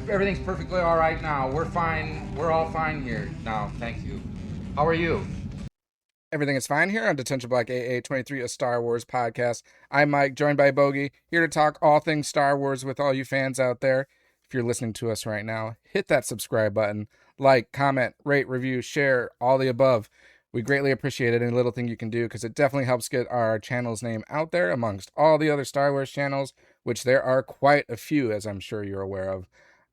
everything's perfectly all right now. We're fine. We're all fine here now. Thank you. How are you? Everything is fine here on Detention Black AA 23, a Star Wars podcast. I'm Mike, joined by Bogey, here to talk all things Star Wars with all you fans out there. If you're listening to us right now, hit that subscribe button, like, comment, rate, review, share, all the above. We greatly appreciate it. Any little thing you can do, because it definitely helps get our channel's name out there amongst all the other Star Wars channels, which there are quite a few, as I'm sure you're aware of.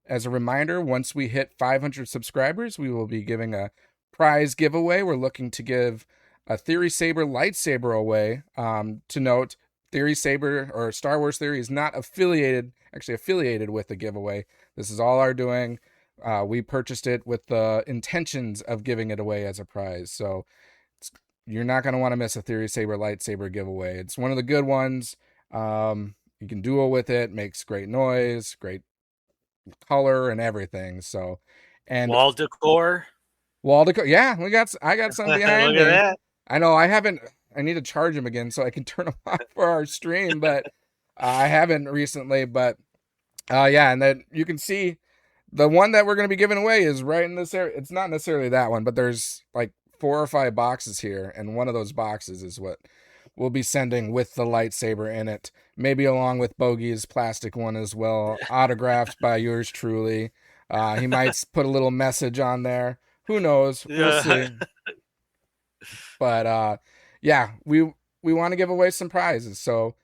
As a reminder, once we hit 500 subscribers, we will be giving a prize giveaway. We're looking to give a Theory Saber lightsaber away. To note, Theory Saber or Star Wars Theory is not affiliated with the giveaway. This is all our doing. We purchased it with the intentions of giving it away as a prize. So you're not going to want to miss a Theory Saber lightsaber giveaway. It's one of the good ones. You can duel with it, makes great noise, great color, and everything. So, and Wall decor. Yeah, I got some behind Look at me. that. I know I need to charge them again so I can turn them off for our stream, but I haven't recently. But yeah, and then you can see the one that we're going to be giving away is right in this area. It's not necessarily that one, but there's like 4 or 5 boxes here, and one of those boxes is what we'll be sending with the lightsaber in it, maybe along with Bogey's plastic one as well, autographed by yours truly. He might put a little message on there. Who knows? We'll see. But yeah, we want to give away some prizes, so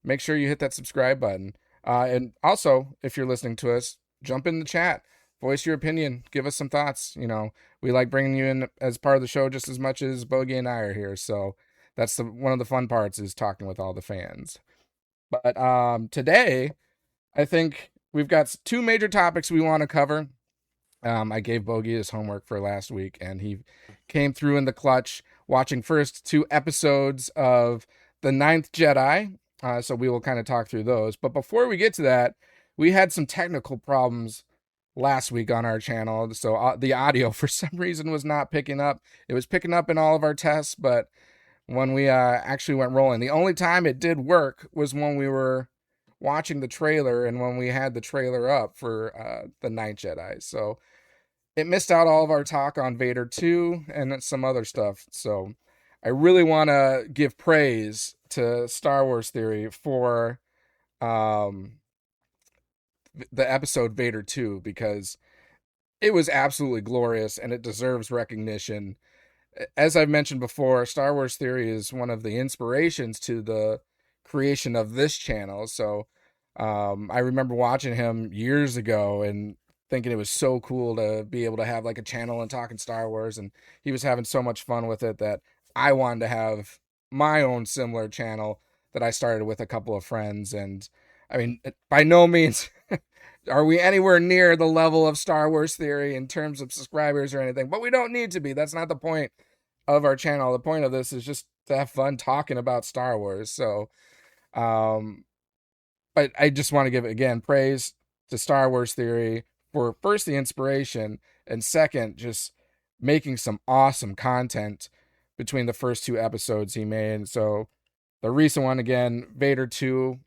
make sure you hit that subscribe button. And also, if you're listening to us, jump in the chat, voice your opinion, give us some thoughts. You know, we like bringing you in as part of the show just as much as Bogey and I are here. So that's one of the fun parts is talking with all the fans. But today, I think we've got 2 major topics we want to cover. I gave Bogey his homework for last week, and he came through in the clutch, watching first 2 episodes of the Ninth Jedi. So we will kind of talk through those. But before we get to that, we had some technical problems last week on our channel. So the audio, for some reason, was not picking up. It was picking up in all of our tests, but when we actually went rolling, the only time it did work was when we were watching the trailer and when we had the trailer up for the Ninth Jedi. So it missed out all of our talk on VADER II and some other stuff. So I really want to give praise to Star Wars Theory for the episode VADER II, because it was absolutely glorious and it deserves recognition. As I've mentioned before, Star Wars Theory is one of the inspirations to the creation of this channel. So I remember watching him years ago and thinking it was so cool to be able to have like a channel and talking Star Wars, and he was having so much fun with it that I wanted to have my own similar channel that I started with a couple of friends. And I mean, by no means are we anywhere near the level of Star Wars Theory in terms of subscribers or anything, but we don't need to be. That's not the point of our channel. The point of this is just to have fun talking about Star Wars. So but I just want to give again praise to Star Wars Theory for first the inspiration, and second just making some awesome content between the first 2 episodes he made. So the recent one, again, VADER II,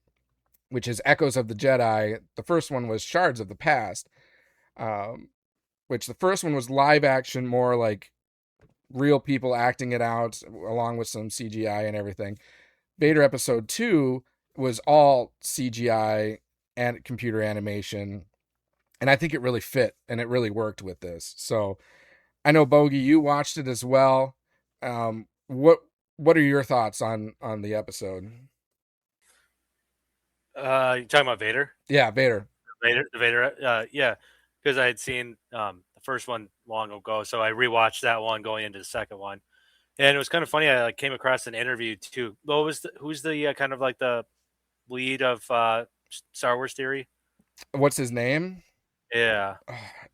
which is Echoes of the Jedi. The first one was Shards of the Past, which the first one was live action, more like real people acting it out along with some CGI and everything. VADER Episode 2 was all CGI and computer animation, and I think it really fit and it really worked with this. So I know, Bogey, you watched it as well. What are your thoughts on the episode? You talking about Vader? Yeah, Vader. Vader. Yeah, because I had seen the first one long ago, so I rewatched that one going into the second one, and it was kind of funny. I came across an interview too. Who's the kind of like the lead of Star Wars Theory? What's his name? Yeah.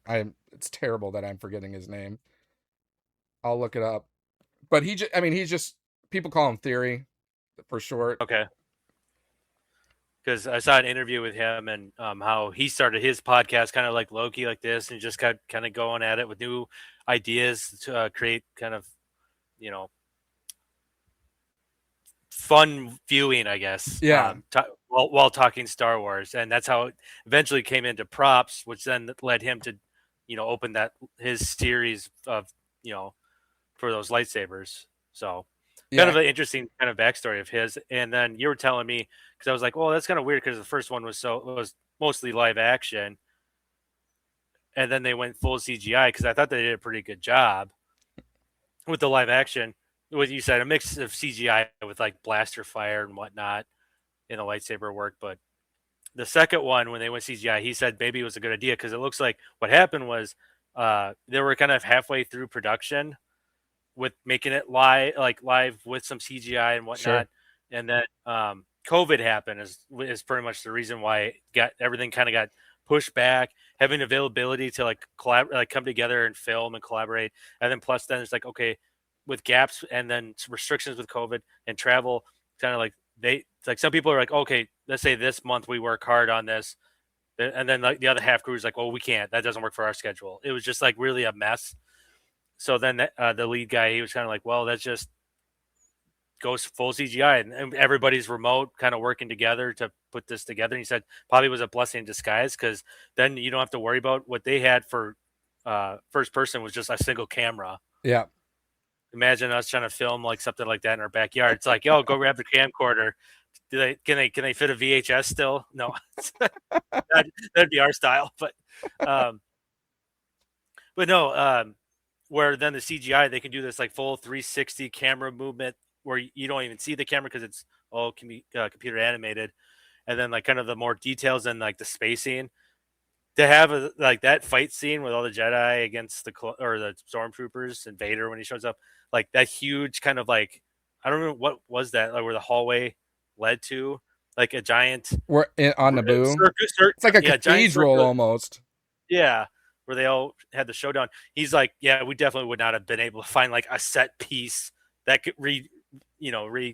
It's terrible that I'm forgetting his name. I'll look it up. But he's just, people call him Theory for short. Okay. Because I saw an interview with him and how he started his podcast kind of like Loki, like this, and just kind of going at it with new ideas to create kind of, fun viewing, I guess. Yeah. While talking Star Wars, and that's how it eventually came into props, which then led him to, open his series of, for those lightsabers. So kind Yeah. of an interesting kind of backstory of his. And then you were telling me, because I was like, well, that's kind of weird because the first one was mostly live action, and then they went full CGI because I thought they did a pretty good job with the live action. What you said, a mix of CGI with like blaster fire and whatnot in the lightsaber work. But the second one, when they went CGI, he said maybe it was a good idea because it looks like what happened was they were kind of halfway through production with making it live with some CGI and whatnot, Sure. and then COVID happened is pretty much the reason why everything kind of got pushed back. Having availability to like come together and film and collaborate, and then plus then it's like, okay, with gaps and then restrictions with COVID and travel, kind of like some people are like, okay, let's say this month we work hard on this, and then like the other half crew is like, well, we can't, that doesn't work for our schedule. It was just like really a mess. So then the lead guy, he was kind of like, well, that just goes full CGI, and everybody's remote, kind of working together to put this together. And he said probably was a blessing in disguise because then you don't have to worry about what they had for first person was just a single camera. Yeah. Imagine us trying to film like something like that in our backyard. It's like, yo, go grab the camcorder. Can they fit a VHS still? No, that'd be our style. But no. Where then the CGI, they can do this like full 360 camera movement where you don't even see the camera because it's all computer animated, and then like kind of the more details and like the spacing to have like that fight scene with all the Jedi against the stormtroopers and Vader when he shows up, like that huge kind of like, I don't know what was that, like where the hallway led to, like a giant We're on Naboo. It's like a cathedral almost. Yeah, where they all had the showdown. He's like, yeah, we definitely would not have been able to find like a set piece that could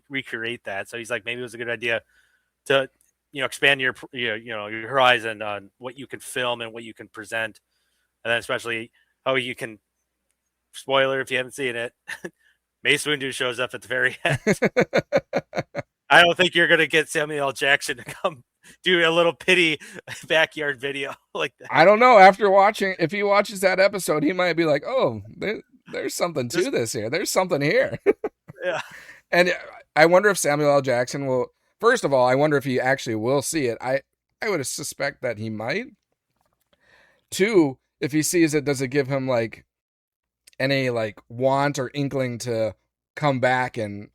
recreate that. So he's like, maybe it was a good idea to, expand your horizon on what you can film and what you can present. And then especially how you can, spoiler if you haven't seen it, Mace Windu shows up at the very end. I don't think you're going to get Samuel L. Jackson to come do a little pity backyard video like that. I don't know. After watching, if he watches that episode, he might be like, oh, there's something to this here. There's something here. Yeah. And I wonder if Samuel L. Jackson will, first of all, I wonder if he actually will see it. I would suspect that he might. Two, if he sees it, does it give him like any like want or inkling to come back and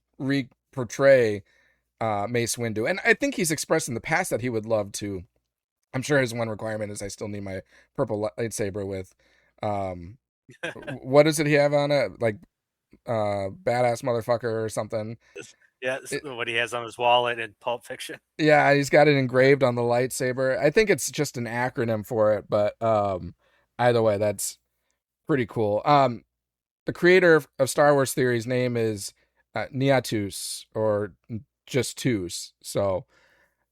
portray Mace Windu? And I think he's expressed in the past that he would love to. I'm sure his one requirement is I still need my purple lightsaber with what does it he have on it, like badass motherfucker or something. Yeah, what he has on his wallet in Pulp Fiction. Yeah, he's got it engraved on the lightsaber. I think it's just an acronym for it, but either way, that's pretty cool. The creator of Star Wars Theory's name is Niatus, or just Tus. So,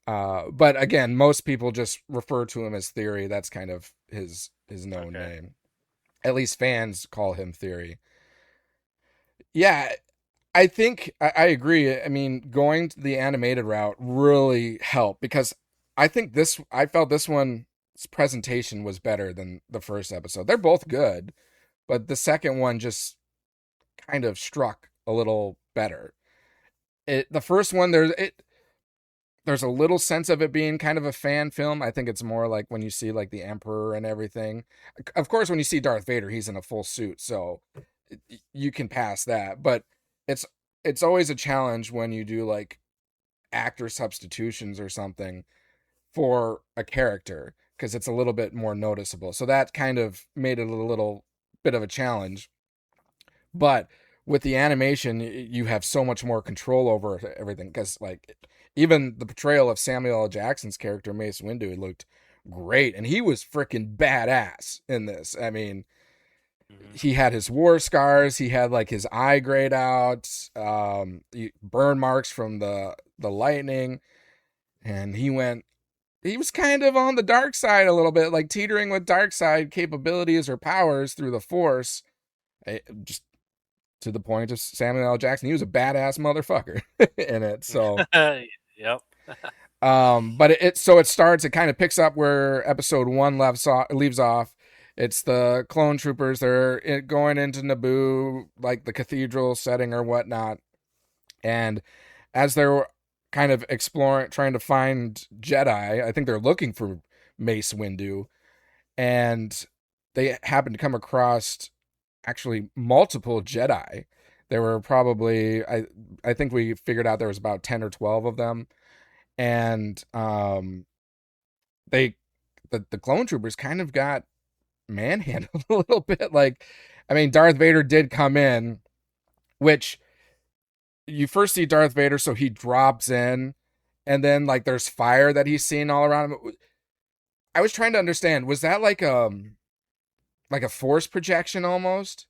but again, most people just refer to him as Theory. That's kind of his known name. At least fans call him Theory. Yeah, I think I agree. I mean, going to the animated route really helped because I felt this one's presentation was better than the first episode. They're both good, but the second one just kind of struck a little better. The first one, there's a little sense of it being kind of a fan film. I think it's more like when you see like the Emperor and everything. Of course, when you see Darth Vader, he's in a full suit, so you can pass that. But it's always a challenge when you do like actor substitutions or something for a character because it's a little bit more noticeable. So that kind of made it a little bit of a challenge. But with the animation, you have so much more control over everything because like even the portrayal of Samuel L. Jackson's character Mace Windu looked great, and he was freaking badass in this. I mean, he had his war scars, he had like his eye grayed out, burn marks from the lightning, and he was kind of on the dark side a little bit, like teetering with dark side capabilities or powers through the Force. Just to the point of Samuel L. Jackson. He was a badass motherfucker in it. So, Yep. but so it starts. It kind of picks up where episode 1 leaves off. It's the clone troopers. They're going into Naboo, like the cathedral setting or whatnot. And as they're kind of exploring, trying to find Jedi, I think they're looking for Mace Windu, and they happen to come across actually multiple Jedi. There were probably, I think we figured out there was about 10 or 12 of them. And the clone troopers kind of got manhandled a little bit. Like, I mean, Darth Vader did come in, which you first see Darth Vader, so he drops in, and then like there's fire that he's seeing all around him. I was trying to understand, was that like a force projection almost?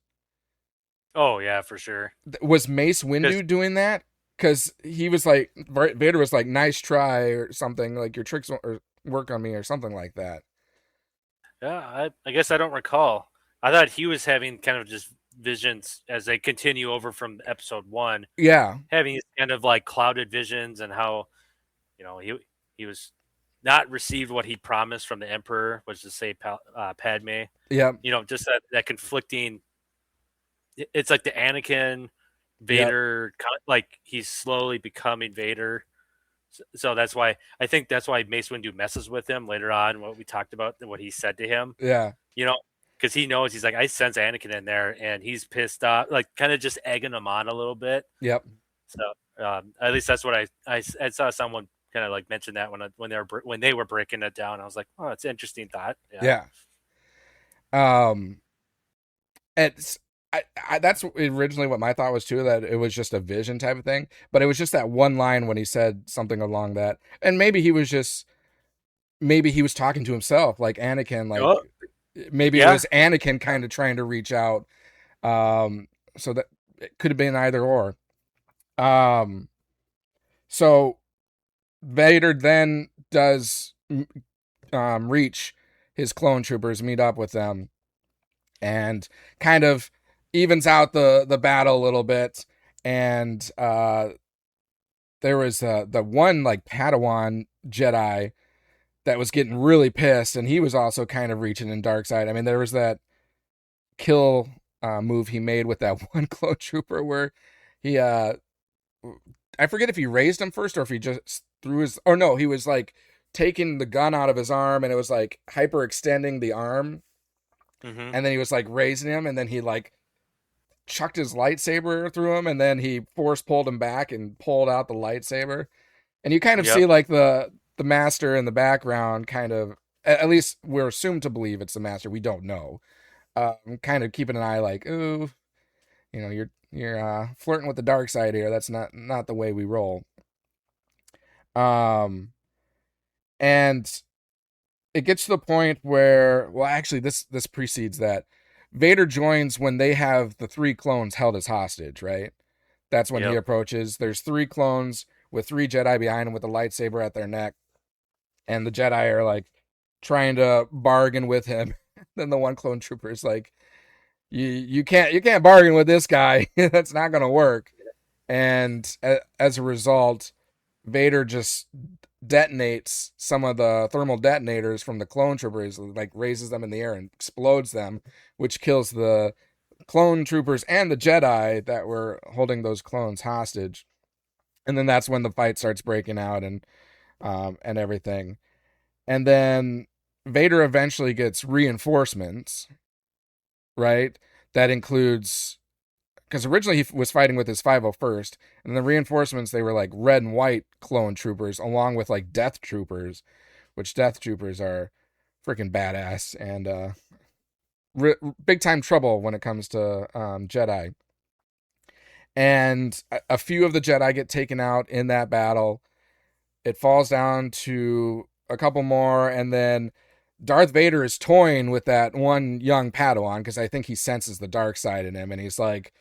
Oh yeah, for sure. Was Mace Windu doing that? Because he was like, Vader was like, nice try or something, like your tricks or work on me or something like that. Yeah, I guess I don't recall. I thought he was having kind of just visions as they continue over from episode 1. Yeah. Having these kind of like clouded visions and how, he was not received what he promised from the Emperor, was to say Padme. Yeah. Just that conflicting. It's like the Anakin Vader, like he's slowly becoming Vader. So that's why I think that's why Mace Windu messes with him later on. What we talked about, what he said to him. Yeah. Because he knows, he's like, I sense Anakin in there, and he's pissed off, like kind of just egging him on a little bit. Yep. So at least that's what I saw someone kind of like mention that when they were breaking it down. I was like, oh, it's an interesting thought. Yeah. It's. That's originally what my thought was too, that it was just a vision type of thing, but it was just that one line when he said something along that, and maybe he was talking to himself, like Anakin, like maybe it was Anakin kind of trying to reach out, so that it could have been either or. So Vader then does reach his clone troopers, meet up with them, and kind of evens out the battle a little bit. And there was the one like Padawan Jedi that was getting really pissed, and he was also kind of reaching in dark side. I mean, there was that kill move he made with that one clone trooper where he I forget if he raised him first or if he just threw his, or no, he was like taking the gun out of his arm, and it was like hyper extending the arm. Mm-hmm. And then he was like raising him, and then he like chucked his lightsaber through him, and then he force pulled him back and pulled out the lightsaber. And you kind of see like the master in the background, kind of, at least we're assumed to believe it's the master. We don't know. Kind of keeping an eye like, ooh, you're flirting with the dark side here. That's not the way we roll. And it gets to the point where, well, actually, this precedes that. Vader joins when they have the 3 clones held as hostage, right? That's when he approaches. There's 3 clones with 3 Jedi behind him with a lightsaber at their neck. And the Jedi are like trying to bargain with him. Then the one clone trooper is like, you can't bargain with this guy. That's not going to work. And as a result, Vader just detonates some of the thermal detonators from the clone troopers, like raises them in the air and explodes them, which kills the clone troopers and the Jedi that were holding those clones hostage. And then that's when the fight starts breaking out and everything. And then Vader eventually gets reinforcements, right? That includes, because originally he was fighting with his 501st, and the reinforcements, they were like red and white clone troopers, along with like death troopers, which death troopers are freaking badass and big time trouble when it comes to Jedi. And a few of the Jedi get taken out in that battle. It falls down to a couple more, and then Darth Vader is toying with that one young Padawan, because I think he senses the dark side in him, and he's like,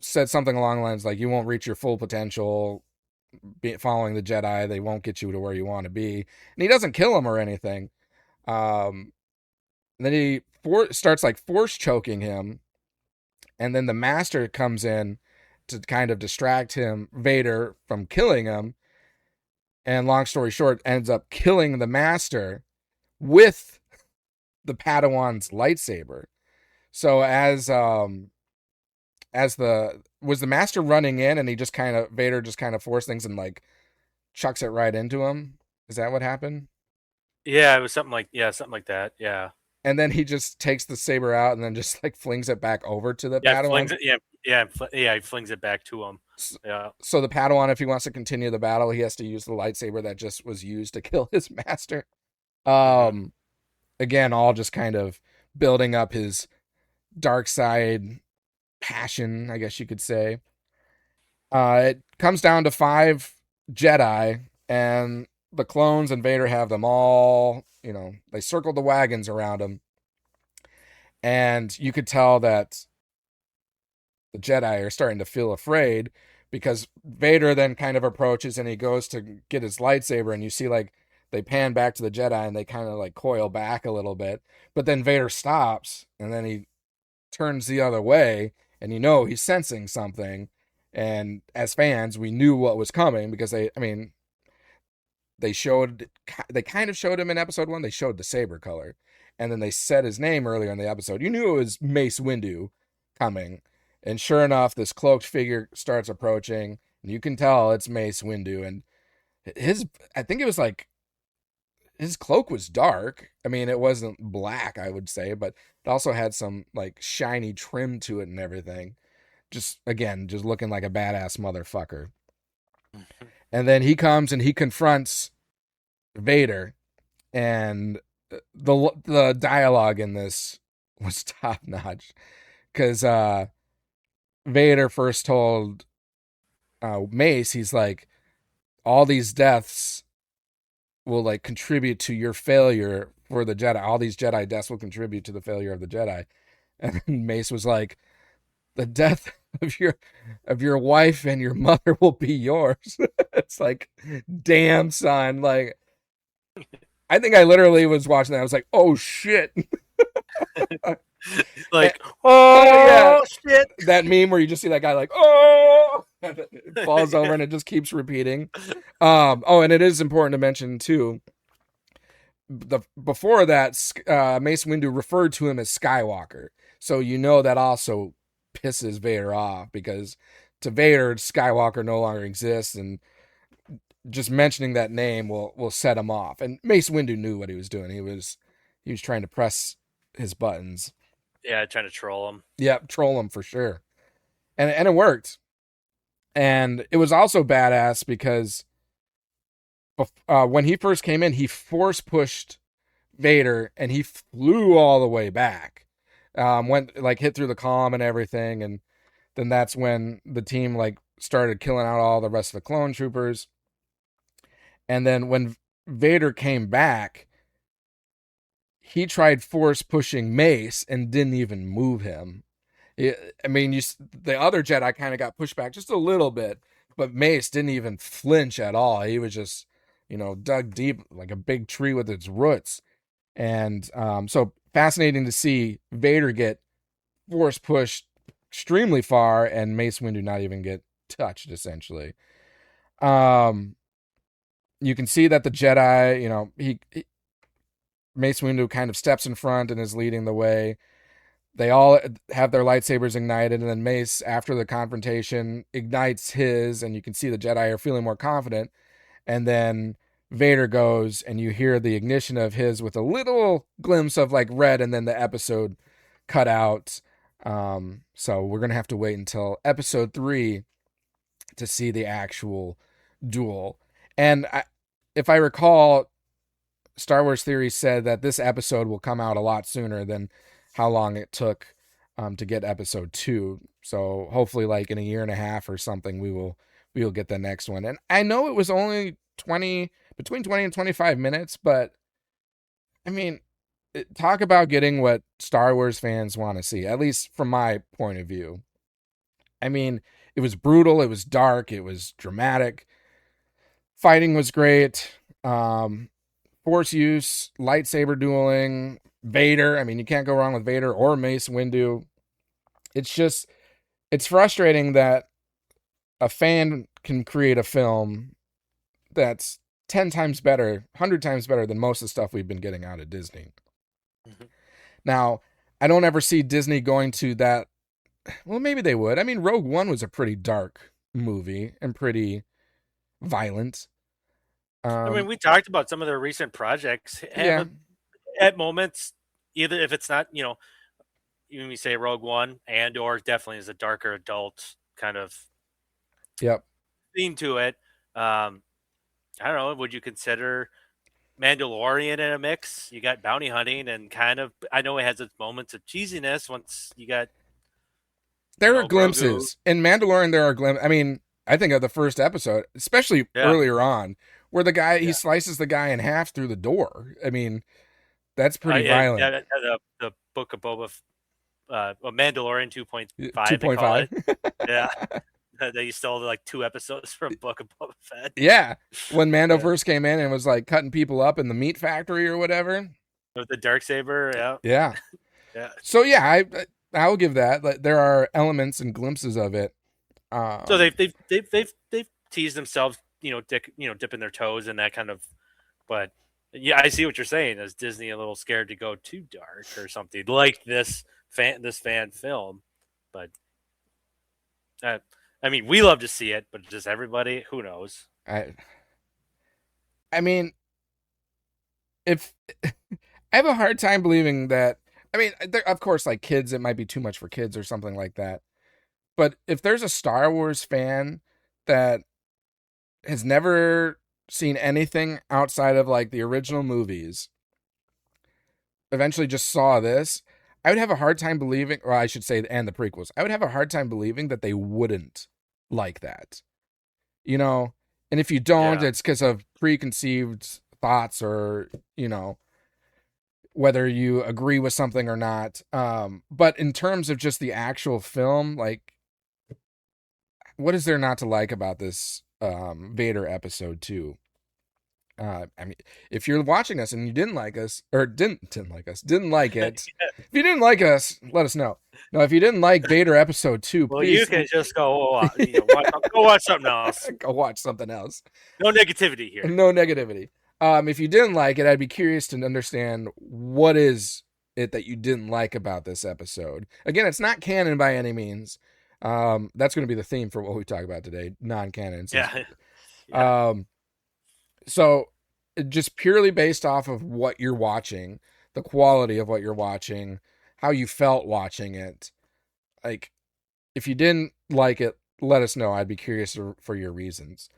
said something along the lines like, you won't reach your full potential following the Jedi. They won't get you to where you want to be. And he doesn't kill him or anything. Then he starts like force choking him, And then the Master comes in to kind of distract Vader from killing him. And long story short, ends up killing the Master with the Padawan's lightsaber. So was the Master running in, and Vader just kind of forced things and like chucks it right into him? Is that what happened? Yeah, it was something like that. Yeah. And then he just takes the saber out and then just like flings it back over to the Yeah, Padawan. he flings it back to him. Yeah. So the Padawan, if he wants to continue the battle, he has to use the lightsaber that just was used to kill his master. Again, all just kind of building up his dark side passion, I guess you could say. It comes down to 5 Jedi, and the clones and Vader have them all, they circled the wagons around him. And you could tell that the Jedi are starting to feel afraid, because Vader then kind of approaches and he goes to get his lightsaber, and you see like they pan back to the Jedi and they kind of like coil back a little bit. But then Vader stops and then he turns the other way, and he's sensing something. And as fans, we knew what was coming, because they kind of showed him in episode 1. They showed the saber color, and then they said his name earlier in the episode. You knew it was Mace Windu coming. And sure enough, this cloaked figure starts approaching, and you can tell it's Mace Windu. And I think it was like, his cloak was dark. I mean, it wasn't black, I would say, but it also had some like shiny trim to it and everything. Just looking like a badass motherfucker. And then he comes and he confronts Vader, and the dialogue in this was top notch, because Vader first told Mace, he's like, all these deaths will like contribute to your failure for the Jedi. All these Jedi deaths will contribute to the failure of the Jedi. And then Mace was like, the death of your wife and your mother will be yours. It's like, damn, son. Like, I think I literally was watching that. I was like, oh shit. Like, yeah, shit. That meme where you just see that guy like, oh, and it falls over and it just keeps repeating. And it is important to mention too, before that, Mace Windu referred to him as Skywalker. So that also pisses Vader off, because to Vader, Skywalker no longer exists, and just mentioning that name will set him off. And Mace Windu knew what he was doing. He was trying to press his buttons. Yeah, trying to troll him. Yeah, troll him for sure. And it worked. And it was also badass because when he first came in, he force pushed Vader and he flew all the way back. Went like hit through the comm and everything, and then that's when the team like started killing out all the rest of the clone troopers. And then when Vader came back, he tried force pushing Mace and didn't even move him. The other Jedi kind of got pushed back just a little bit, but Mace didn't even flinch at all. He was just, dug deep like a big tree with its roots. And so fascinating to see Vader get force pushed extremely far and Mace Windu not even get touched, essentially. You can see that the Jedi, Mace Windu kind of steps in front and is leading the way. They all have their lightsabers ignited, and then Mace, after the confrontation, ignites his, and you can see the Jedi are feeling more confident. And then Vader goes, and you hear the ignition of his with a little glimpse of like red, and then the episode cut out. So we're going to have to wait until episode 3 to see the actual duel. And if I recall, Star Wars Theory said that this episode will come out a lot sooner than how long it took to get episode 2. So hopefully like in a year and a half or something, we will get the next one. And I know it was only between 20 and 25 minutes, but I mean, talk about getting what Star Wars fans want to see, at least from my point of view. I mean, it was brutal, it was dark, it was dramatic. Fighting was great. Force use, lightsaber dueling, Vader. I mean, you can't go wrong with Vader or Mace Windu. it's frustrating that a fan can create a film that's 10 times better, 100 times better than most of the stuff we've been getting out of Disney. Mhm. Now, I don't ever see Disney going to that. Well, maybe they would. I mean, Rogue One was a pretty dark movie and pretty violent. I mean, we talked about some of their recent projects have at moments, either if it's not, when we say Rogue One, or definitely is a darker adult kind of theme to it. I don't know. Would you consider Mandalorian in a mix? You got bounty hunting and kind of. I know it has its moments of cheesiness. Once you got, there are glimpses in Mandalorian. There are glimpses. I mean, I think of the first episode, especially earlier on, where the guy he slices the guy in half through the door. I mean, that's pretty violent. Yeah, the Book of Boba, Mandalorian 2.5. 2.5. Yeah. They stole like 2 episodes from Book of Boba Fett. Yeah, when Mando first came in and was like cutting people up in the meat factory or whatever. With the Darksaber, yeah. Yeah. So yeah, I'll give that. Like, there are elements and glimpses of it. So they've teased themselves, dipping their toes in that kind of. But yeah, I see what you're saying. Is Disney a little scared to go too dark or something like this fan film? But I mean, we love to see it, but just everybody, who knows? I mean, if I have a hard time believing that. I mean, of course, like kids, it might be too much for kids or something like that. But if there's a Star Wars fan that has never seen anything outside of like the original movies, eventually just saw this, I would have a hard time believing, or I should say, and the prequels, I would have a hard time believing that they wouldn't like that. And if you don't, it's because of preconceived thoughts or, whether you agree with something or not. But in terms of just the actual film, like, what is there not to like about this Vader episode 2? I mean, if you're watching us and you didn't like us, or didn't like it, if you didn't like us, let us know. No, if you didn't like Vader episode 2, well, please, you can just go watch something else. Go watch something else. No negativity here. No negativity. If you didn't like it, I'd be curious to understand what is it that you didn't like about this episode. Again, it's not canon by any means. That's going to be the theme for what we talk about today, non-canon. Yeah. So just purely based off of what you're watching, the quality of what you're watching, how you felt watching it. Like, if you didn't like it, let us know. I'd be curious for your reasons.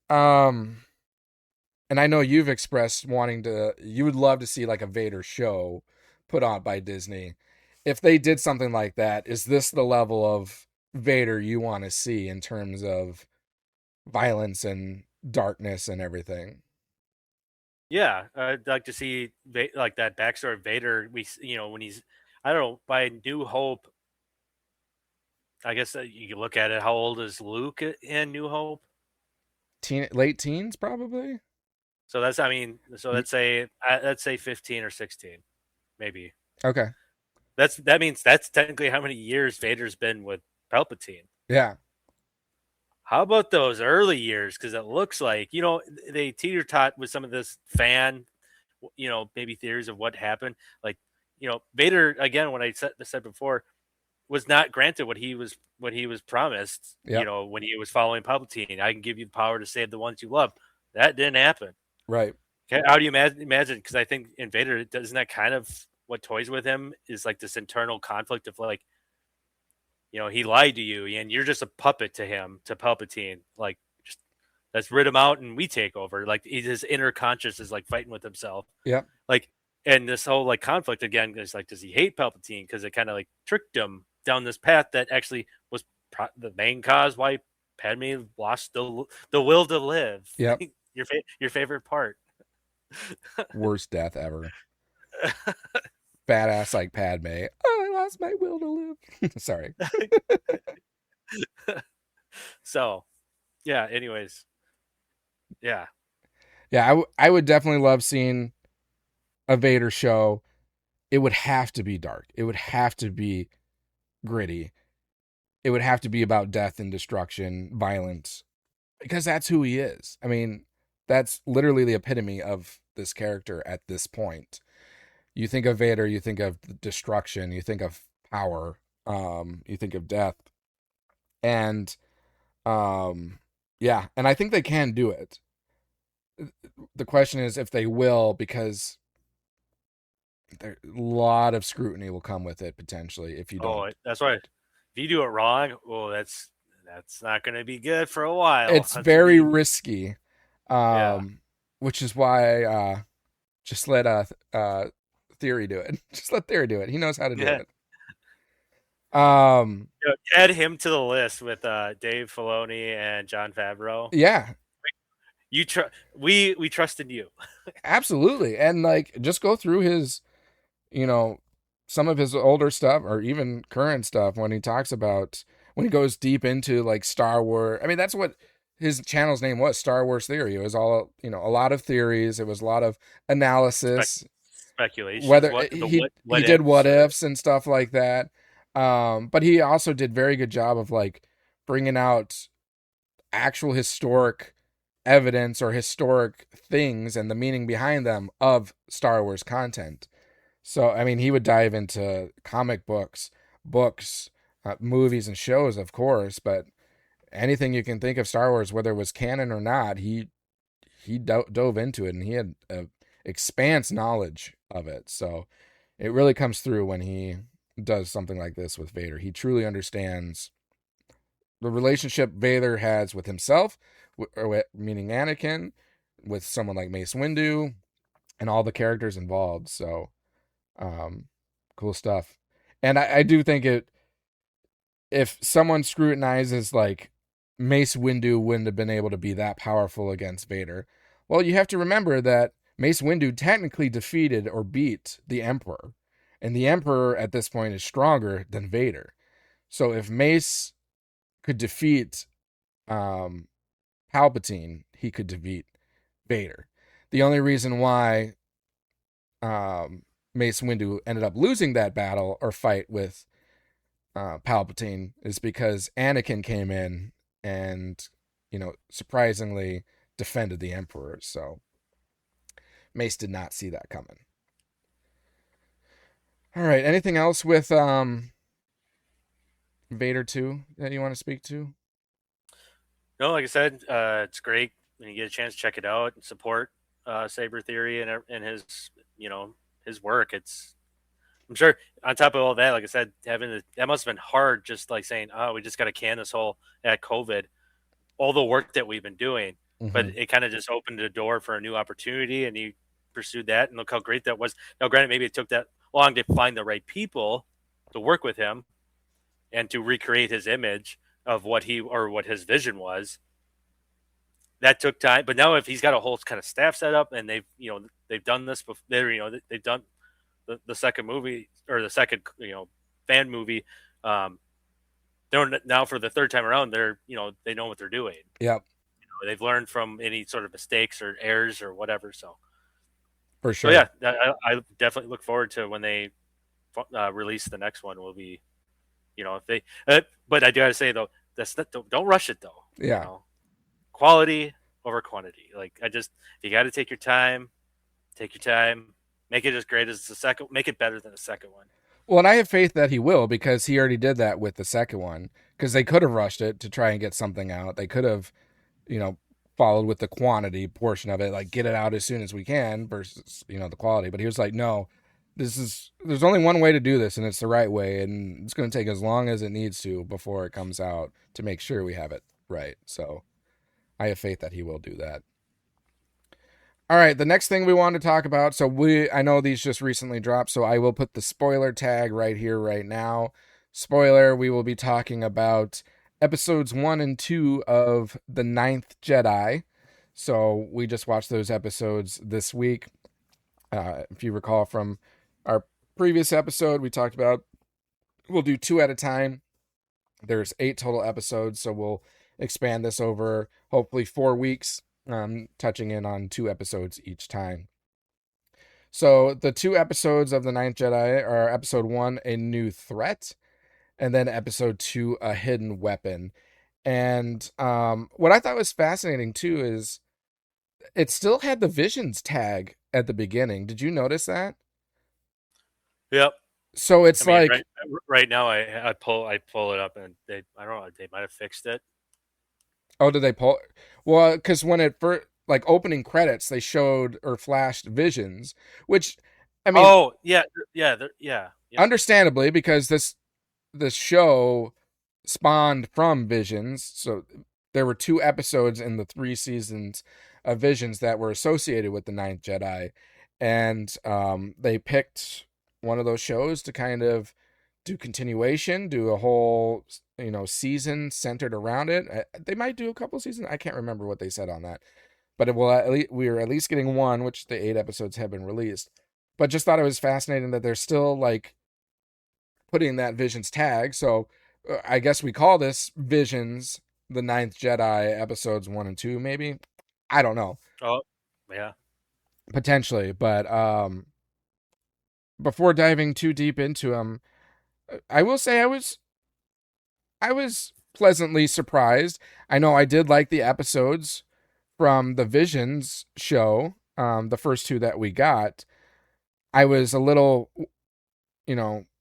And I know you've expressed you would love to see like a Vader show put on by Disney. If they did something like that, is this the level of Vader you want to see in terms of violence and darkness and everything? Yeah, I'd like to see like that backstory of Vader. When he's, I don't know, by New Hope. I guess you can look at it. How old is Luke in New Hope? Late teens, probably. So let's say 15 or 16, maybe. Okay. That means that's technically how many years Vader's been with Palpatine. Yeah. How about those early years? Because it looks like, they teeter-tot with some of this fan, maybe theories of what happened. Like, Vader, again, what I said before, was not granted what he was promised. Yep. When he was following Palpatine, I can give you the power to save the ones you love. That didn't happen. Right. Okay, how do you imagine? Because I think in Vader, doesn't that kind of what toys with him is like this internal conflict of like, he lied to you and you're just a puppet to him, to Palpatine. Like, just let's rid him out and we take over. Like, his inner conscious is like fighting with himself. Yeah. Like, and this whole like conflict again is like, does he hate Palpatine? Because it kind of like tricked him down this path that actually was the main cause why Padme lost the will to live. Yep. Your favorite part. Worst death ever. Badass like Padme. Oh, I lost my will to live. Sorry. So, yeah. Anyways, yeah. Yeah, I would definitely love seeing a Vader show. It would have to be dark. It would have to be gritty. It would have to be about death and destruction, violence, because that's who he is. I mean, that's literally the epitome of this character at this point. You think of Vader, you think of destruction, you think of power, you think of death. And yeah, and I think they can do it. The question is if they will, because a lot of scrutiny will come with it potentially if you don't. That's right. If you do it wrong, well, that's not going to be good for a while. It's very risky, Yeah. which is why just let Theory do it. Just let Theory do it. He knows how to do it. Add him to the list with Dave Filoni and Jon Favreau. Yeah. We trust in you. Absolutely. And like just go through his, some of his older stuff or even current stuff when he talks about when he goes deep into like Star Wars. I mean, that's what his channel's name was, Star Wars Theory. It was all, a lot of theories. It was a lot of analysis, speculation. Whether he did what ifs and stuff like that. But he also did very good job of like bringing out actual historic evidence or historic things and the meaning behind them of Star Wars content. So, I mean, he would dive into comic books, movies and shows, of course, but anything you can think of Star Wars, whether it was canon or not, he dove into it and he had expanse knowledge of it. So it really comes through when he does something like this with Vader. He truly understands the relationship Vader has with himself, meaning Anakin, with someone like Mace Windu, and all the characters involved. So, cool stuff. And I do think if someone scrutinizes like Mace Windu wouldn't have been able to be that powerful against Vader, well, you have to remember that Mace Windu technically defeated or beat the Emperor. And the Emperor at this point is stronger than Vader. So if Mace could defeat Palpatine, he could defeat Vader. The only reason why Mace Windu ended up losing that battle or fight with Palpatine is because Anakin came in and, surprisingly defended the Emperor. So Mace did not see that coming. All right. Anything else with Vader 2 that you want to speak to? No, like I said, it's great when you get a chance to check it out and support Saber Theory and his his work. I'm sure on top of all that, like I said, that must have been hard. Just like saying, "Oh, we just got to can this whole at COVID." All the work that we've been doing, but it kind of just opened the door for a new opportunity, and he pursued that. And look how great that was. Now, granted, maybe it took that long to find the right people to work with him and to recreate his image of what his vision was. That took time, but now if he's got a whole kind of staff set up and they've done this before, they've done the second movie or the second fan movie. They're now for the third time around. They know what they're doing. Yep. They've learned from any sort of mistakes or errors or whatever. So for sure. So yeah, I definitely look forward to when they release the next one. Will be, if they. But I do gotta say though, don't rush it though. Yeah. Quality over quantity. Like you got to take your time. Take your time. Make it as great as the second. Make it better than the second one. Well, and I have faith that he will because he already did that with the second one. Because they could have rushed it to try and get something out. They could have, followed with the quantity portion of it, like get it out as soon as we can versus, the quality. But he was like, no, there's only one way to do this and it's the right way. And it's going to take as long as it needs to before it comes out to make sure we have it right. So I have faith that he will do that. All right, the next thing we want to talk about, I know these just recently dropped, so I will put the spoiler tag right here, right now. Spoiler, we will be talking about episodes 1 and 2 of The Ninth Jedi. So we just watched those episodes this week. If you recall from our previous episode, we talked about we'll do 2 at a time. There's 8 total episodes, so we'll expand this over hopefully 4 weeks. Touching in on 2 episodes each time. So the 2 episodes of The Ninth Jedi are episode 1, A New Threat, and then episode 2, A Hidden Weapon. And what I thought was fascinating too is it still had the Visions tag at the beginning. Did you notice that? Yep. So I it's mean, like, right now I pull it up and I don't know, they might have fixed it. oh, did they pull? Well, because when it first, like opening credits, they showed or flashed Visions, which, I mean, Oh yeah, yeah. understandably, because this show spawned from Visions. So there were 2 episodes in the 3 seasons of Visions that were associated with the Ninth Jedi, and they picked one of those shows to kind of do continuation, do a whole season centered around it. They might do a couple seasons. I can't remember what they said on that, but it will at least, we are at least getting one, which the 8 episodes have been released. But just thought it was fascinating that they're still like putting that Visions tag. So I guess we call this Visions, the Ninth Jedi, episodes 1 and 2, maybe. I don't know. Oh yeah. Potentially, but before diving too deep into them, I will say I was pleasantly surprised. I know I did like the episodes from the Visions show, the first 2 that we got. I was a little,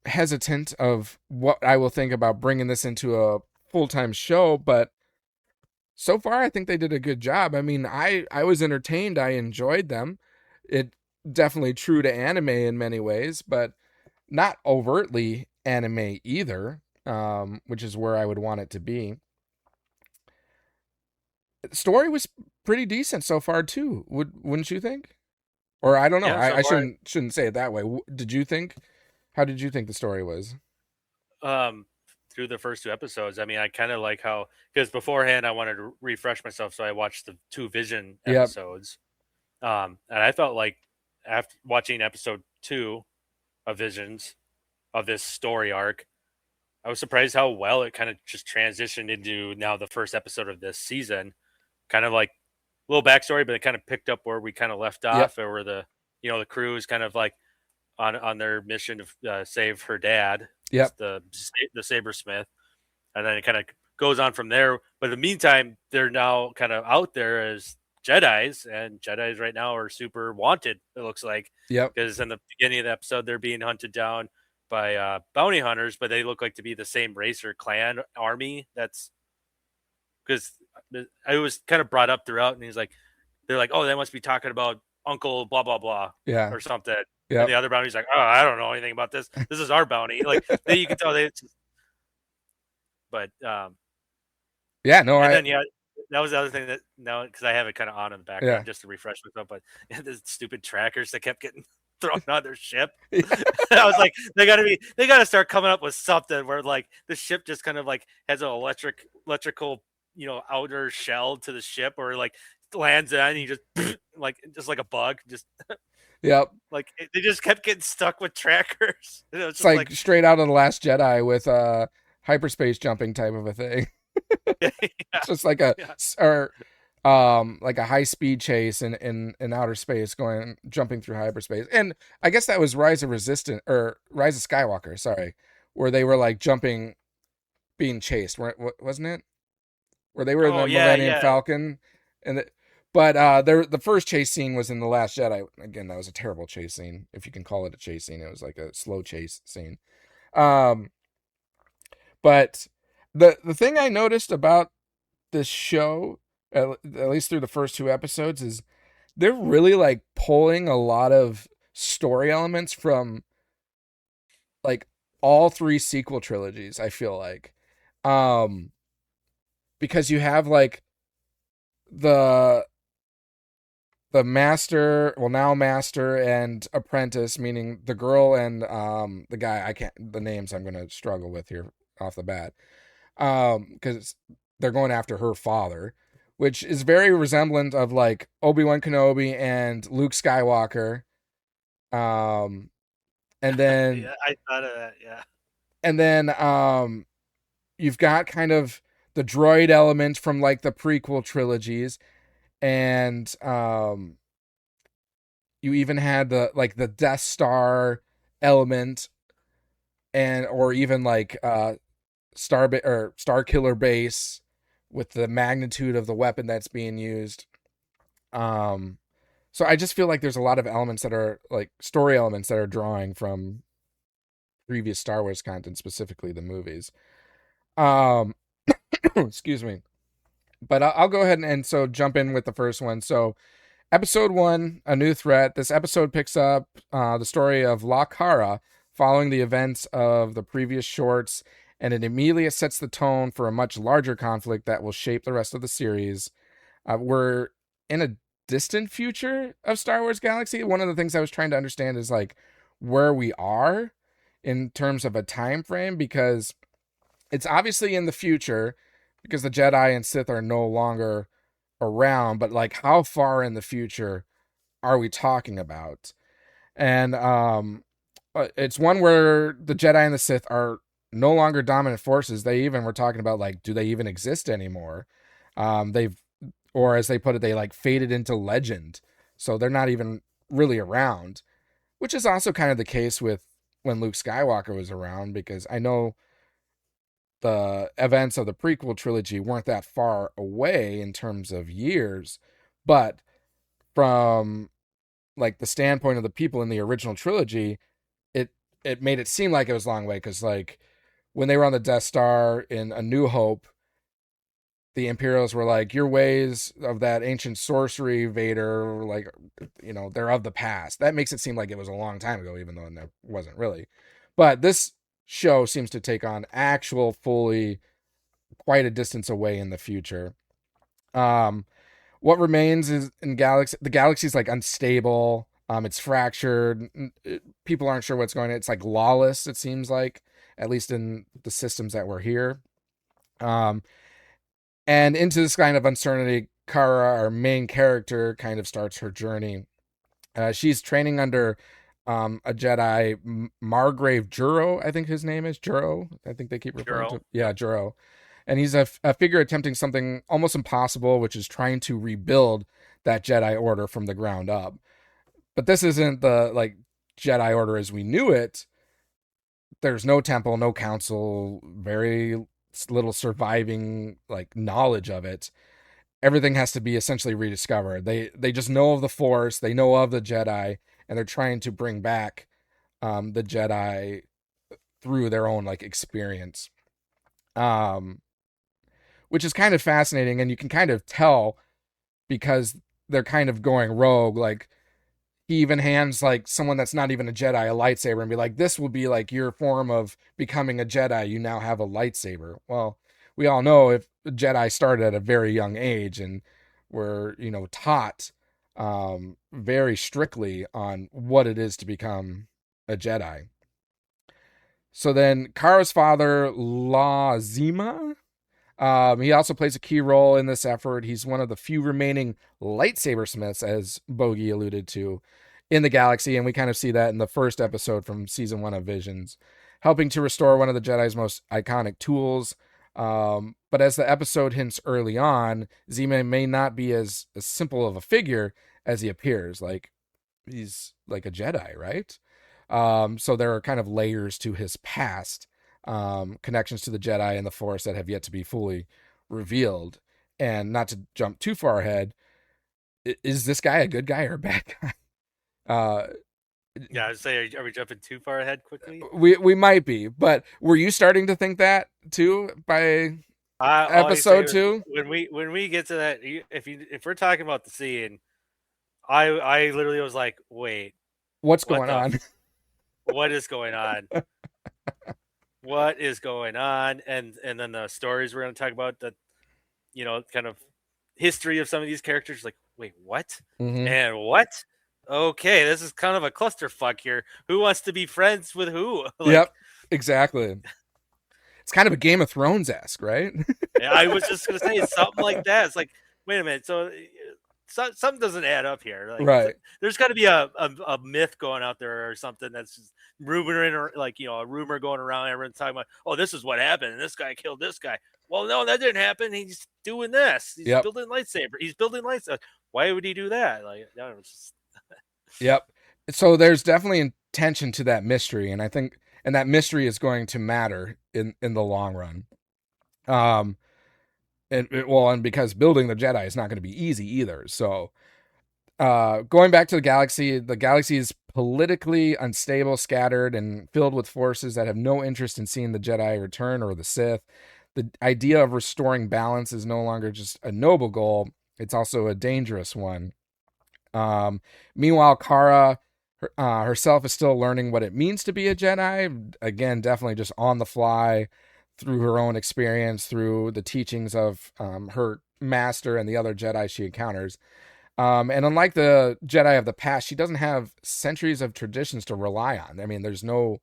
hesitant of what I will think about bringing this into a full-time show, but so far I think they did a good job. I mean, I was entertained. I enjoyed them. It definitely true to anime in many ways, but not overtly anime either, which is where I would want it to be. The story was pretty decent so far too. Wouldn't you think? Or I don't know. Yeah, so I far, shouldn't say it that way. Did you think? How did you think the story was? um through the first 2 episodes, I mean, I kind of like how, because beforehand I wanted to refresh myself, so I watched the 2 Vision Yep. episodes. And I felt like after watching episode 2 of Visions of this story arc, I was surprised how well it kind of just transitioned into now the first episode of this season. Kind of like a little backstory, but it kind of picked up where we kind of left Yep. off, or where the crew is kind of like on their mission to save her dad, Yep. the Sabersmith, and then it kind of goes on from there. But in the meantime, they're now kind of out there as Jedi's, and Jedi's right now are super wanted. It looks like, Yep. because in the beginning of the episode, they're being hunted down by bounty hunters, but they look like to be the same race or clan army. That's because it was kind of brought up throughout, and they're like, oh, they must be talking about Uncle blah blah blah Yeah. or something. And Yep. the other bounty's like, oh, I don't know anything about this. This is our bounty. Like you can tell but Yeah. No. and then that was the other thing that now, because I have it kind of on in the background Yeah. just to refresh myself. But the stupid trackers that kept getting thrown on their ship. I was like, they gotta start coming up with something where like the ship just kind of like has an electrical outer shell to the ship, or like lands in and you just like a bug, just Yep. like they just kept getting stuck with trackers. It was It's just like straight out of The Last Jedi with hyperspace jumping type of a thing. yeah, It's just like a yeah. or like a high speed chase in outer space, jumping through hyperspace. And I guess that was Rise of Skywalker, sorry, where they were like jumping, being chased, wasn't it? Where they were in Oh the yeah, Millennium yeah. Falcon, but the first chase scene was in The Last Jedi. Again, that was a terrible chase scene, if you can call it a chase scene. It was like a slow chase scene. But the thing I noticed about this show, at least through the first 2 episodes, is they're really like pulling a lot of story elements from like all 3 sequel trilogies, I feel like. Because you have like the master, well, now master and apprentice, meaning the girl and the guy. I can't, the names I'm gonna struggle with here off the bat, because they're going after her father, which is very resemblant of like Obi-Wan Kenobi and Luke Skywalker. And then Yeah, I thought of that. Yeah. and then you've got kind of the droid element from like the prequel trilogies, and you even had the Death Star element, and or even like Star Killer base with the magnitude of the weapon that's being used. So I just feel like there's a lot of elements that are like story elements that are drawing from previous Star Wars content, specifically the movies. Excuse me. But I'll go ahead and so jump in with the first one. So episode 1, A New Threat. This episode picks up the story of La Cara following the events of the previous shorts, and it immediately sets the tone for a much larger conflict that will shape the rest of the series. We're in a distant future of Star Wars Galaxy. One of the things I was trying to understand is like where we are in terms of a time frame, because it's obviously in the future because the Jedi and Sith are no longer around, but like how far in the future are we talking about? And it's one where the Jedi and the Sith are no longer dominant forces. They even were talking about like, do they even exist anymore? Or as they put it, they like faded into legend. So they're not even really around, which is also kind of the case with when Luke Skywalker was around, because I know the events of the prequel trilogy weren't that far away in terms of years, but from like the standpoint of the people in the original trilogy, it made it seem like it was a long way, because like when they were on the Death Star in A New Hope, the Imperials were like, your ways of that ancient sorcery, Vader, like, you know, they're of the past. That makes it seem like it was a long time ago, even though it wasn't really. But this show seems to take on actual fully quite a distance away in the future. What remains is the galaxy's like unstable. It's fractured. People aren't sure what's going on. It's like lawless, it seems like, at least in the systems that were here. And into this kind of uncertainty, Kara, our main character, kind of starts her journey. She's training under a Jedi, Margrave Juro, I think his name is Juro. I think they keep referring to, yeah, Juro. And he's a figure attempting something almost impossible, which is trying to rebuild that Jedi Order from the ground up. But this isn't the like Jedi Order as we knew it. There's no temple, no council, very little surviving like knowledge of it. Everything has to be essentially rediscovered. They just know of the Force, they know of the Jedi, and they're trying to bring back the Jedi through their own like experience. Which is kind of fascinating, and you can kind of tell because they're kind of going rogue. Like he even hands like someone that's not even a Jedi a lightsaber and be like, this will be like your form of becoming a Jedi. You now have a lightsaber. Well, we all know if the Jedi started at a very young age and were, you know, taught very strictly on what it is to become a Jedi. So then Kara's father, La Zima, he also plays a key role in this effort. He's one of the few remaining lightsaber smiths, as Bogey alluded to, in the galaxy, and we kind of see that in the first episode from season 1 of Visions, helping to restore one of the Jedi's most iconic tools. But as the episode hints early on, Zima may not be as simple of a figure as he appears. Like, he's like a Jedi, right? So there are kind of layers to his past, connections to the Jedi and the Force that have yet to be fully revealed. And not to jump too far ahead, is this guy a good guy or a bad guy? Yeah, I'd say, are we jumping too far ahead quickly? We might be, but were you starting to think that too by episode 2? When we get to that, if we're talking about the scene, I literally was like, wait, what's going on? What is going on? What is going on? And then the stories we're going to talk about, that, you know, kind of history of some of these characters. Like, wait, what? Mm-hmm. And what? Okay, this is kind of a clusterfuck here. Who wants to be friends with who? Like, yep, exactly. It's kind of a Game of Thrones-esque, right? I was just going to say something like that. It's like, wait a minute. So something doesn't add up here. Like, right. There's got to be a myth going out there or something that's just rumoring, or like, you know, a rumor going around. Everyone's talking about, oh, this is what happened, and this guy killed this guy. Well, no, that didn't happen. He's doing this. He's building lightsaber. He's building lightsaber. Why would he do that? Like, that was just... Yep. So there's definitely intention to that mystery, and I think and that mystery is going to matter in the long run. And because building the Jedi is not going to be easy either. So, going back to the galaxy is politically unstable, scattered, and filled with forces that have no interest in seeing the Jedi return or the Sith. The idea of restoring balance is no longer just a noble goal, it's also a dangerous one. Meanwhile, Kara herself is still learning what it means to be a Jedi. Again, definitely just on the fly through her own experience, through the teachings of her master and the other Jedi she encounters. And unlike the Jedi of the past, she doesn't have centuries of traditions to rely on. I mean, there's no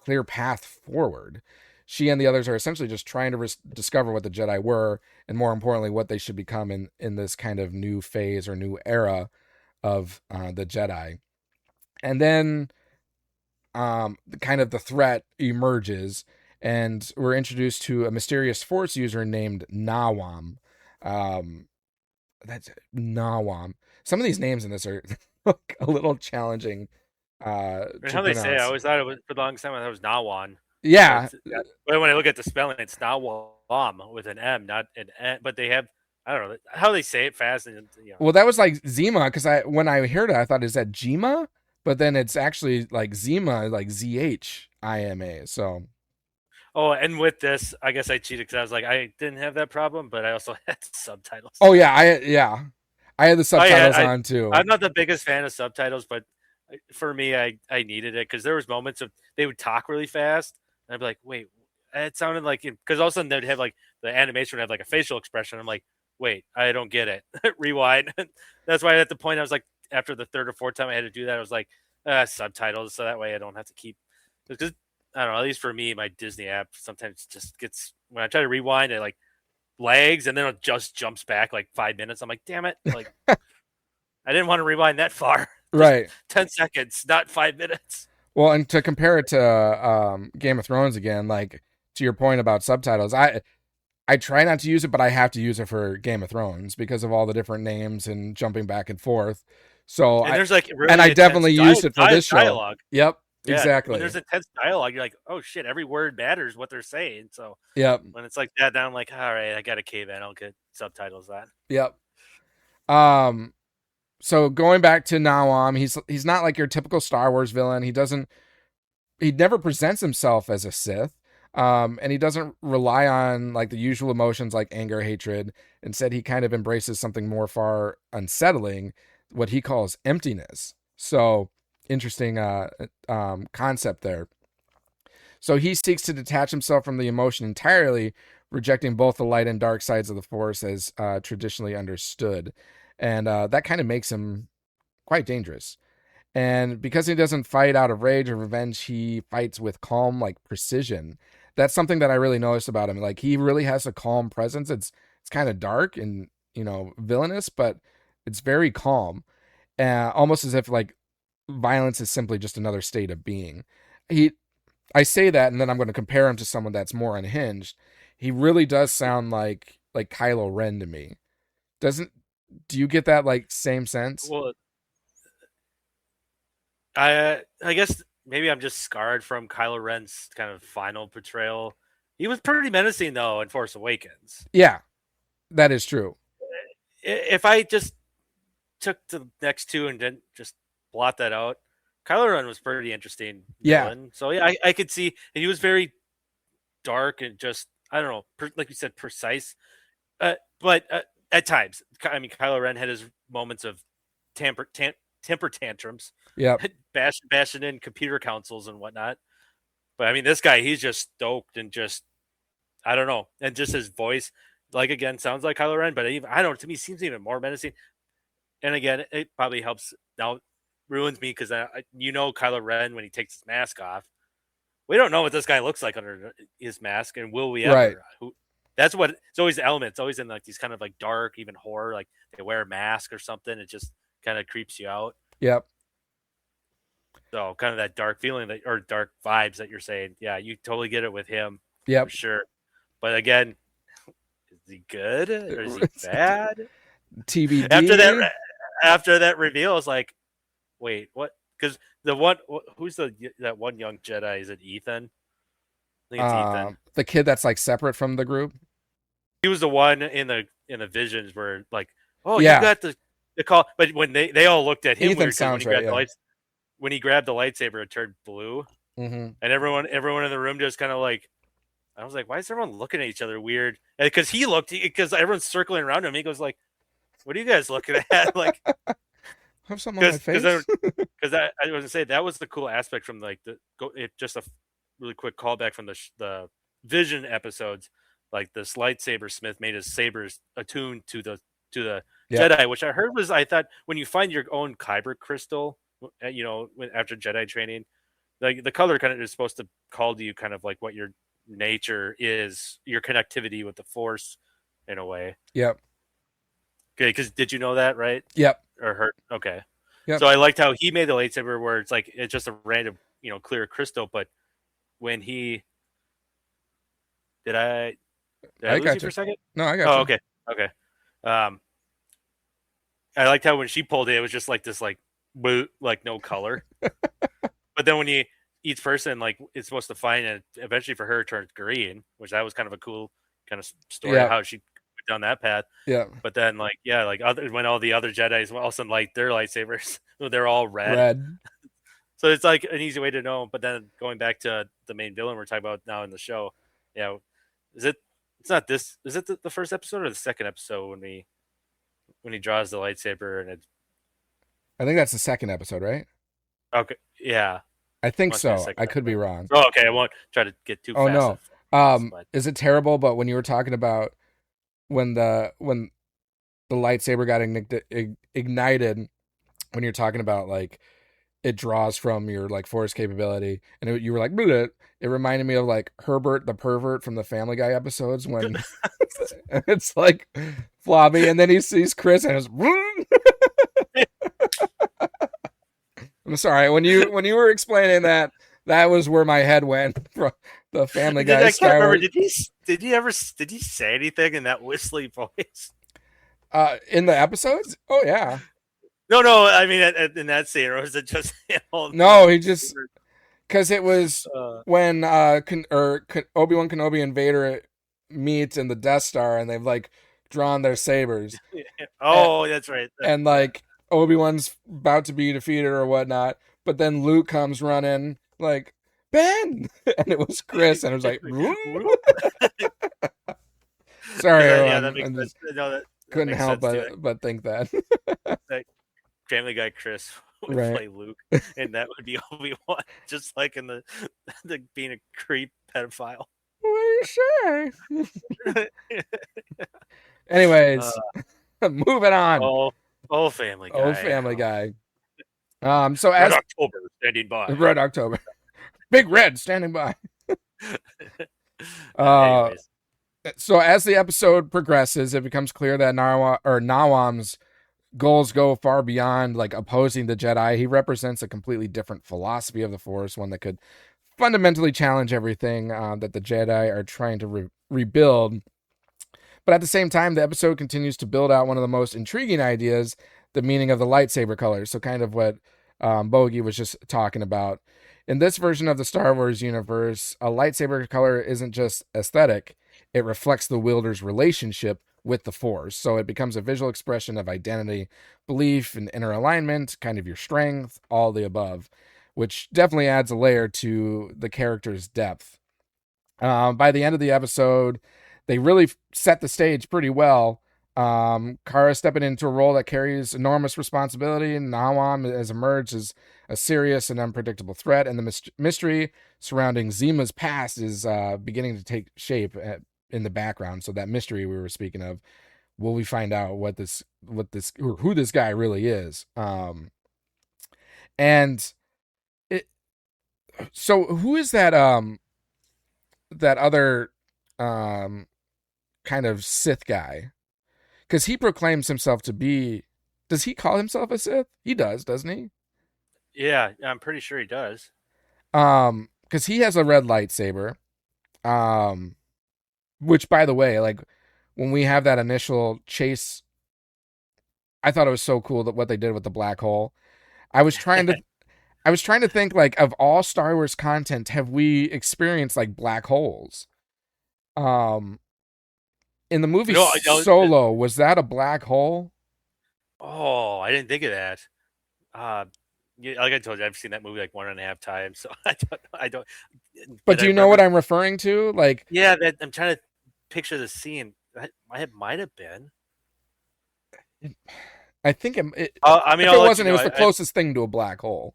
clear path forward. She and the others are essentially just trying to discover what the Jedi were, and more importantly, what they should become in this kind of new phase or new era of the Jedi. And then kind of the threat emerges, and we're introduced to a mysterious Force user named Nawam. That's Nawam. Some of these names in this are a little challenging to How they say it, I pronounce. always thought it was, for the longest time, I thought it was Nawan. Yeah. But when I look at the spelling, it's Nawam with an M, not an N. But they have, I don't know how they say it fast. And, Well, that was like Zima, because when I heard it, I thought, is that Jima? But then it's actually like Zima, like ZHIMA. So. Oh, and with this, I guess I cheated because I was like, I didn't have that problem, but I also had subtitles. Oh yeah, I had the subtitles on too. I'm not the biggest fan of subtitles, but for me, I needed it because there was moments of they would talk really fast, and I'd be like, wait, it sounded like, because all of a sudden they'd have like the animation would have like a facial expression. I'm like, wait, I don't get it. Rewind. That's why at the point I was like, after the third or fourth time I had to do that, I was like, subtitles, so that way I don't have to keep, because I don't know, at least for me, my Disney app sometimes just gets, when I try to rewind, it like lags and then it just jumps back like 5 minutes. I'm like, damn it. Like, I didn't want to rewind that far. Right. 10 seconds, not 5 minutes. Well, and to compare it to Game of Thrones again, like to your point about subtitles, I try not to use it, but I have to use it for Game of Thrones because of all the different names and jumping back and forth. So and there's like really, and I definitely used it for this show. Dialogue. Yep. Yeah, exactly. when there's intense dialogue, you're like, oh shit, every word matters what they're saying. So yep. When it's like that, then I'm like, all right, I got to cave in. I'll get subtitles then. Yep. So going back to Nawam, he's not like your typical Star Wars villain. He never presents himself as a Sith. And he doesn't rely on like the usual emotions like anger, hatred. Instead, he kind of embraces something more far unsettling, what he calls emptiness. So interesting concept there. So he seeks to detach himself from the emotion entirely, rejecting both the light and dark sides of the Force as traditionally understood. And that kind of makes him quite dangerous. And because he doesn't fight out of rage or revenge, he fights with calm, like precision. That's something that I really noticed about him. Like, he really has a calm presence. It's kind of dark and, villainous, but it's very calm. Almost as if like violence is simply just another state of being. I say that, and then I'm going to compare him to someone that's more unhinged. He really does sound like Kylo Ren to me. Do you get that like same sense? Well, I guess maybe I'm just scarred from Kylo Ren's kind of final portrayal. He was pretty menacing though in Force Awakens. Yeah, that is true. If I just took the next two and didn't just blot that out, Kylo Ren was pretty interesting villain. Yeah. So yeah, I could see, and he was very dark and just, I don't know, like you said, precise. But at times, I mean, Kylo Ren had his moments of temper tantrums. Yeah. Bashing in computer consoles and whatnot. But I mean, this guy, he's just stoked and just, I don't know. And just his voice, like, again, sounds like Kylo Ren, but even, I don't know, to me, seems even more menacing. And again, it probably helps now, ruins me because Kylo Ren, when he takes his mask off, we don't know what this guy looks like under his mask, and will we ever? Right. That's what it's always the element. It's always in like these kind of like dark, even horror, like they wear a mask or something. It just kind of creeps you out. Yep. So kind of that dark feeling or dark vibes that you're saying. Yeah, you totally get it with him. Yep. For sure. But again, is he good or is he bad? TBD. After that reveal, it's like, wait, what? Because the one who's that one young Jedi? Is it Ethan? I think it's Ethan. The kid that's like separate from the group. He was the one in the visions where like, oh, Yeah. you got the call. But when they all looked at him Ethan weird, 'cause sounds right. Yeah. when he grabbed the lightsaber, it turned blue, Mm-hmm. and everyone in the room just kind of like, I was like, why is everyone looking at each other weird? Because because everyone's circling around him. He goes like, what are you guys looking at? Like, Have something on my face. Because I was gonna say that was the cool aspect from like just a really quick callback from the Vision episodes. Like this lightsaber smith made his sabers attuned to the Jedi, which I heard I thought when you find your own kyber crystal, after Jedi training, like the color kind of is supposed to call to you kind of like what your nature is, your connectivity with the Force, in a way. Yep. Okay, because did you know that, right? Yep. Or heard? Okay. Yep. So I liked how he made the lightsaber where it's like it's just a random, clear crystal. But when he did I lose you for a second? No, I got you. you. Okay. I liked how when she pulled it, it was just like this, like no color. But then when each person like it's supposed to find it, eventually for her it turns green, which that was kind of a cool kind of story of how she went down that path. Yeah. But then when all the other Jedis all of a sudden light their lightsabers, they're all red. So it's like an easy way to know. But then going back to the main villain we're talking about now in the show, is it? It's not this. Is it the first episode or the second episode when he draws the lightsaber and I think that's the second episode, right? Okay, yeah. I think so. I could be wrong. Oh, okay. I won't try to get too fast. Oh no. Is it terrible? But when you were talking about when the lightsaber got ignited, when you're talking about like it draws from your like Force capability, and you were like, bleh, it reminded me of like Herbert the pervert from the Family Guy episodes when it's like Flobby, and then he sees Chris and it's. I'm sorry. When you were explaining that was where my head went from the Family Guy. I can't remember. Did he say anything in that whistly voice? In the episodes? Oh yeah. No. I mean, in that scene, or was it just? No, he just because it was when Obi-Wan Kenobi and Vader meet in the Death Star, and they've like drawn their sabers. That's right. And like Obi-Wan's about to be defeated or whatnot, but then Luke comes running like Ben, and it was Chris, and it was like, sorry, everyone. Couldn't help but think that. Family Guy Chris would play Luke, and that would be Obi-Wan, just like in the being a creep pedophile. What are you saying? Anyways, moving on. Oh, Family Guy. Oh, Family Guy. So Red October standing by. Red October. Big Red standing by. So as the episode progresses, it becomes clear that Nawam's goals go far beyond like opposing the Jedi. He represents a completely different philosophy of the Force, one that could fundamentally challenge everything that the Jedi are trying to rebuild. But at the same time, the episode continues to build out one of the most intriguing ideas, the meaning of the lightsaber colors. So kind of what Bogey was just talking about. In this version of the Star Wars universe, a lightsaber color isn't just aesthetic. It reflects the wielder's relationship with the Force. So it becomes a visual expression of identity, belief, and inner alignment, kind of your strength, all the above, which definitely adds a layer to the character's depth. By the end of the episode, they really set the stage pretty well. Kara stepping into a role that carries enormous responsibility, and Nawam has emerged as a serious and unpredictable threat, and the mystery surrounding Zima's past is beginning to take shape in the background. So that mystery we were speaking of, will we find out who this guy really is? So who is that other kind of Sith guy? Because he proclaims himself to be. Does he call himself a Sith? He does, doesn't he? Yeah, I'm pretty sure he does. Because he has a red lightsaber. Which, by the way, like when we have that initial chase, I thought it was so cool that what they did with the black hole. I was trying I was trying to think, like, of all Star Wars content, have we experienced like black holes? Um, in the movie No, I know. Solo, was that a black hole? Oh, I didn't think of that. Uh, yeah, like I told you, I've seen that movie like 1.5 times, so I don't. But Did I do you know what remember? I'm referring to? Like, Yeah, that I'm trying to picture the scene. It might have been. I think I mean, if I'll it let you wasn't, it know. was the closest thing to a black hole,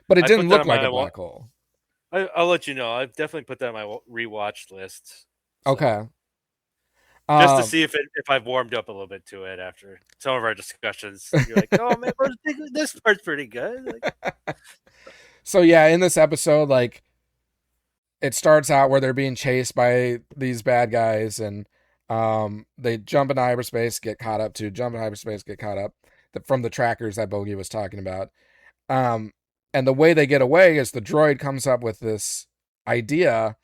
but it I didn't put that look on like a my. black hole. I'll let you know. I've definitely put that on my rewatch list. So Okay. just to Um, see if I've warmed up a little bit to it after some of our discussions. You're like, oh man, this part's pretty good. Like, so yeah, in this episode, like, it starts out where they're being chased by these bad guys, and they jump into hyperspace, get caught up to jump in hyperspace, get caught up from the trackers that Bogey was talking about. Um, and the way they get away is the droid comes up with this idea: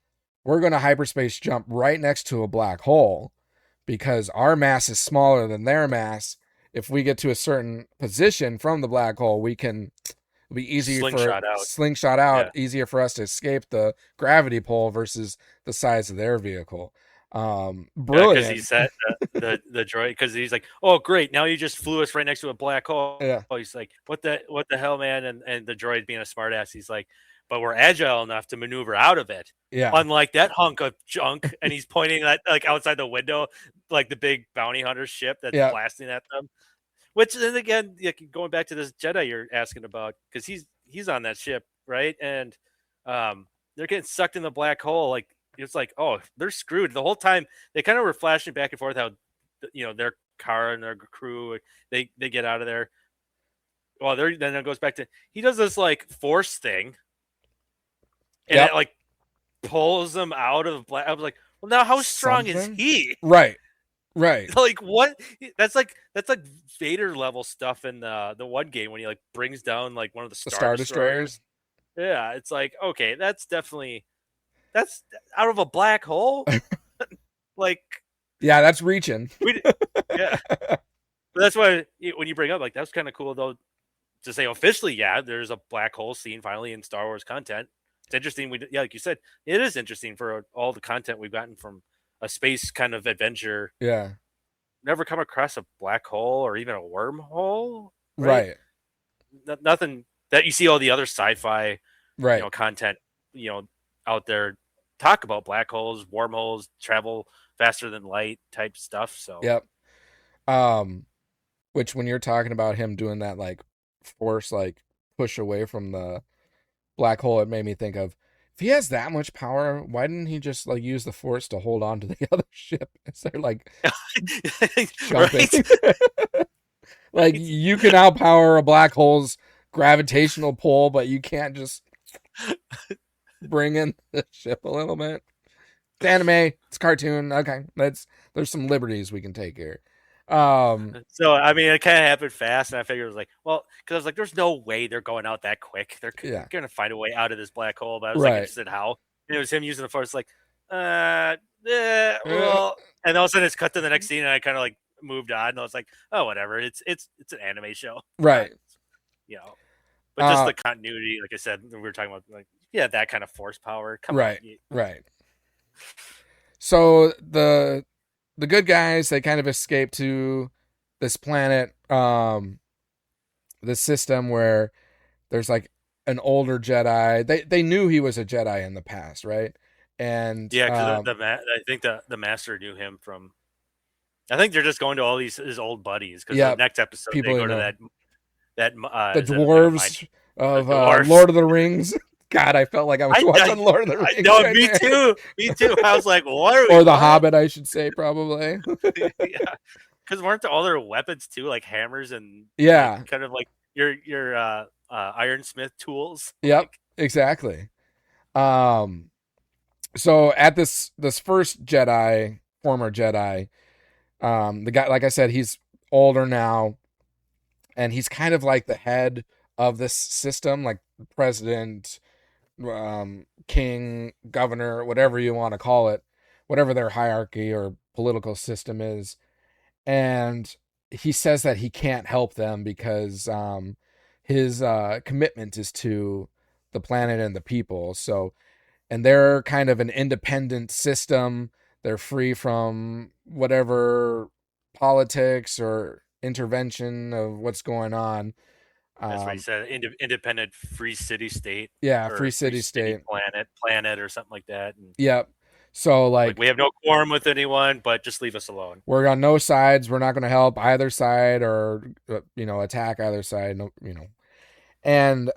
we're going to hyperspace jump right next to a black hole because our mass is smaller than their mass. If we get to a certain position from the black hole, we can, it'll be easier for slingshot out. Yeah, easier for us to escape the gravity pull versus the size of their vehicle. yeah, because Brilliant. he said the droid because he's like, oh great, now you just flew us right next to a black hole. Yeah. He's like, what the hell, man? And the droid being a smartass, he's like, but we're agile enough to maneuver out of it. Yeah. Unlike that hunk of junk, and he's pointing at like outside the window, like the big bounty hunter ship that's Yeah. blasting at them. Which then again, going back to this Jedi you're asking about, because he's on that ship, right? And they're getting sucked in the black hole. Like it's like, oh, they're screwed. The whole time they kind of were flashing back and forth how their car and their crew they get out of there. Well, then it goes back to he does this like force thing, and it like pulls them out of black. I was like, well, now how strong is he? Right. Like what? That's like Vader level stuff in the one game when he like brings down like one of the Star Destroyers. Yeah, it's like okay, that's out of a black hole. Like, yeah, that's reaching. Yeah, but that's why when you bring up like that's kind of cool though to say officially, yeah, there's a black hole scene finally in Star Wars content. It's interesting. Like you said, it is interesting for all the content we've gotten from a space kind of adventure. Yeah. Never come across a black hole or even a wormhole. Right. Nothing that you see all the other sci-fi content, out there talk about black holes, wormholes, travel faster than light type stuff. So yep. Which when you're talking about him doing that like force like push away from the black hole, it made me think of, if he has that much power, why didn't he just like use the force to hold on to the other ship instead of like jumping? Like you can outpower a black hole's gravitational pull, but you can't just bring in the ship a little bit. It's anime, it's cartoon. Okay, there's some liberties we can take here. So I mean, it kind of happened fast, and I figured it was like, well, because I was like, there's no way they're going out that quick. They're gonna find a way out of this black hole. But I was like interested how. And it was him using the force, like, well, and all of a sudden it's cut to the next scene, and I kind of like moved on, and I was like, oh, whatever. It's an anime show, right? But just the continuity, like I said, we were talking about, like, that kind of force power. Come on, right. So the good guys, they kind of escape to this planet, this system where there's like an older Jedi. They knew he was a Jedi in the past, right? And because I think the master knew him from. I think they're just going to all his old buddies because the next episode they go to that the dwarves of Lord of the Rings. God, I felt like I was watching Lord of the Rings. No, me too. I was like, what are we? Or the Hobbit, I should say, probably. Yeah, because weren't all their weapons too, like hammers and like, kind of like your ironsmith tools? Yep, exactly. So at this first Jedi, former Jedi, the guy, like I said, he's older now, and he's kind of like the head of this system, like president, king, governor, whatever you want to call it, whatever their hierarchy or political system is. And he says that he can't help them because his commitment is to the planet and the people. So, and they're kind of an independent system. They're free from whatever politics or intervention of what's going on. That's what he said. Independent free city state. Yeah, Or free city state. planet or something like that. And Yep. So like we have no quorum with anyone, but just leave us alone. We're on no sides. We're not going to help either side or attack either side. No, and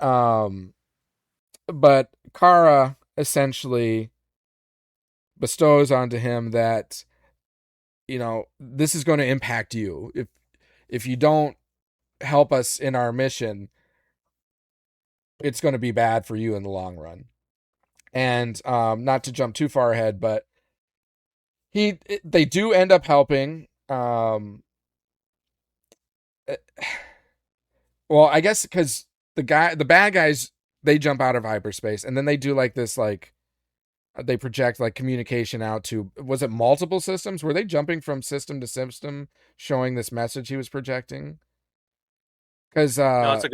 but Kara essentially bestows onto him that this is going to impact you if you don't help us in our mission. It's going to be bad for you in the long run. And not to jump too far ahead, but they do end up helping. Well, I guess because the bad guys, they jump out of hyperspace, and then they do like this, like they project like communication out to, was it multiple systems? Were they jumping from system to system, showing this message he was projecting? Because no, that's a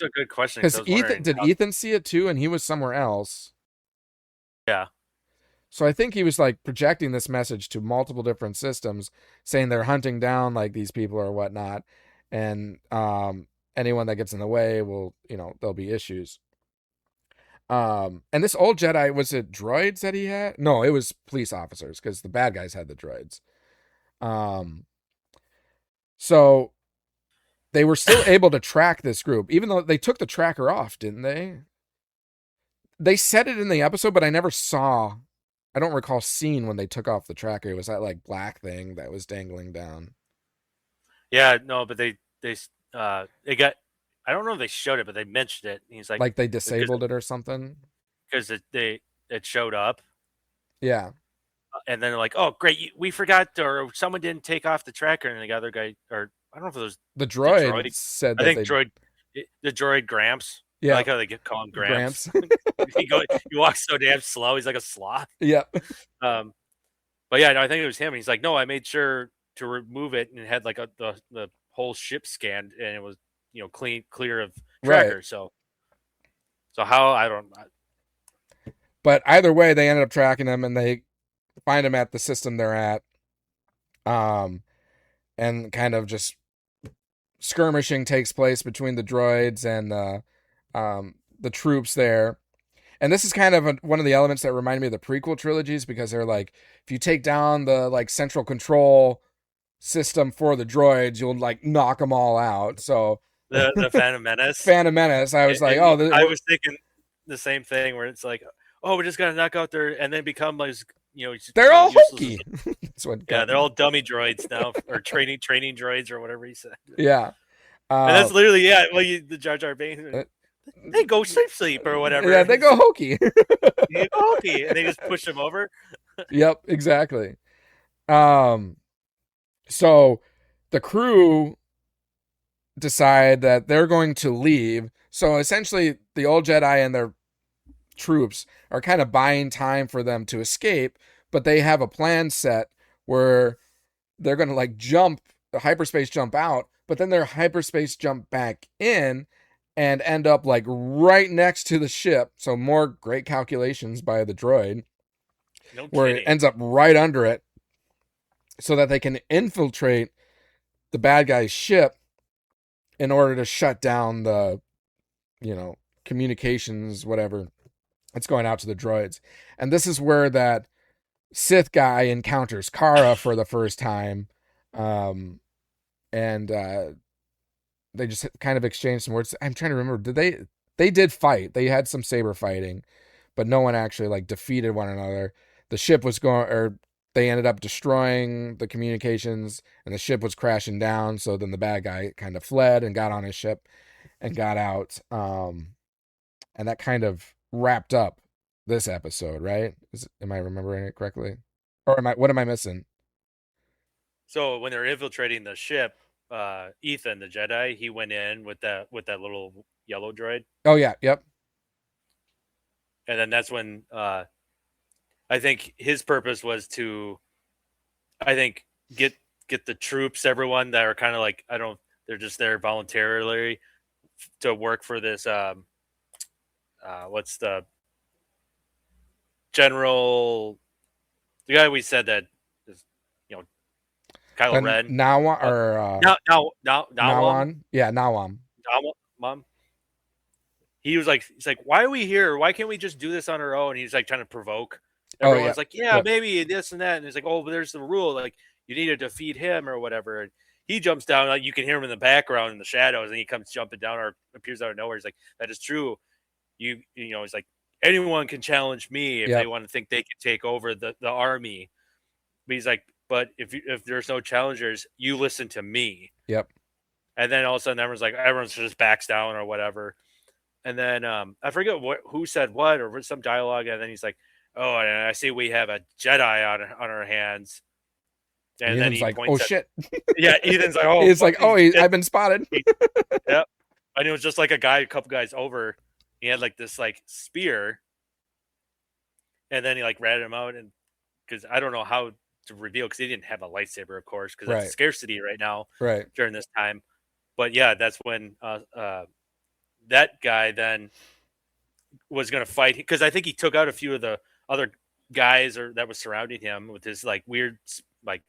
good question. Because Ethan see it too, and he was somewhere else. Yeah. So I think he was like projecting this message to multiple different systems, saying they're hunting down like these people or whatnot, and anyone that gets in the way will, there'll be issues. And this old Jedi, was it droids that he had? No, it was police officers, because the bad guys had the droids. So they were still able to track this group, even though they took the tracker off, didn't they? They said it in the episode, but I don't recall seeing when they took off the tracker. It was that like black thing that was dangling down. Yeah, no, but they got, I don't know if they showed it, but they mentioned it. He's like they disabled it or something because it showed up. Yeah. And then they're like, oh, great, we forgot, or someone didn't take off the tracker. And the other guy, or I don't know if it was the droid said that. I think the droid Gramps. Yeah. I like how they call him Gramps. he walks so damn slow. He's like a sloth. Yeah. But yeah, no, I think it was him. And he's like, no, I made sure to remove it, and it had like the whole ship scanned, and it was clear of tracker. Right. So how, I don't know. But either way, they ended up tracking him, and they find him at the system they're at, and kind of just skirmishing takes place between the droids and the troops there. And this is kind of one of the elements that remind me of the prequel trilogies, because they're like, if you take down the like central control system for the droids, you'll like knock them all out. So the Phantom Menace. Phantom Menace. I was I was thinking the same thing, where it's like, oh, we're just gonna knock out their, and then become like, they're all hokey. They're all dummy droids now, or training droids, or whatever he said. Yeah, and that's literally the Jar Jar Binks. They go sleep or whatever. Yeah, they go hokey. They go hokey, and they just push them over. Yep, exactly. So the crew decide that they're going to leave. So essentially, the old Jedi and their troops are kind of buying time for them to escape, but they have a plan set where they're going to like hyperspace jump out, but then they're hyperspace jump back in and end up like right next to the ship. So more great calculations by the droid, where it ends up right under it, so that they can infiltrate the bad guy's ship in order to shut down the, communications, whatever, that's going out to the droids. And this is where that Sith guy encounters Kara for the first time. And they just kind of exchanged some words. I'm trying to remember. They did fight. They had some saber fighting, but no one actually like defeated one another. The ship was they ended up destroying the communications, and the ship was crashing down. So then the bad guy kind of fled and got on his ship and got out. And that kind of wrapped up this episode, right? Am I remembering it correctly? Or what am I missing? So when they're infiltrating the ship, Ethan, the Jedi, he went in with that little yellow droid. Oh yeah, yep. And then that's when I think his purpose was to, get the troops, everyone that are kind of like, they're just there voluntarily, to work for this what's the general, the guy we said that is, you know, Kylo Ren. Nawa or Nawam. Yeah, Nawam. Mom. He's like, why are we here? Why can't we just do this on our own? He's like trying to provoke. Everyone's like, yeah, maybe this and that. And he's like, oh, but there's the rule. Like, you need to defeat him or whatever. And he jumps down. Like, you can hear him in the background in the shadows, and he comes jumping down or appears out of nowhere. He's like, that is true. You know, he's like, anyone can challenge me if they want to think they can take over the army. But he's like, but if there's no challengers, you listen to me. Yep. And then all of a sudden, everyone's just backs down or whatever. And then I forget who said what or some dialogue. And then he's like, oh, and I see we have a Jedi on our hands. And Ethan's then he like, points oh, at, shit. Yeah, Ethan's like, oh. He's like, oh, I've been spotted. Yep. And it was just like a couple guys over. He had like this like spear. And then he like ratted him out. And because I don't know how to reveal, because he didn't have a lightsaber, of course, because that's scarcity right now during this time. But yeah, that's when that guy then was going to fight, because I think he took out a few of the other guys that was surrounding him with his like weird, like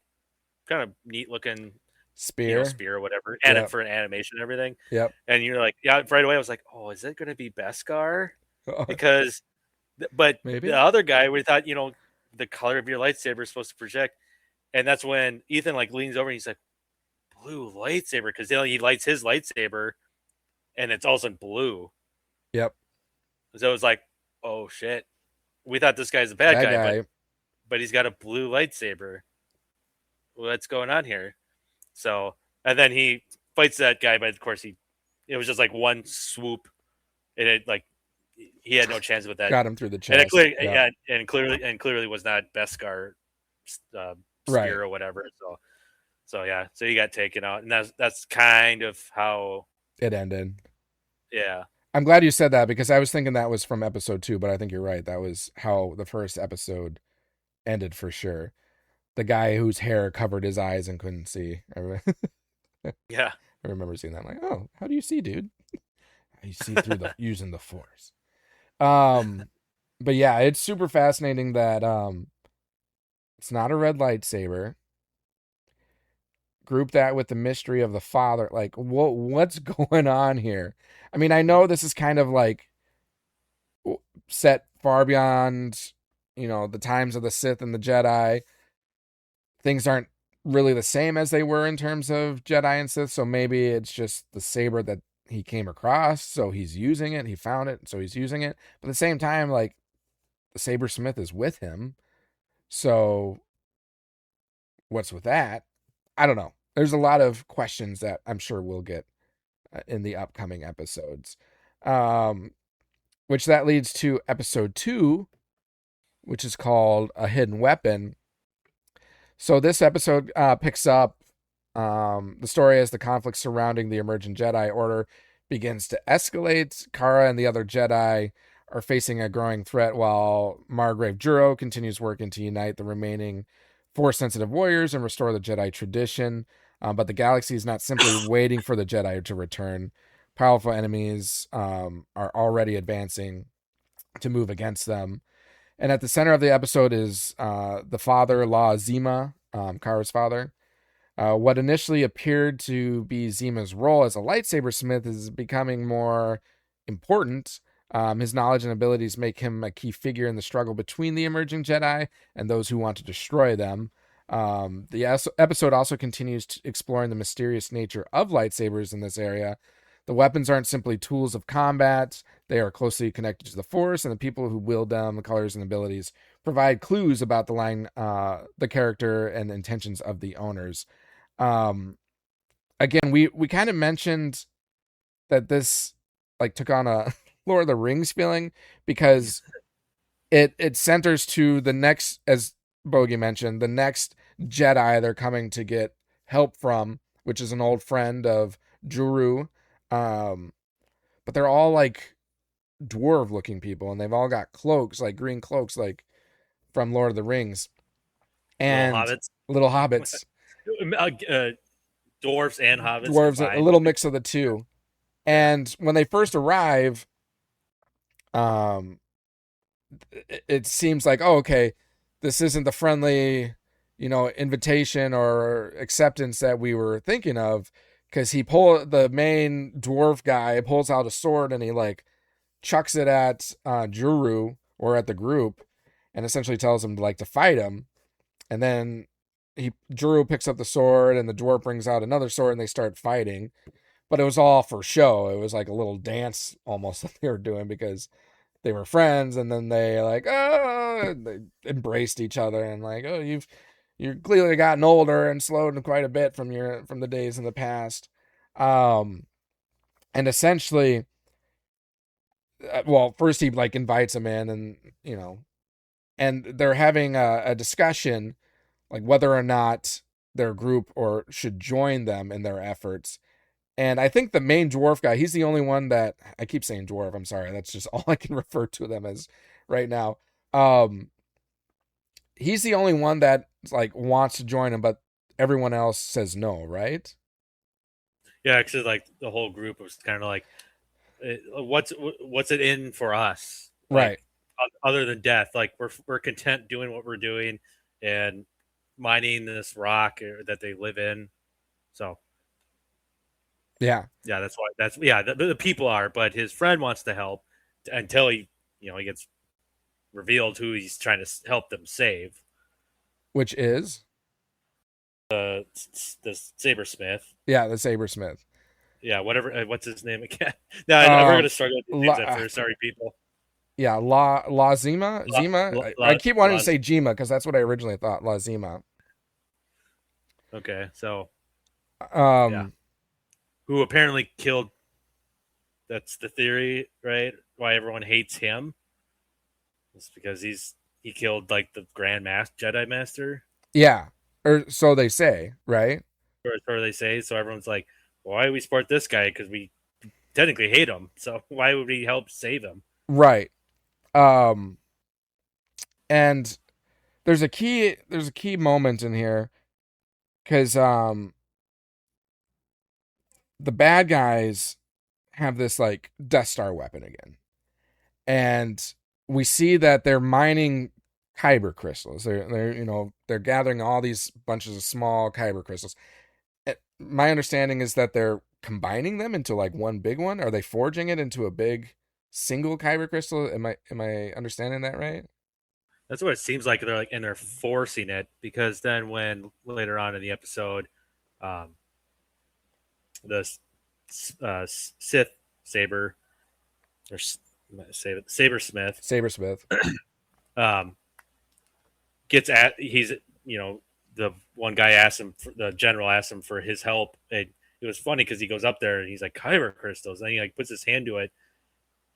kind of neat looking spear or whatever, and for an animation and everything. Yep. And you're like, yeah, right away I was like, oh, is it going to be Beskar? Because, but maybe the other guy, we thought, you know, the color of your lightsaber is supposed to project, and that's when Ethan like leans over and he's like, blue lightsaber, because he lights his lightsaber and it's all of a sudden blue. Yep. So it was like, oh shit, we thought this guy's a bad guy. But he's got a blue lightsaber. What's going on here? So, and then he fights that guy, but of course it was just like one swoop, and it like he had no chance with that. Got him through the chest. And clearly was not Beskar spear or whatever. So yeah, so he got taken out, and that's kind of how it ended. Yeah. I'm glad you said that, because I was thinking that was from episode 2, but I think you're right. That was how the first episode ended for sure. The guy whose hair covered his eyes and couldn't see. Yeah. I remember seeing that. I'm like, oh, how do you see, dude? You see through using the Force. But yeah, it's super fascinating that it's not a red lightsaber. Group that with the mystery of the father. Like, what's going on here? I mean, I know this is kind of like set far beyond, you know, the times of the Sith and the Jedi. Things aren't really the same as they were in terms of Jedi and Sith, so maybe it's just the saber that he came across, so he's using it. He found it, so he's using it. But at the same time, like, the sabersmith is with him, so what's with that? I don't know. There's a lot of questions that I'm sure we'll get in the upcoming episodes. Which that leads to episode 2, which is called A Hidden Weapon. So this episode picks up the story as the conflict surrounding the emerging Jedi Order begins to escalate. Kara and the other Jedi are facing a growing threat, while Margrave Juro continues working to unite the remaining Force-sensitive warriors and restore the Jedi tradition. But the galaxy is not simply waiting for the Jedi to return. Powerful enemies are already advancing to move against them. And at the center of the episode is the father-in-law Zima, Kara's father. What initially appeared to be Zima's role as a lightsaber smith is becoming more important. His knowledge and abilities make him a key figure in the struggle between the emerging Jedi and those who want to destroy them. The episode also continues exploring the mysterious nature of lightsabers in this area. The weapons aren't simply tools of combat. They are closely connected to the Force, and the people who wield them, the colors and abilities, provide clues about the character and the intentions of the owners. Again, we kind of mentioned that this like took on a Lord of the Rings feeling, because it centers to the next, as Bogey mentioned, the next Jedi they're coming to get help from, which is an old friend of Juru. But they're all like dwarf looking people, and they've all got cloaks, like green cloaks, like from Lord of the Rings. And little hobbits. Dwarves and hobbits. Dwarves, a little mix of the two. And when they first arrive, it seems like, oh, okay, this isn't the friendly, invitation or acceptance that we were thinking of, because the main dwarf guy pulls out a sword and he like chucks it at Juru or at the group, and essentially tells him to fight him. And then Juru picks up the sword and the dwarf brings out another sword and they start fighting. But it was all for show. It was like a little dance almost that they were doing, because they were friends, and then they they embraced each other, and oh, you've clearly gotten older and slowed quite a bit from the days in the past. And essentially, well, first he invites him in, and and they're having a discussion whether or not their group or should join them in their efforts. And I think the main dwarf guy, he's the only one that, I keep saying dwarf, I'm sorry, that's just all I can refer to them as right now. He's the only one that wants to join him, but everyone else says no, right? Yeah, because the whole group was kind of what's it in for us, Right? Other than death, we're content doing what we're doing and mining this rock that they live in. So yeah, that's why the people are, but his friend wants to help until he gets revealed who he's trying to help them save, which is the Sabersmith. Yeah, the Sabersmith. Yeah, whatever. What's his name again? No, we're gonna struggle with these names at first. Sorry, people. Yeah, La Zima. I keep wanting to say Jima because that's what I originally thought. La Zima. Okay, so yeah. Who apparently killed? That's the theory, right? Why everyone hates him? It's because he killed the Grand Jedi Master. Yeah, or so they say, right? Or they say. So everyone's like, why do we support this guy? Because we technically hate him. So why would we help save him? Right. And there's a key moment in here, because the bad guys have this Death Star weapon again, and we see that they're mining kyber crystals. They're gathering all these bunches of small kyber crystals. My understanding is that they're combining them into one big one. Are they forging it into a big single kyber crystal? Am I understanding that right? That's what it seems like. They're forcing it, because then when later on in the episode, the Sith Saber or Sabersmith gets at the one guy asked him, the general asked him for his help, and it was funny because he goes up there and he's like, kyber crystals, and he puts his hand to it,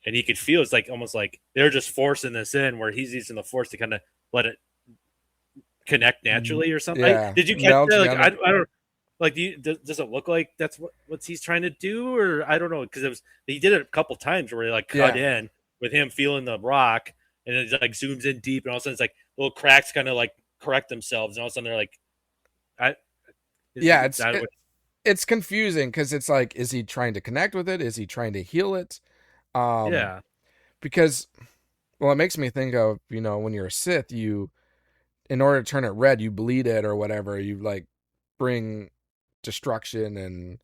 and he could feel it's almost like they're just forcing this in, where he's using the force to kind of let it connect naturally or something. Yeah. Did you catch that? I don't does it look like that's what he's trying to do, or I don't know, because he did it a couple times where he cut in with him feeling the rock, and it zooms in deep, and all of a sudden it's little cracks kind of correct themselves, and all of a sudden they're it's confusing, because it's is he trying to connect with it? Is he trying to heal it? Because, well, it makes me think of, when you're a Sith, in order to turn it red, you bleed it or whatever. You bring destruction and,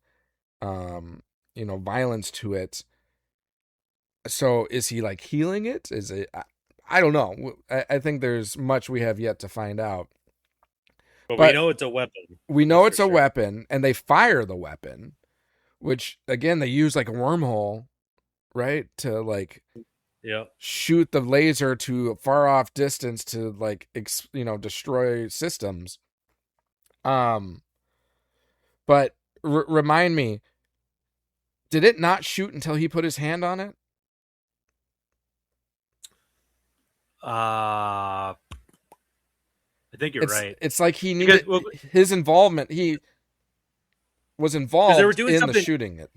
violence to it. So is he healing it? Is it, I don't know. I think there's much we have yet to find out. But we know it's a weapon. We know it's a weapon, and they fire the weapon, which again, they use a wormhole, right? To shoot the laser to a far off distance to destroy systems. But remind me, did it not shoot until he put his hand on it? I think you're right. It's he needed his involvement. He was involved in the shooting it.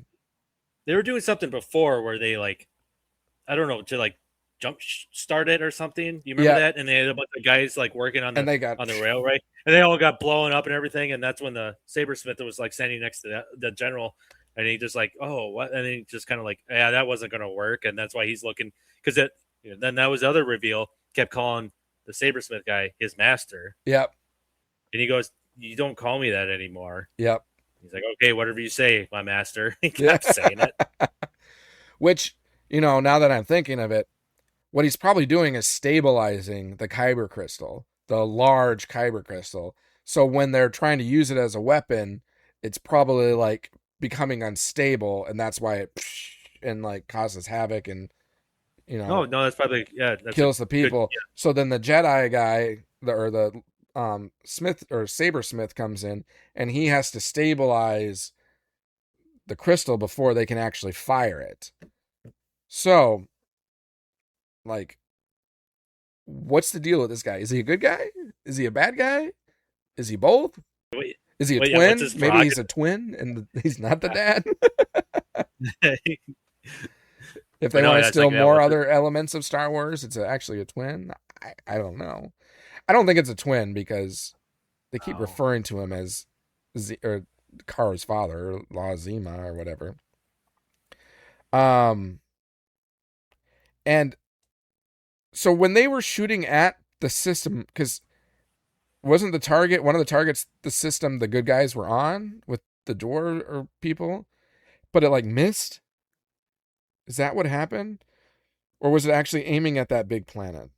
They were doing something before where they I don't know, to jump start it or something. You remember that? And they had a bunch of guys working on the railway, and they all got blown up and everything. And that's when the Sabersmith was standing next to the general, and he just like, oh, what? And he just kind of like, yeah, that wasn't going to work, and that's why he's looking because it. Then that was the other reveal. Kept calling the Sabersmith guy his master. Yep. And he goes, "You don't call me that anymore." Yep. He's like, "Okay, whatever you say, my master." He kept saying it. Which, now that I'm thinking of it, what he's probably doing is stabilizing the kyber crystal, the large kyber crystal. So when they're trying to use it as a weapon, it's probably like becoming unstable, and that's why it and like causes havoc and No, that's probably that's kills the people. Good, So then the Jedi guy, the Smith or Sabersmith comes in, and he has to stabilize the crystal before they can actually fire it. So, like, what's the deal with this guy? Is he a good guy? Is he a bad guy? Is he both? Wait, Is he a wait, twin? yeah, Maybe he's a twin and he's not the dad. If they want to steal more other elements of Star Wars, it's actually a twin. I don't know. I don't think it's a twin because they keep referring to him as or Kara's father, or La Zima, or whatever. And so when they were shooting at the system, because wasn't one of the targets the system the good guys were on with the door or people, but it like missed? Is that what happened? Or was it actually aiming at that big planet?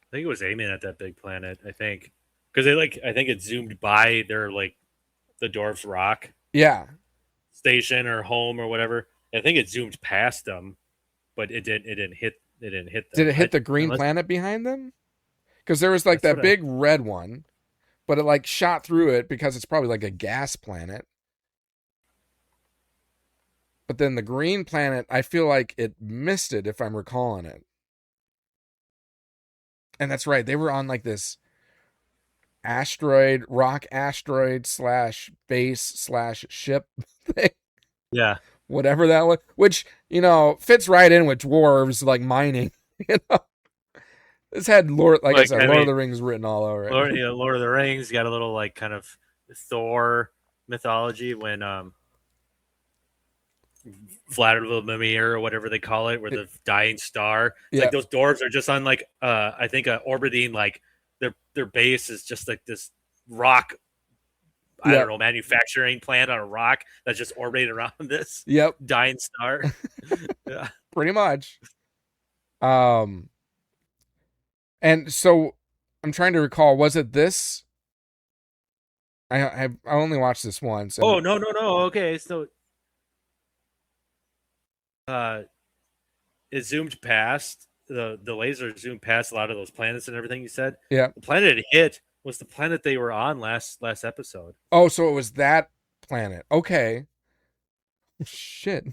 I think it was aiming at that big planet. I think because I think it zoomed by their like the Dwarf's Rock, station or home or whatever. I think it zoomed past them, but it didn't hit them. Did it hit the green planet behind them? Because there was like that big red one, but it like shot through it because it's probably like a gas planet. But then the green planet, I feel like it missed it if I'm recalling it. And that's right. They were on like this rock asteroid / base / ship thing. Yeah. Whatever that was. Which, fits right in with dwarves like mining. This had Lord of the Rings written all over it. Lord of the Rings got a little like kind of Thor mythology when Vladimir Mimir or whatever they call it, where the dying star. Like those dwarves are just on like I think orbiting like their base is just like this rock. I don't know, manufacturing plant on a rock that's just orbiting around this dying star. Yeah, pretty much. And so I'm trying to recall, was it this? I only watched this once. Oh no. Okay, so it zoomed past the laser zoomed past a lot of those planets and everything you said. Yeah. The planet it hit was the planet they were on last episode. Oh, so it was that planet. Okay. Shit.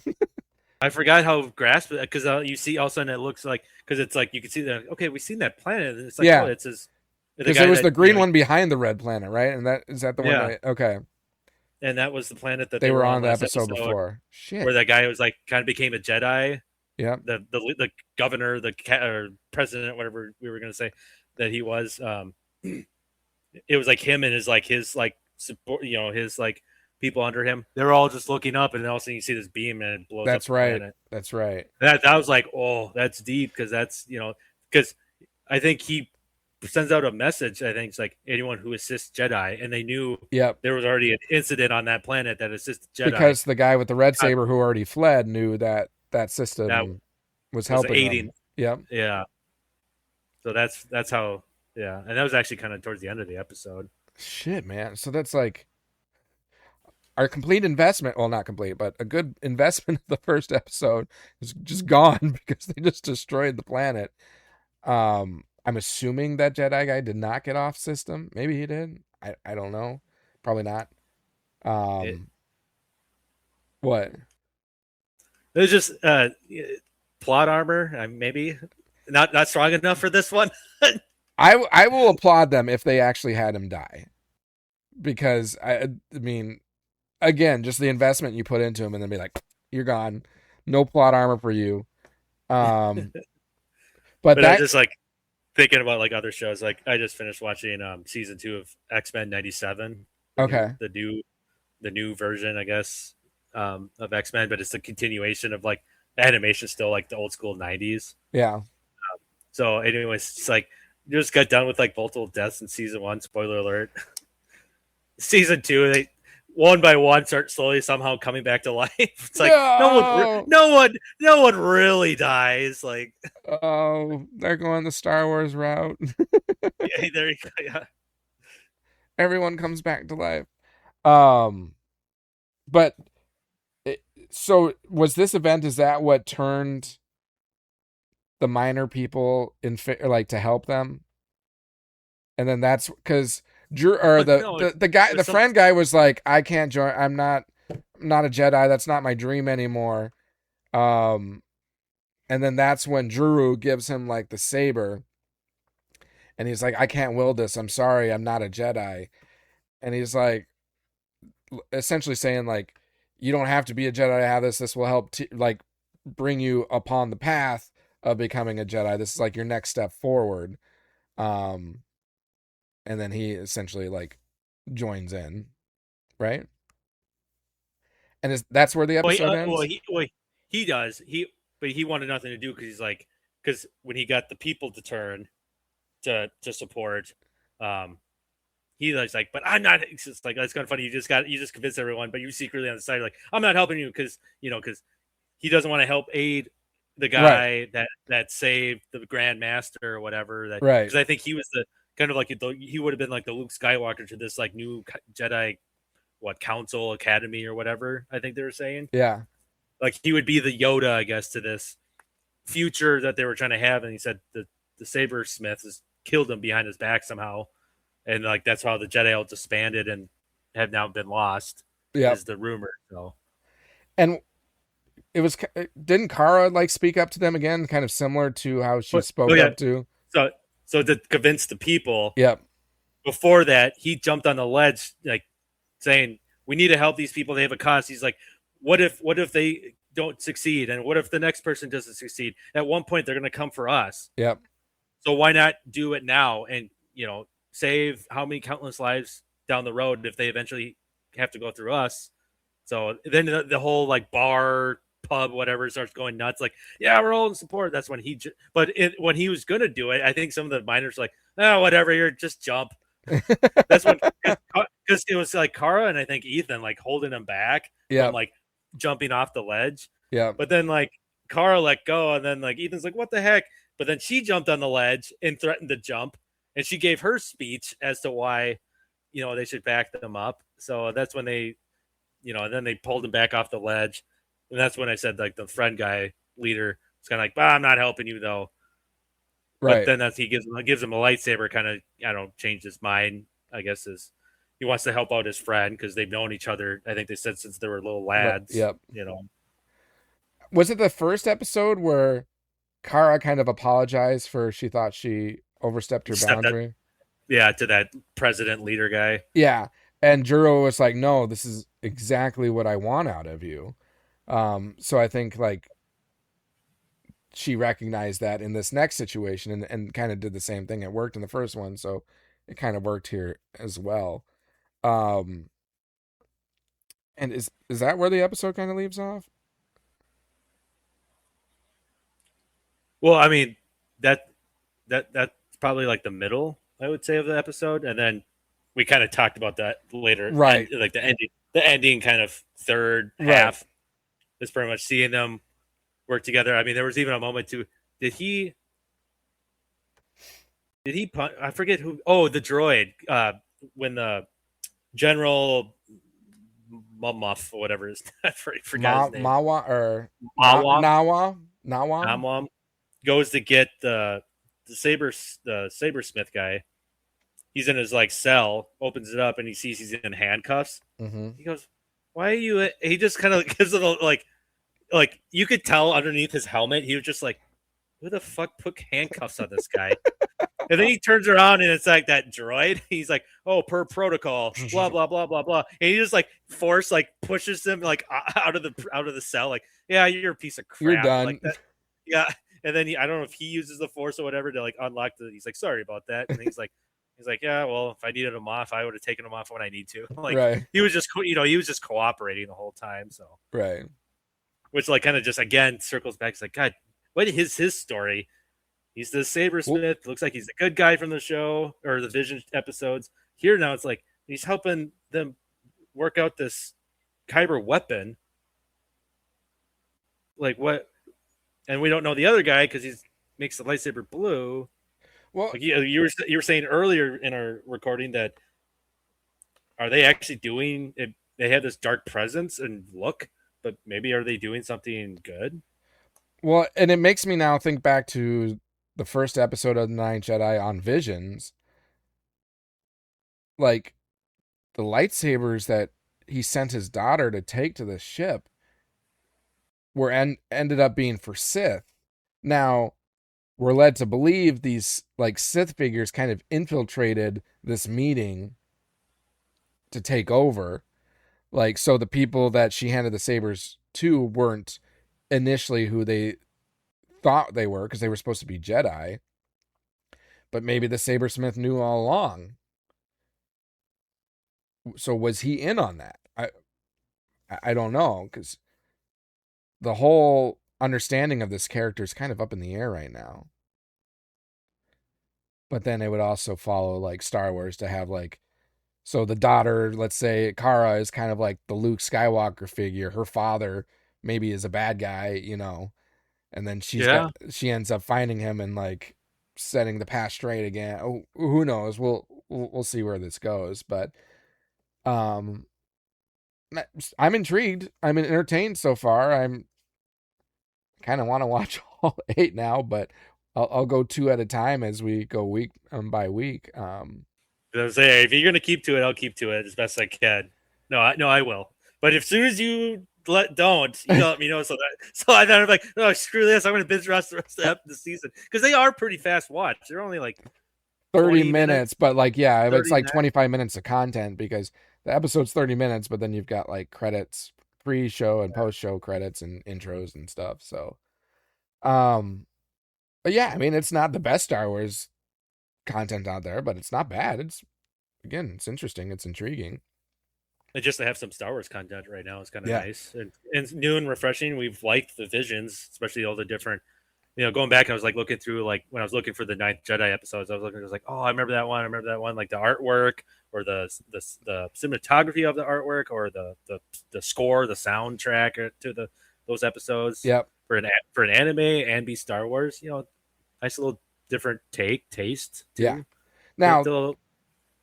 I forgot how grasp it because you see all of a sudden it looks like because it's like you can see that we've seen that planet and it's like oh, it's his because it was the green one behind the red planet, right? And that is that the one? Okay. And that was the planet that they were on the episode before. Shit. Where that guy was like kind of became a Jedi. Yeah. The governor, or president, whatever we were going to say that he was. It was like him and his support, his like people under him. They were all just looking up, and all of a sudden you see this beam and it blows. That's up right. The planet. That's right. That was like, oh, that's deep because that's because I think he sends out a message. I think it's like anyone who assists Jedi, and they knew there was already an incident on that planet that assisted Jedi because the guy with the red saber who already fled knew that system was helping aiding. Them. Yeah. So that's how. Yeah, and that was actually kind of towards the end of the episode. Shit, man. So that's like our complete investment. Well, not complete, but a good investment of the first episode is just gone because they just destroyed the planet. I'm assuming that Jedi guy did not get off system. Maybe he did. I don't know. Probably not. What? It was just plot armor. Maybe not strong enough for this one. I will applaud them if they actually had him die, because I mean, again, just the investment you put into him, and then be like, you're gone, no plot armor for you. But I just like thinking about like other shows. Like I just finished watching season 2 of X-Men '97. Okay. The new version, I guess. of X-Men, but it's a continuation of like animation, still like the old school 90s. Yeah. So anyways, it's like you just got done with like multiple deaths in season 1. Spoiler alert. Season 2, they one by one start slowly somehow coming back to life. It's like no one really dies. Like, oh, they're going the Star Wars route. yeah, there you go. Yeah. Everyone comes back to life. But so was this event? Is that what turned the minor people like to help them? And then that's because the friend guy was like, I can't join. I'm not a Jedi. That's not my dream anymore. And then that's when Drew gives him like the saber, and he's like, I can't wield this. I'm sorry. I'm not a Jedi. And he's like, essentially saying like, you don't have to be a Jedi to have this. This will help like bring you upon the path of becoming a Jedi. This is like your next step forward. And then he essentially like joins in, right? And that's where the episode ends. He does. But he wanted nothing to do because he's like, because when he got the people to turn to support, he was like, but I'm not. It's just like, that's kind of funny. You just convinced everyone, but you secretly on the side like, I'm not helping you because he doesn't want to help aid the guy that saved the Grand Master or whatever. Right. Because I think he was the kind of like he would have been like the Luke Skywalker to this like new Jedi, Council Academy or whatever. I think they were saying. Yeah. Like he would be the Yoda, I guess, to this future that they were trying to have, and he said the Sabersmith has killed him behind his back somehow, and like that's how the Jedi all disbanded and have now been lost. Yeah, is the rumor. So, and didn't Kara like speak up to them again, kind of similar to how she spoke up to? So to convince the people. Yep. Before that, he jumped on the ledge, like saying, "We need to help these people. They have a cause." He's like, What if they don't succeed? And what if the next person doesn't succeed? At one point, they're going to come for us. Yep. So why not do it now and, save how many countless lives down the road if they eventually have to go through us? So then the whole like bar, pub, whatever starts going nuts. Like, yeah, we're all in support. That's when when he was going to do it, I think some of the miners were like, oh, whatever, you're just jump. That's when, because it was like Kara and I think Ethan like holding him back. Yeah. From, like, jumping off the ledge. Yeah. But then like Kara let go and then like Ethan's like, what the heck? But then she jumped on the ledge and threatened to jump, and she gave her speech as to why, they should back them up. So that's when they, and then they pulled him back off the ledge. And that's when I said like the friend guy leader is kind of like, I'm not helping you though. Right. But then that's he gives him a lightsaber, kind of, changed his mind, I guess, is he wants to help out his friend because they've known each other. I think they said since they were little lads. Yep. Was it the first episode where Kara kind of apologized for she thought she overstepped her boundary? To that president leader guy. Yeah. And Juro was like, no, this is exactly what I want out of you. So I think like she recognized that in this next situation and kind of did the same thing. It worked in the first one, so it kind of worked here as well. And is that where the episode kind of leaves off? Well, I mean, that's probably like the middle, I would say, of the episode, and then we kind of talked about that later, right? And, like the ending kind of third half is pretty much seeing them work together. I mean, there was even a moment too. Did he I forget who. Oh, the droid. When the General Muff or whatever is, I forgot his name. Nawa goes to get the Sabersmith guy. He's in his like cell, opens it up, and he sees he's in handcuffs. Mm-hmm. He goes, "Why are you?" He just kind of gives it a like you could tell underneath his helmet, he was just like, "Who the fuck put handcuffs on this guy?" And then he turns around and it's like that droid. He's like, "Oh, per protocol, blah blah blah blah blah." And he just like pushes him like out of the cell. Like, yeah, you're a piece of crap. You're done. Like that. Yeah. And then I don't know if he uses the force or whatever to like unlock he's like, sorry about that. And he's like, He's like, yeah, well, if I needed him off, I would have taken him off when I need to. Like Right. he was just, he was just cooperating the whole time. So, Right. which like kind of just again circles back. It's like, God, what is his story? He's the sabersmith. Looks like he's a good guy from the show or the Vision episodes. Here now, it's like he's helping them work out this kyber weapon. Like what? And we don't know the other guy because he makes the lightsaber blue. Well, like you were saying earlier in our recording that are they actually doing it? They have this dark presence and look, but maybe are they doing something good? well, and it makes me now think back to the first episode of the Ninth Jedi on Visions. Like the lightsabers that he sent his daughter to take to the ship were ended up being for Sith. Now, we're led to believe these like Sith figures kind of infiltrated this meeting to take over. Like, so the people that she handed the sabers to weren't initially who they thought they were because they were supposed to be Jedi. But maybe the sabersmith knew all along. So was he in on that? I don't know, because the whole understanding of this character is kind of up in the air right now. But then it would also follow like Star Wars to have like, so the daughter, let's say Kara, is kind of like the Luke Skywalker figure. Her father maybe is a bad guy, you know, and then she ends up finding him and like setting the path straight again. Oh, who knows? We'll see where this goes, but I'm intrigued. I'm entertained so far. I'm kind of want to watch all 8 now, but I'll go 2 at a time as we go week by week. I was say, if you're gonna keep to it, I'll keep to it as best I can. No, I will. But as soon as you don't, you let me know. So I thought I'm like, no, screw this. I'm gonna binge watch the rest of the season because they are pretty fast watch. They're only like 30 minutes, but like it's like minutes. 25 minutes of content because the episode's 30 minutes, but then you've got like credits, pre-show and post-show credits and intros and stuff. So, but yeah, I mean, it's not the best Star Wars content out there, but it's not bad. It's interesting. It's intriguing. And just to have some Star Wars content right now is kind of nice and new and refreshing. We've liked the Visions, especially all the different, going back. I was like looking through, like when I was looking for the Ninth Jedi episodes, I was like, oh, I remember that one. Like the artwork or the cinematography of the artwork or the score, the soundtrack to those episodes. Yep. For an anime and be Star Wars, nice little different taste. Too. Yeah. Now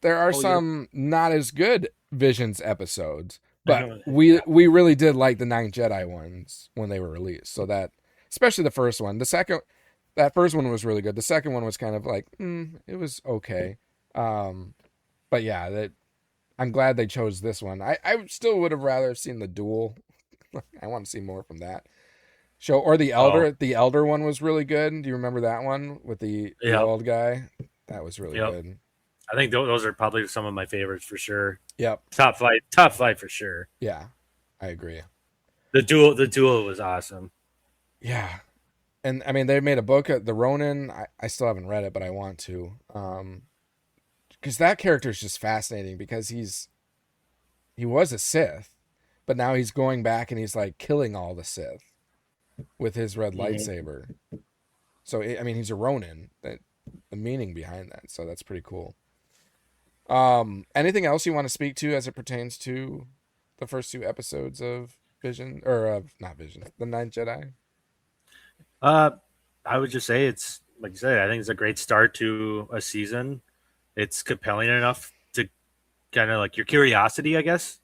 there are some not as good Visions episodes, but we really did like the Ninth Jedi ones when they were released. So that, especially the first one, that first one was really good. The second one was kind of like, it was okay. But yeah, I'm glad they chose this one. I still would have rather seen the duel. I want to see more from that show, or the Elder. Oh. The Elder one was really good. Do you remember that one with the old guy? That was really good. I think those are probably some of my favorites for sure. Yep. Top five for sure. Yeah, I agree. The duel was awesome. Yeah. And I mean, they made a book, The Ronin. I still haven't read it, but I want to. Because that character is just fascinating because he was a Sith, but now he's going back and he's like killing all the Sith with his red lightsaber. So, I mean, he's a Ronin. The meaning behind that. So that's pretty cool. Anything else you want to speak to as it pertains to the first 2 episodes of Vision, or not Vision, the Ninth Jedi? I would just say it's, like you said, I think it's a great start to a season. It's compelling enough to kind of like your curiosity, I guess,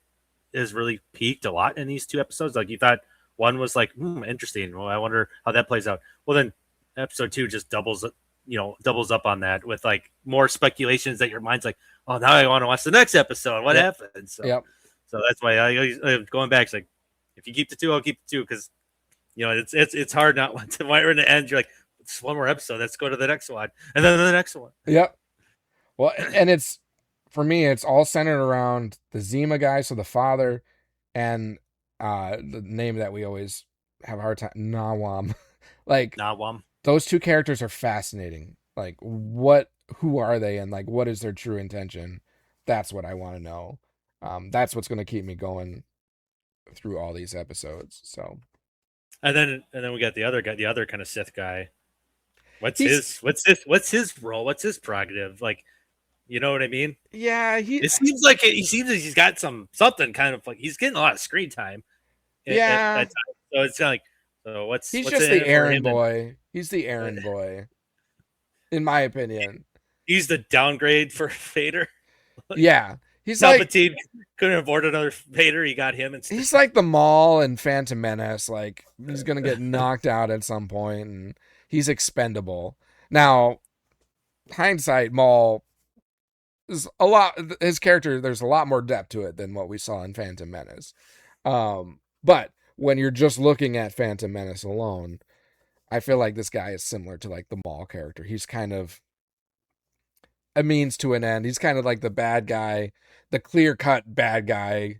is really peaked a lot in these 2 episodes. Like you thought one was like, interesting. Well, I wonder how that plays out. Well, then episode 2 just doubles up on that with like more speculations that your mind's like, oh, now I want to watch the next episode. What happened? So, so that's why I'm going back. It's like, if you keep the 2, I'll keep the 2 because it's hard not to. When we're in the end, you're like, it's one more episode. Let's go to the next one, and then the next one. Yep. Well, and it's, for me, it's all centered around the Zima guy, so the father, and the name that we always have a hard time, Nawam. Like, Nawam. Those 2 characters are fascinating. Like, who are they, and like, what is their true intention? That's what I want to know. That's what's going to keep me going through all these episodes. So, And then we got the other guy, the other kind of Sith guy. What's he's his role? What's his prerogative? Like, you know what I mean? yeah, It seems like he's got something kind of like he's getting a lot of screen time. At yeah. times. So it's kind of like, so He's what's just in the it for errand him? boy. He's the errand boy, in my opinion. He's the downgrade for Vader. Yeah, he's like Palpatine couldn't afford another Vader. He got him instead. he's like the Maul and Phantom Menace. Like he's gonna get knocked out at some point, and he's expendable. Now, hindsight, Maul is a lot. His character, there's a lot more depth to it than what we saw in Phantom Menace. But when you're just looking at Phantom Menace alone, I feel like this guy is similar to like the Maul character. He's kind of a means to an end. He's kind of like the bad guy, the clear-cut bad guy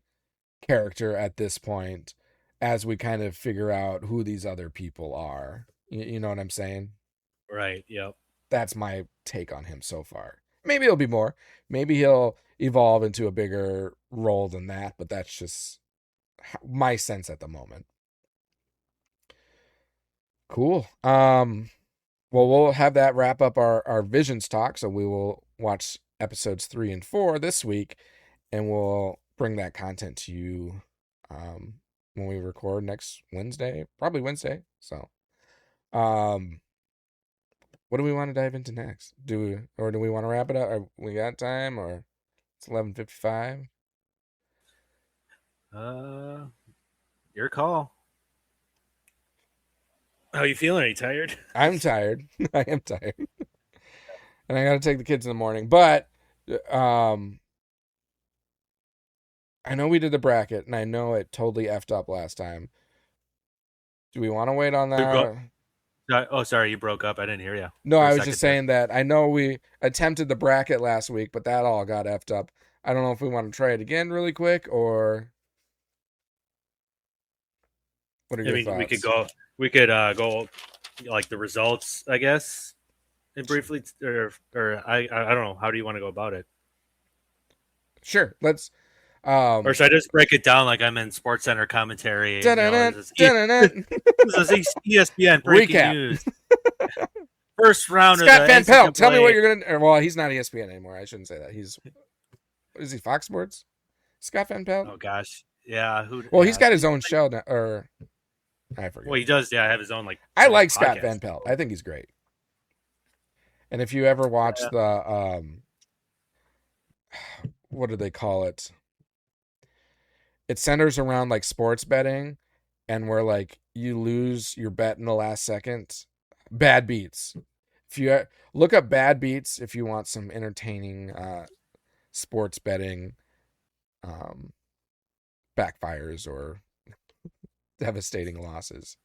character at this point, as we kind of figure out who these other people are. You know what I'm saying? Right. Yep. That's my take on him so far. Maybe it'll be more. Maybe he'll evolve into a bigger role than that, but that's just my sense at the moment. Cool. Well, we'll have that wrap up our Visions talk. So we will watch episodes 3 and 4 this week, and we'll bring that content to you when we record next Wednesday, probably Wednesday. So, what do we want to dive into next? Do we want to wrap it up? Or we got time, or it's 11:55? Your call. How you feeling? Are you tired? I'm tired. I am tired. And I got to take the kids in the morning. But I know we did the bracket, and I know it totally effed up last time. Do we want to wait on that? Oh, sorry, you broke up. I didn't hear you. No, I was just saying that I know we attempted the bracket last week, but that all got effed up. I don't know if we want to try it again really quick, or what are your thoughts? We could go like the results, I guess, and briefly, or I don't know. How do you want to go about it? Sure, let's. Or should I just break it down like I'm in Sports Center commentary? This is ESPN breaking recap. News. First round Scott of Van the Pelt. Tell me NCAA. what you're gonna. Well, he's not ESPN anymore. I shouldn't say that. He's. What is he? Fox Sports? Scott Van Pelt. Oh gosh, yeah. Well, he's got his own show now, or I forget. Well, he does. Yeah, have his own like. I like Scott podcast. Van Pelt. I think he's great. And if you ever watch the what do they call it? It centers around like sports betting, and where like you lose your bet in the last second. Bad Beats. If you look up Bad Beats, if you want some entertaining sports betting backfires or devastating losses.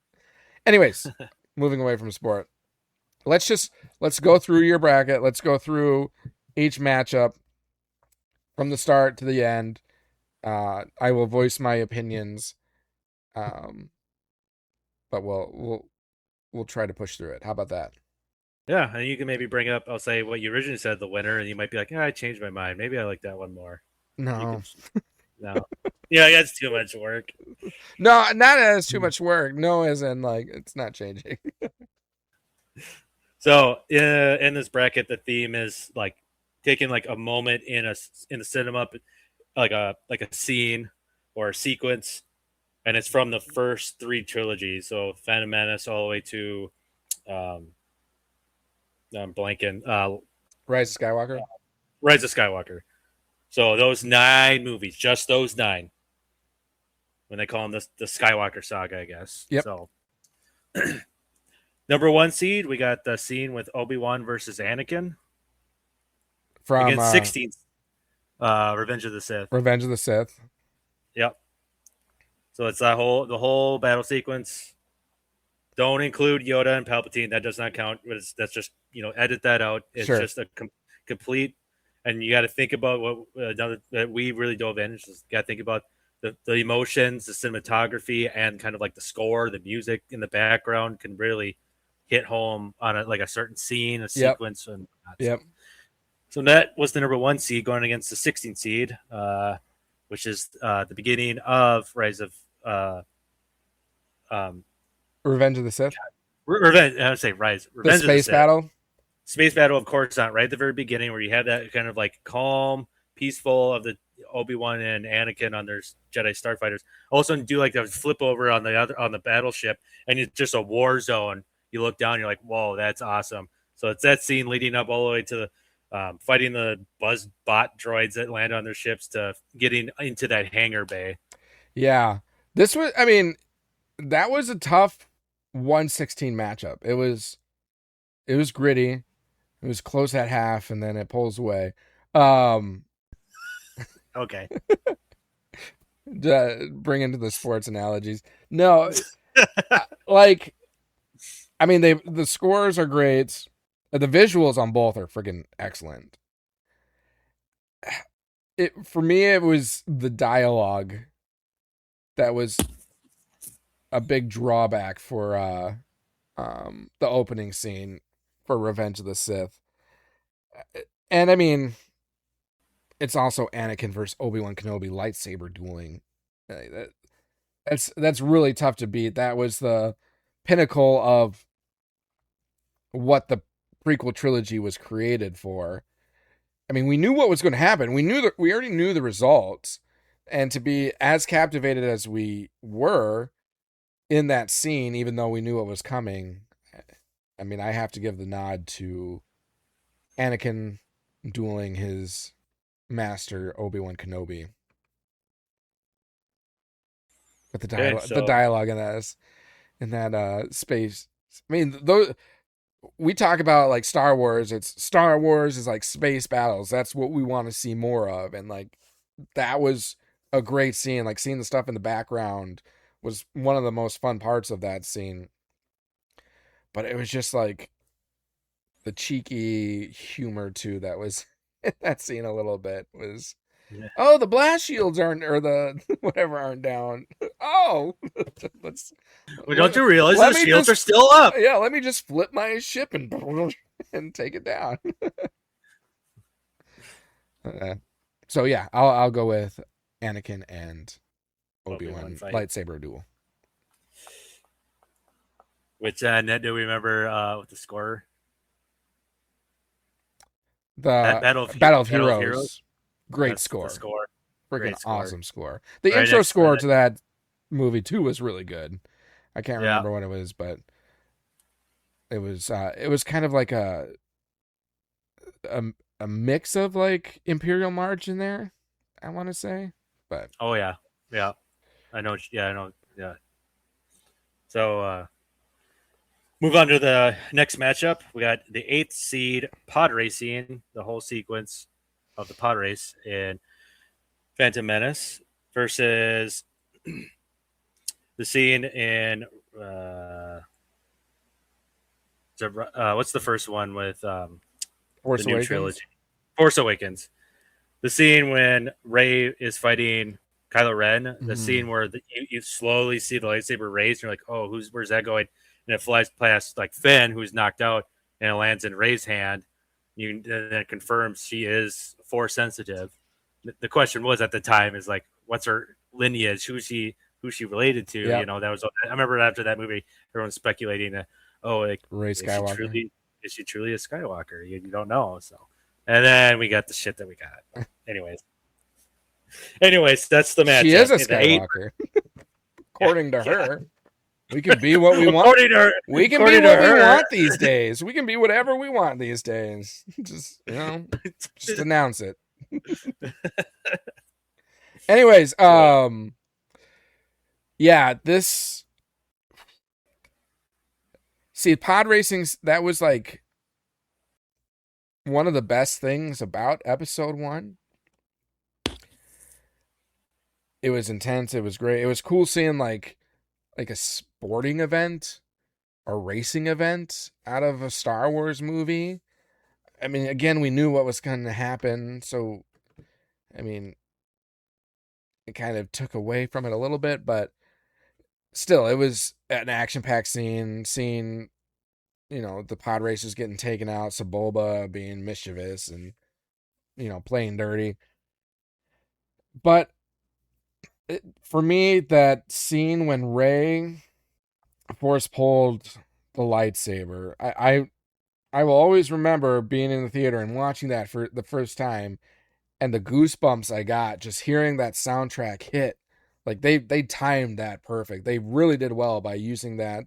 Anyways, moving away from sport. Let's go through your bracket. Let's go through each matchup from the start to the end. I will voice my opinions, but we'll try to push through it. How about that? Yeah, and you can maybe bring up. I'll say what you originally said, the winner, and you might be like, "Yeah, I changed my mind. Maybe I like that one more." No, No, yeah, that's too much work. no, not as too much work. No, as in like it's not changing. So in this bracket, the theme is like taking like a moment in the cinema, like a scene or a sequence, and it's from the first 3 trilogies. So Phantom Menace all the way to I'm blanking. Rise of Skywalker. Rise of Skywalker. So those 9 movies, just those 9. When they call them the Skywalker saga, I guess. Yep. So number 1 seed, we got the scene with Obi-Wan versus Anakin From against 16th Revenge of the Sith. Revenge of the Sith. Yep. So it's the whole battle sequence. Don't include Yoda and Palpatine. That does not count. That's just, edit that out. It's Sure. just a complete. And you got to think about what that we really dove in. Just got to think about the emotions, the cinematography, and kind of like the score, the music in the background can really hit home on a certain scene, a Yep. sequence, and Yep. so that was the number 1 seed going against the 16th seed, which is the beginning of Rise of Revenge of the Sith. Revenge. I would say Rise. The Revenge of the space Sith. battle. Space battle, of course, not right at the very beginning, where you have that kind of like calm, peaceful of the Obi-Wan and Anakin on their Jedi starfighters. Also, do like the flip over on the battleship, and it's just a war zone. You look down, you're like, whoa, that's awesome. So it's that scene leading up all the way to the fighting the buzz bot droids that land on their ships to getting into that hangar bay. Yeah, this was. I mean, that was a tough 1/16 matchup. It was gritty. It was close at half, and then it pulls away. Okay. Bring into the sports analogies. No, like, I mean, the scores are great. The visuals on both are freaking excellent. For me, it was the dialogue that was a big drawback for the opening scene for Revenge of the Sith. And I mean, it's also Anakin versus Obi-Wan Kenobi lightsaber dueling. That's really tough to beat. That was the pinnacle of what the prequel trilogy was created for. I mean, we knew what was going to happen. We already knew the results, and to be as captivated as we were in that scene, even though we knew what was coming, I mean, I have to give the nod to Anakin dueling his master Obi-Wan Kenobi. But the dialogue in that space. I mean, those, we talk about like Star Wars. Star Wars is like space battles. That's what we want to see more of. And like, that was a great scene. Like, seeing the stuff in the background was one of the most fun parts of that scene. But it was just like the cheeky humor too that was in that scene a little bit was, yeah. Oh, the blast shields aren't, or the whatever aren't down. Oh, don't you realize the shields are still up? Yeah, let me just flip my ship and take it down. So yeah, I'll go with Anakin and Obi-Wan lightsaber duel. Which net do we remember with the score? The Battle of Heroes. Great score. Freaking awesome score. The intro score to that movie too was really good. I can't remember what it was, but it was kind of like a mix of like Imperial March in there, I want to say. But I know. So move on to the next matchup. We got the 8th seed pod racing, the whole sequence of the pod race in Phantom Menace versus the scene in what's the first one with Force the new Awakens? Trilogy? Force Awakens. The scene when Rey is fighting Kylo Ren, the scene where you slowly see the lightsaber raised, and you're like, oh, where's that going? And it flies past like Finn, who's knocked out, and it lands in Rey's hand. And then it confirms she is Force sensitive. The question was at the time is like, what's her lineage? Who's she related to? Yep. You know, that was. I remember after that movie, everyone's speculating that, Rey Skywalker. Is she truly a Skywalker? You don't know. So, and then we got the shit that we got. Anyways, that's the match. She is a Skywalker, according to her. We can be what we want. We can be what we want these days. We can be whatever we want these days. Just announce it. Anyways, this. See, pod racing, that was like one of the best things about episode 1. It was intense. It was great. It was cool seeing like a sporting event or racing event out of a Star Wars movie. I mean, again, we knew what was going to happen. So, I mean, it kind of took away from it a little bit, but still, it was an action-packed scene. Seeing, the pod racers getting taken out, Sebulba being mischievous and, playing dirty. But for me, that scene when Rey force pulled the lightsaber, I will always remember being in the theater and watching that for the first time, and the goosebumps I got just hearing that soundtrack hit. Like they timed that perfect. They really did well by using that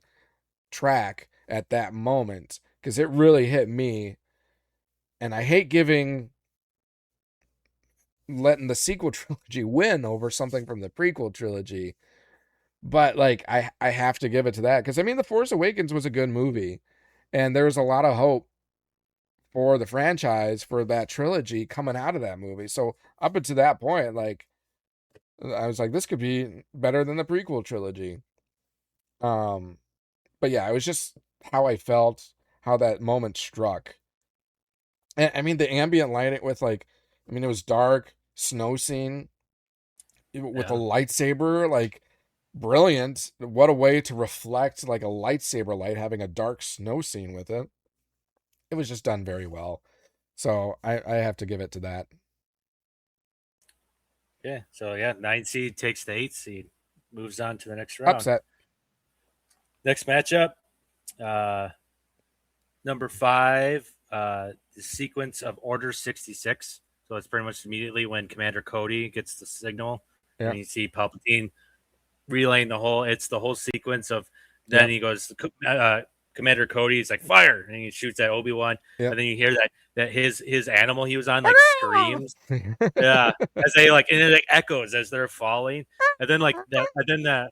track at that moment, because it really hit me. And I hate letting the sequel trilogy win over something from the prequel trilogy, but like I have to give it to that, because I mean, The Force Awakens was a good movie, and there was a lot of hope for the franchise, for that trilogy coming out of that movie. So up until that point, like, I was like, this could be better than the prequel trilogy. But yeah, it was just how I felt, how that moment struck. And I mean, the ambient lighting with like, I mean, it was dark, snow scene with a lightsaber, like, brilliant. What a way to reflect like a lightsaber light, having a dark snow scene with it. It was just done very well. So I have to give it to that. Yeah. So yeah, 9 seed takes the 8 seed, moves on to the next round. Upset. Next matchup, number 5, the sequence of Order 66. So it's pretty much immediately when Commander Cody gets the signal, and you see Palpatine relaying it's the whole sequence of. Then he goes, Commander Cody is like, fire, and he shoots at Obi-Wan, and then you hear that his animal he was on like screams, as they like, and it like echoes as they're falling, and then like that, and then that.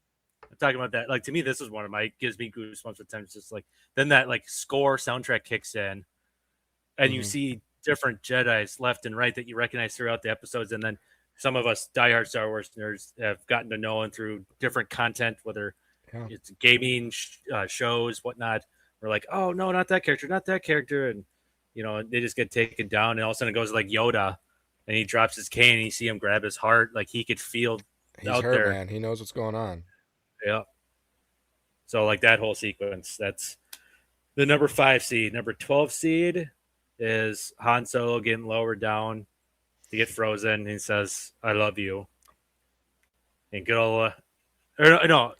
I'm talking about that. Like, to me, this is one of my, gives me goosebumps at times. Just like, then that like score soundtrack kicks in, and you see different Jedis left and right that you recognize throughout the episodes, and then some of us diehard Star Wars nerds have gotten to know and through different content, whether it's gaming shows, whatnot. We're like, oh no, not that character, and they just get taken down, and all of a sudden it goes like Yoda, and he drops his cane, and you see him grab his heart, like he could feel he's out hurt, there. Man. He knows what's going on. Yeah. So like that whole sequence, that's the number 5 seed. Number 12 seed is Han Solo getting lowered down to get frozen. He says, "I love you." And good old, I know.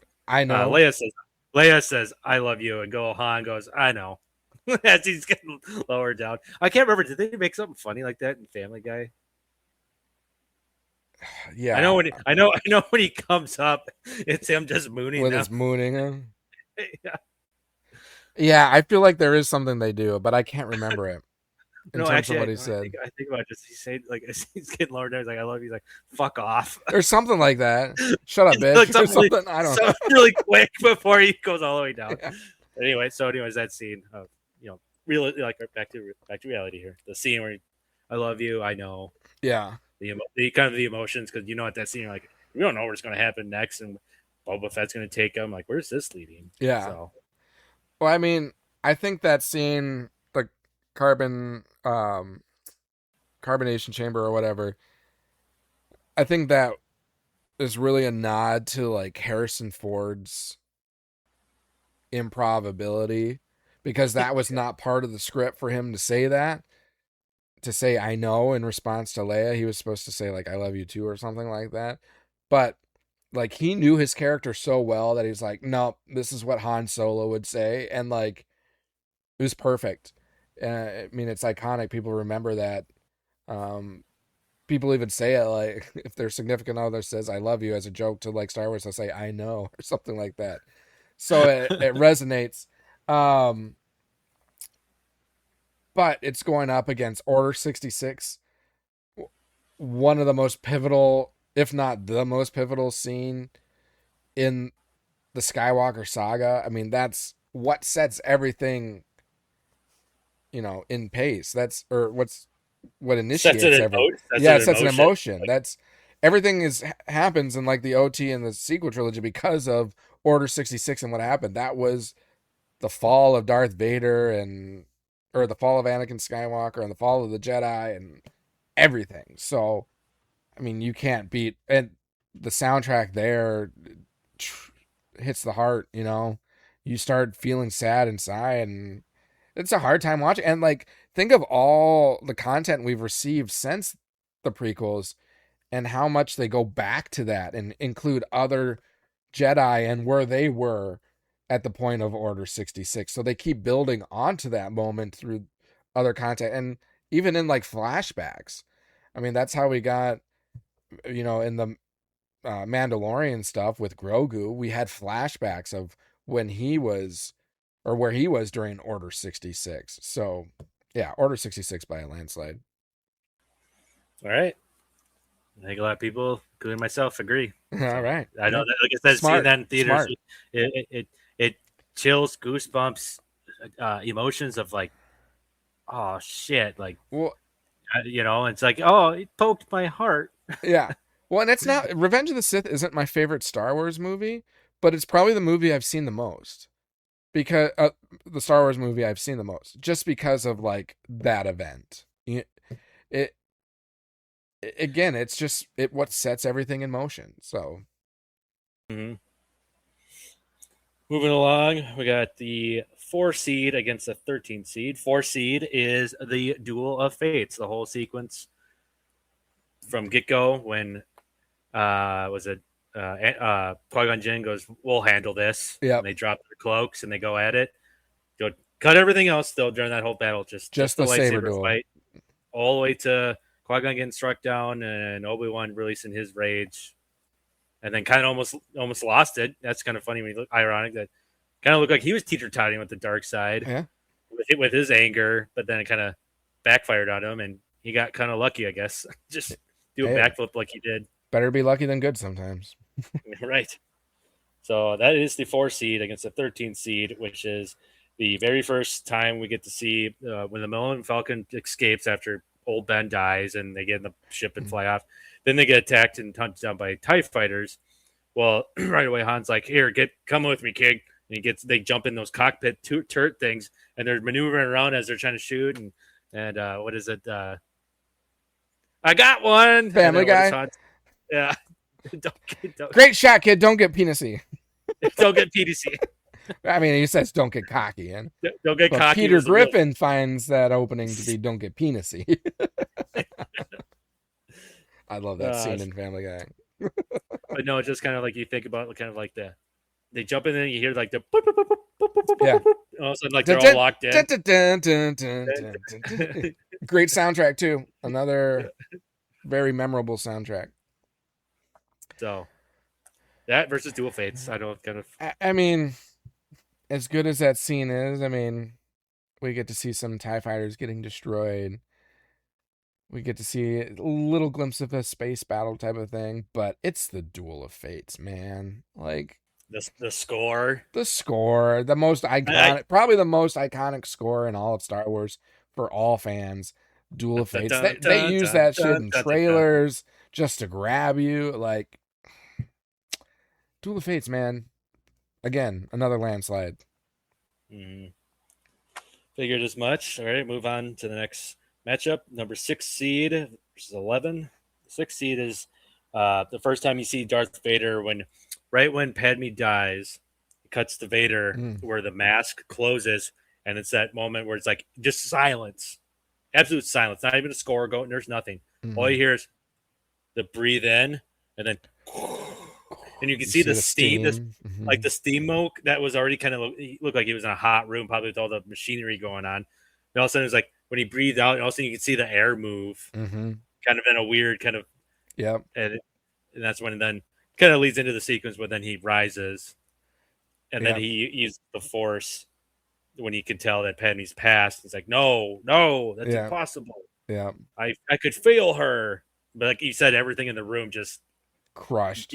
Leia says, "I love you," and good old Han goes, "I know." As he's getting lowered down. I can't remember. Did they make something funny like that in Family Guy? Yeah, I know when he comes up, it's him just mooning with them. his mooning. Yeah. Yeah, I feel like there is something they do, but I can't remember it. Of what he said. I think about it, just he said, like, he's getting lowered down. He's like, "I love you." He's like, "Fuck off." Or something like that. Shut up, bitch. Or something. I don't know. Really quick before he goes all the way down. Yeah. Anyways, that scene of, really, like, back to reality here. The scene where I love you, I know. Yeah. The kind of the emotions, because at that scene, you're like, we don't know what's going to happen next, and Boba Fett's going to take him. Like, where's this leading? Yeah. So. Well, I mean, I think that scene, the carbonation chamber or whatever, I think that is really a nod to like Harrison Ford's improv ability, because that was not part of the script for him to say that. To say "I know" in response to Leia, he was supposed to say like "I love you too" or something like that. But like, he knew his character so well that he's like, "No, this is what Han Solo would say," and like, it was perfect. I mean, it's iconic. People remember that. People even say it, like, if their significant other says "I love you" as a joke to like Star Wars, they'll say "I know" or something like that. So it resonates. But it's going up against Order 66, one of the most pivotal, if not the most pivotal scene in the Skywalker saga. I mean, that's what sets everything, in pace. What initiates everything. Yeah, it sets an emotion. That's everything happens in like the OT and the sequel trilogy because of Order 66 and what happened. That was the fall of Darth Vader or the fall of Anakin Skywalker and the fall of the Jedi and everything. So, I mean, you can't beat, and the soundtrack there hits the heart, you start feeling sad inside, and it's a hard time watching. And like, think of all the content we've received since the prequels and how much they go back to that and include other Jedi and where they were at the point of Order 66. So they keep building onto that moment through other content and even in like flashbacks. I mean, that's how we got, in the Mandalorian stuff with Grogu, we had flashbacks of when he was, or where he was during Order 66. So, yeah, Order 66 by a landslide. All right. I think a lot of people, including myself, agree. All right. I know that, like I said, seeing that in theaters, it chills, goosebumps, emotions of like, oh shit, like, well, it's like, oh, it poked my heart. Yeah. Well, and it's not Revenge of the Sith isn't my favorite Star Wars movie, but it's probably the movie I've seen the most. Because the Star Wars movie I've seen the most, just because of like that event. It again, it's just what sets everything in motion. So, moving along, we got the 4 seed against the 13 seed. 4 seed is the Duel of Fates, the whole sequence from get-go when Qui-Gon Jinn goes, we'll handle this. Yeah. And they drop their cloaks and they go at it. Go cut everything else still during that whole battle. Just the saber duel fight. All the way to Qui-Gon getting struck down and Obi-Wan releasing his rage. And then kind of almost lost it. That's kind of funny when you look ironic that kind of looked like he was teeter-totting with the dark side. Yeah. With his anger, but then it kind of backfired on him and he got kind of lucky, I guess. Just do a backflip like he did. Better be lucky than good sometimes. Right. So that is the 4 seed against the 13 seed, which is the very first time we get to see when the Millennium Falcon escapes after old Ben dies and they get in the ship and fly off. Then they get attacked and hunted down by TIE fighters. Well, right away, Han's like, here, come with me, kid. And they jump in those cockpit turret things and they're maneuvering around as they're trying to shoot. And what is it? I got one. Family Guy. Yeah. Don't. Great shot, kid. Don't get penisy. Don't get PDC. I mean, he says don't get cocky. And don't get cocky. Peter Griffin finds that opening to be don't get penisy. I love that scene in Family Guy. But no, it's just kind of like you think about kind of like they jump in and you hear like the yeah. All of a sudden like they're all locked in. Great soundtrack too. Another very memorable soundtrack. So that versus Duel Fates, I don't kind of. I mean, as good as that scene is, I mean, we get to see some TIE fighters getting destroyed. We get to see a little glimpse of a space battle type of thing, but it's the Duel of Fates, man. Like the score, the most iconic, probably the most iconic score in all of Star Wars for all fans. Duel of Fates. They use that shit in trailers just to grab you. Like Duel of Fates, man. Again, another landslide. Figured as much. All right, move on to the next matchup. Number 6 seed versus 11. 6 seed is the first time you see Darth Vader right when Padme dies. It cuts to Vader where the mask closes, and it's that moment where it's like just silence. Absolute silence. Not even a score going. There's nothing. All you hear is the breathe in, and then and you can see the steam. Like the steam smoke that was already kind of looked like he was in a hot room, probably with all the machinery going on. And all of a sudden, it's like when he breathed out, and all of a sudden you can see the air move, kind of in a weird kind of. Yep. And that's when it then kind of leads into the sequence where then he rises, and then he uses the Force when he can tell that Padme's passed. He's like, no, that's impossible. Yeah. I could feel her. But like you said, everything in the room just crushed.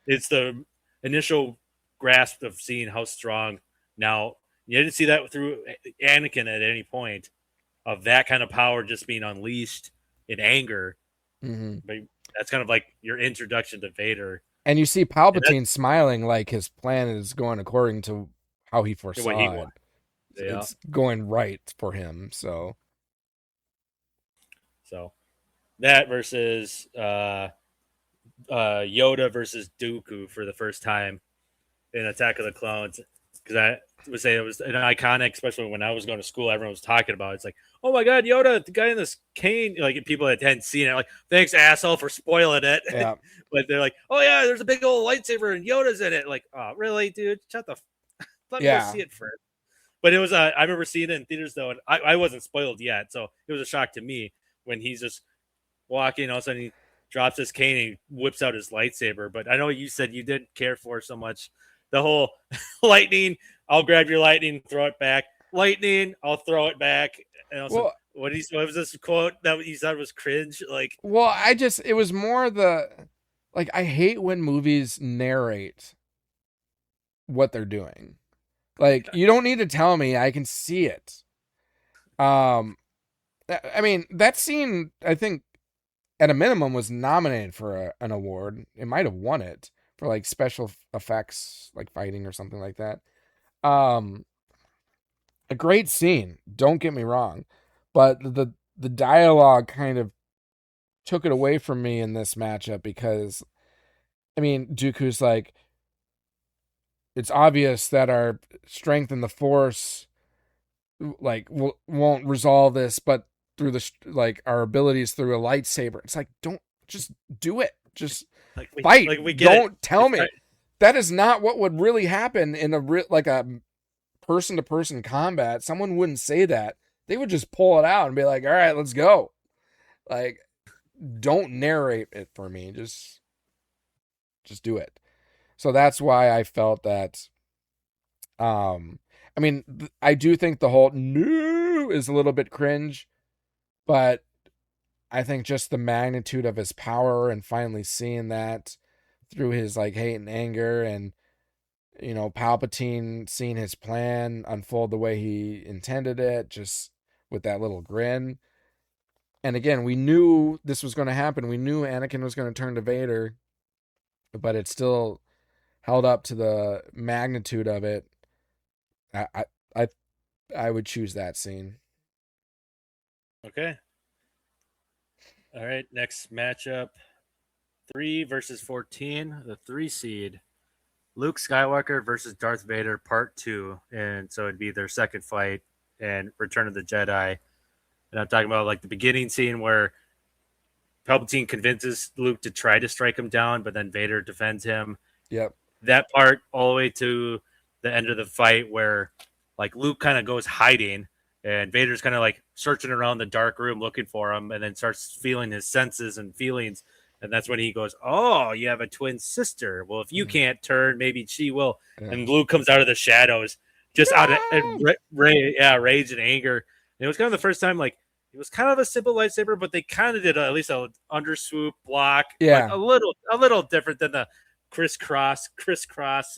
It's the initial grasp of seeing how strong. Now, you didn't see that through Anakin at any point of that kind of power just being unleashed in anger. But that's kind of like your introduction to Vader. And you see Palpatine smiling like his plan is going according to how he foresaw it. Yeah. It's going right for him. So that versus Yoda versus Dooku for the first time in Attack of the Clones. because I would say it was an iconic, especially when I was going to school. Everyone was talking about it. It's like, oh my god, Yoda, the guy in this cane. Like people that hadn't seen it, like, thanks asshole for spoiling it. Yeah. But they're like, oh yeah, there's a big old lightsaber and Yoda's in it. Like, oh really, dude? Shut the. Let me go see it first. But it was I remember seeing it in theaters though, and I wasn't spoiled yet, so it was a shock to me when he's just walking. All of a sudden, he drops his cane and he whips out his lightsaber. But I know you said you didn't care for so much the whole lightning. I'll grab your lightning, throw it back. Lightning, I'll throw it back. And also, what was this quote that you said was cringe? Like, well, it was more like I hate when movies narrate what they're doing. Like, you don't need to tell me, I can see it. I mean, that scene, I think, at a minimum, was nominated for an award. It might have won it for like special effects, like fighting or something like that. A great scene, don't get me wrong, but the dialogue kind of took it away from me in this matchup because, I mean, Dooku's like, it's obvious that our strength in the Force, like, won't resolve this, but through our abilities through a lightsaber. It's like, don't, just do it. Just fight. Like, don't tell me. Right. That is not what would really happen in a person-to-person combat. Someone wouldn't say that. They would just pull it out and be like, all right, let's go. Like, don't narrate it for me. Just do it. So that's why I felt that, I mean, I do think the whole "no" is a little bit cringe, but I think just the magnitude of his power and finally seeing that through his like hate and anger, and, you know, Palpatine seeing his plan unfold the way he intended it, just with that little grin. And again, we knew this was going to happen. We knew Anakin was going to turn to Vader, but it still held up to the magnitude of it. I would choose that scene. Okay. All right. Next matchup: 3 versus 14. The 3 seed, Luke Skywalker versus Darth Vader, Part 2, and so it'd be their second fight in Return of the Jedi. And I'm talking about like the beginning scene where Palpatine convinces Luke to try to strike him down, but then Vader defends him. Yep. That part all the way to the end of the fight where like Luke kind of goes hiding and Vader's kind of like searching around the dark room looking for him, and then starts feeling his senses and feelings. And that's when he goes, oh, you have a twin sister. Well, if you can't turn, maybe she will. Yeah. And Luke comes out of the shadows just out of rage and anger. And it was kind of the first time, like, it was kind of a simple lightsaber, but they kind of did at least an underswoop block. Yeah. Like a little different than the crisscross.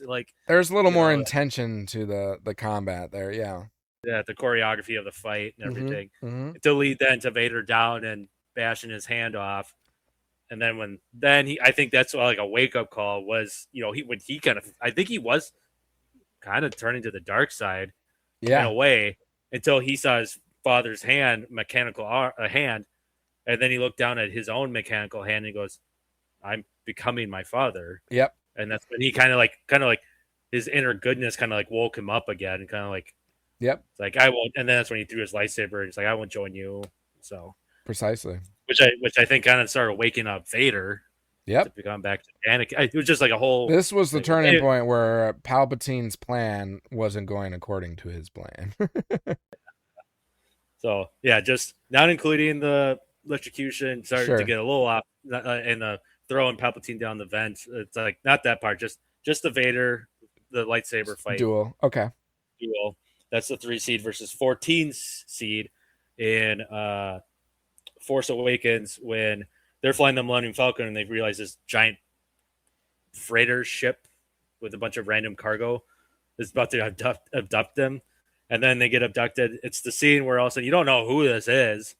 Like, there's a little more intention to the combat there. Yeah. Yeah. The choreography of the fight and everything to lead then to Vader down and bashing his hand off. And then I think that's like a wake up call was, you know, I think he was kind of turning to the dark side in a way until he saw his father's mechanical hand. And then he looked down at his own mechanical hand and he goes, I'm becoming my father. Yep. And that's when he kind of like his inner goodness kind of like woke him up again and kind of like, yep. Like, I won't. And then that's when he threw his lightsaber and he's like, I won't join you. So precisely. Which I think kind of started waking up Vader. Yep. To come back to Anakin. It was just like a whole. This was the turning point where Palpatine's plan wasn't going according to his plan. So yeah, just not including the electrocution, started to get a little off, and the throwing Palpatine down the vent. It's like not that part, just the Vader, the lightsaber fight. Duel. Okay. Duel. That's the 3 seed versus 14 seed in Force Awakens when they're flying the Millennium Falcon and they realize this giant freighter ship with a bunch of random cargo is about to abduct them. And then they get abducted. It's the scene where all of a sudden you don't know who this is.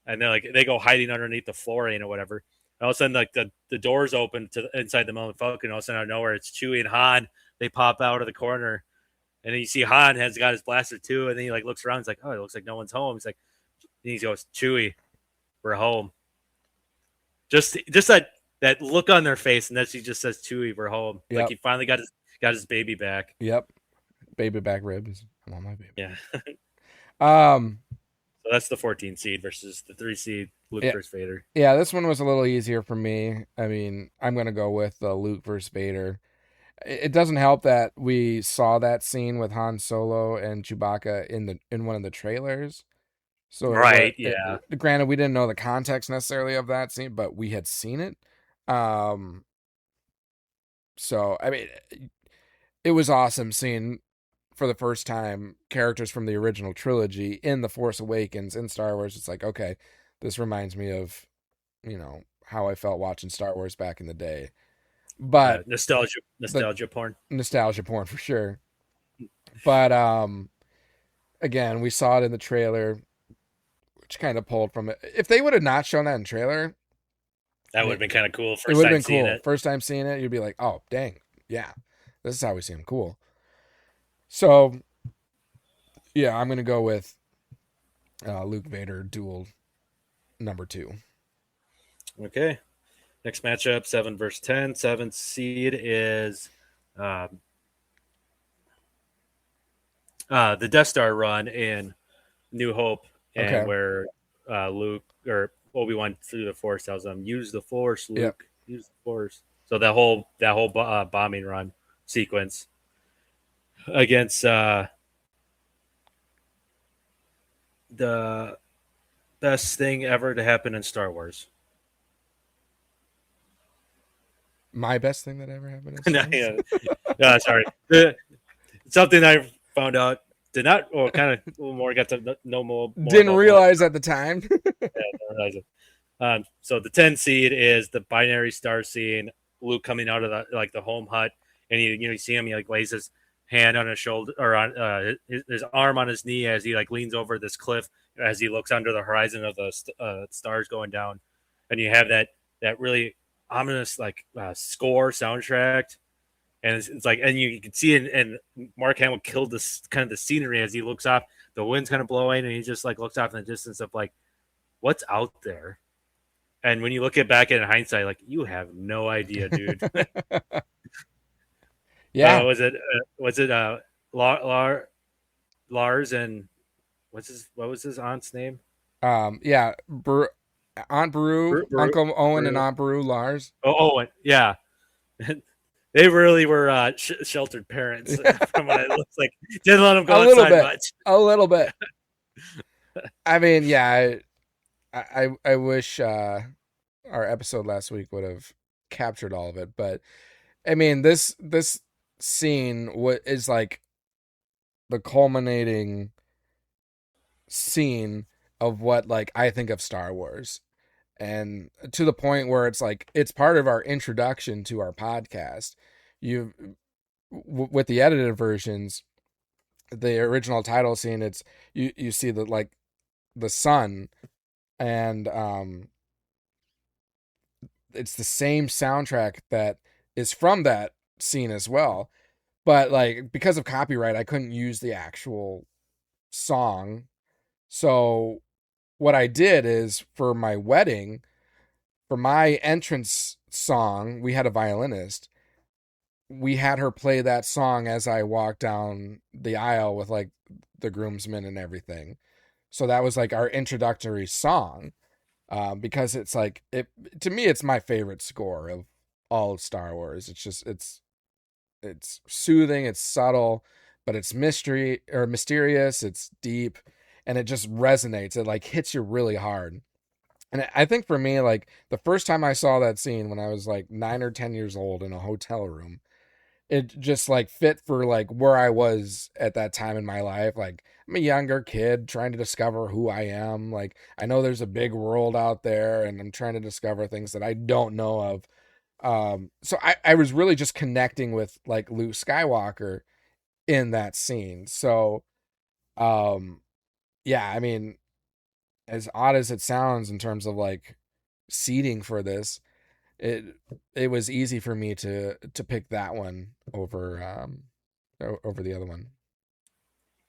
And they go hiding underneath the flooring or whatever. And all of a sudden, like the doors open to inside the Millennium Falcon. All of a sudden out of nowhere, it's Chewie and Han. They pop out of the corner. And then you see Han has got his blaster too. And then he like looks around. He's like, oh, it looks like no one's home. He's like, and he goes, Chewie, we're home. Just that look on their face, and then she just says, Chewie, we're home. Yep. Like he finally got his baby back. Yep. baby back ribs. I want my baby. Yeah. Um, So that's the 14 seed versus the 3 seed Luke yeah, versus Vader. yeah, this one was a little easier for me. I mean, I'm gonna go with Luke versus Vader. It doesn't help that we saw that scene with Han Solo and Chewbacca in one of the trailers. So Right. Yeah. granted, we didn't know the context necessarily of that scene, but we had seen it. Um, so I mean, it was awesome seeing for the first time characters from the original trilogy in The Force Awakens in Star Wars. It's like, okay, this reminds me of, how I felt watching Star Wars back in the day. But Nostalgia porn. nostalgia porn for sure. But again, we saw it in the trailer, which kind of pulled from it. If they would have not shown that in trailer, That would have been kind of cool. it First would have time been seeing cool. it. First time seeing it, you'd be like, oh, dang. Yeah, this is how we see him. Cool. So, yeah, I'm going to go with Luke Vader duel number 2. Okay. Next matchup, 7 versus 10. 7th seed is the Death Star run in New Hope, and Okay. where Luke or Obi-Wan through the Force tells them, "Use the Force, Luke. Yep. Use the Force." So that whole bombing run sequence against the best thing ever to happen in Star Wars. My best thing that ever happened. No, sorry. Something I found out did not, or kind of a little more got to know more. Didn't realize at the time. Yeah, didn't realize it. So the 10 seed is the binary star scene. Luke coming out of the home hut, and you see him. He lays his hand on his shoulder or on his arm on his knee as he leans over this cliff as he looks under the horizon of the stars going down, and you have that really ominous score soundtrack, and it's and you can see it, and Mark Hamill killed this kind of the scenery as he looks off. The wind's kind of blowing, and he just looks off in the distance of what's out there. And when you look back at it in hindsight, you have no idea, dude. Yeah. Was it Lars and what was his aunt's name? Yeah, Aunt Beru, Uncle Owen, and Aunt Beru, Lars. Oh, Owen, yeah. They really were sheltered parents from what it looks like. Didn't let them go outside much. A little bit. I mean, yeah, I wish our episode last week would have captured all of it, but I mean, this scene is the culminating scene of what I think of Star Wars, and to the point where it's part of our introduction to our podcast. With the edited versions, the original title scene, it's you see the sun, and it's the same soundtrack that is from that scene as well, but because of copyright I couldn't use the actual song. So what I did is for my wedding, for my entrance song, we had a violinist. We had her play that song as I walked down the aisle with the groomsmen and everything. So that was our introductory song, because it's to me, it's my favorite score of all of Star Wars. It's just, it's soothing, it's subtle, but it's mysterious, it's deep, and it just resonates. It hits you really hard. And I think for me, the first time I saw that scene when I was 9 or 10 years old in a hotel room, it just fit for where I was at that time in my life. I'm a younger kid trying to discover who I am. I know there's a big world out there, and I'm trying to discover things that I don't know of. So I was really just connecting with Luke Skywalker in that scene. So yeah, I mean, as odd as it sounds in terms of seating for this, it was easy for me to pick that one over the other one,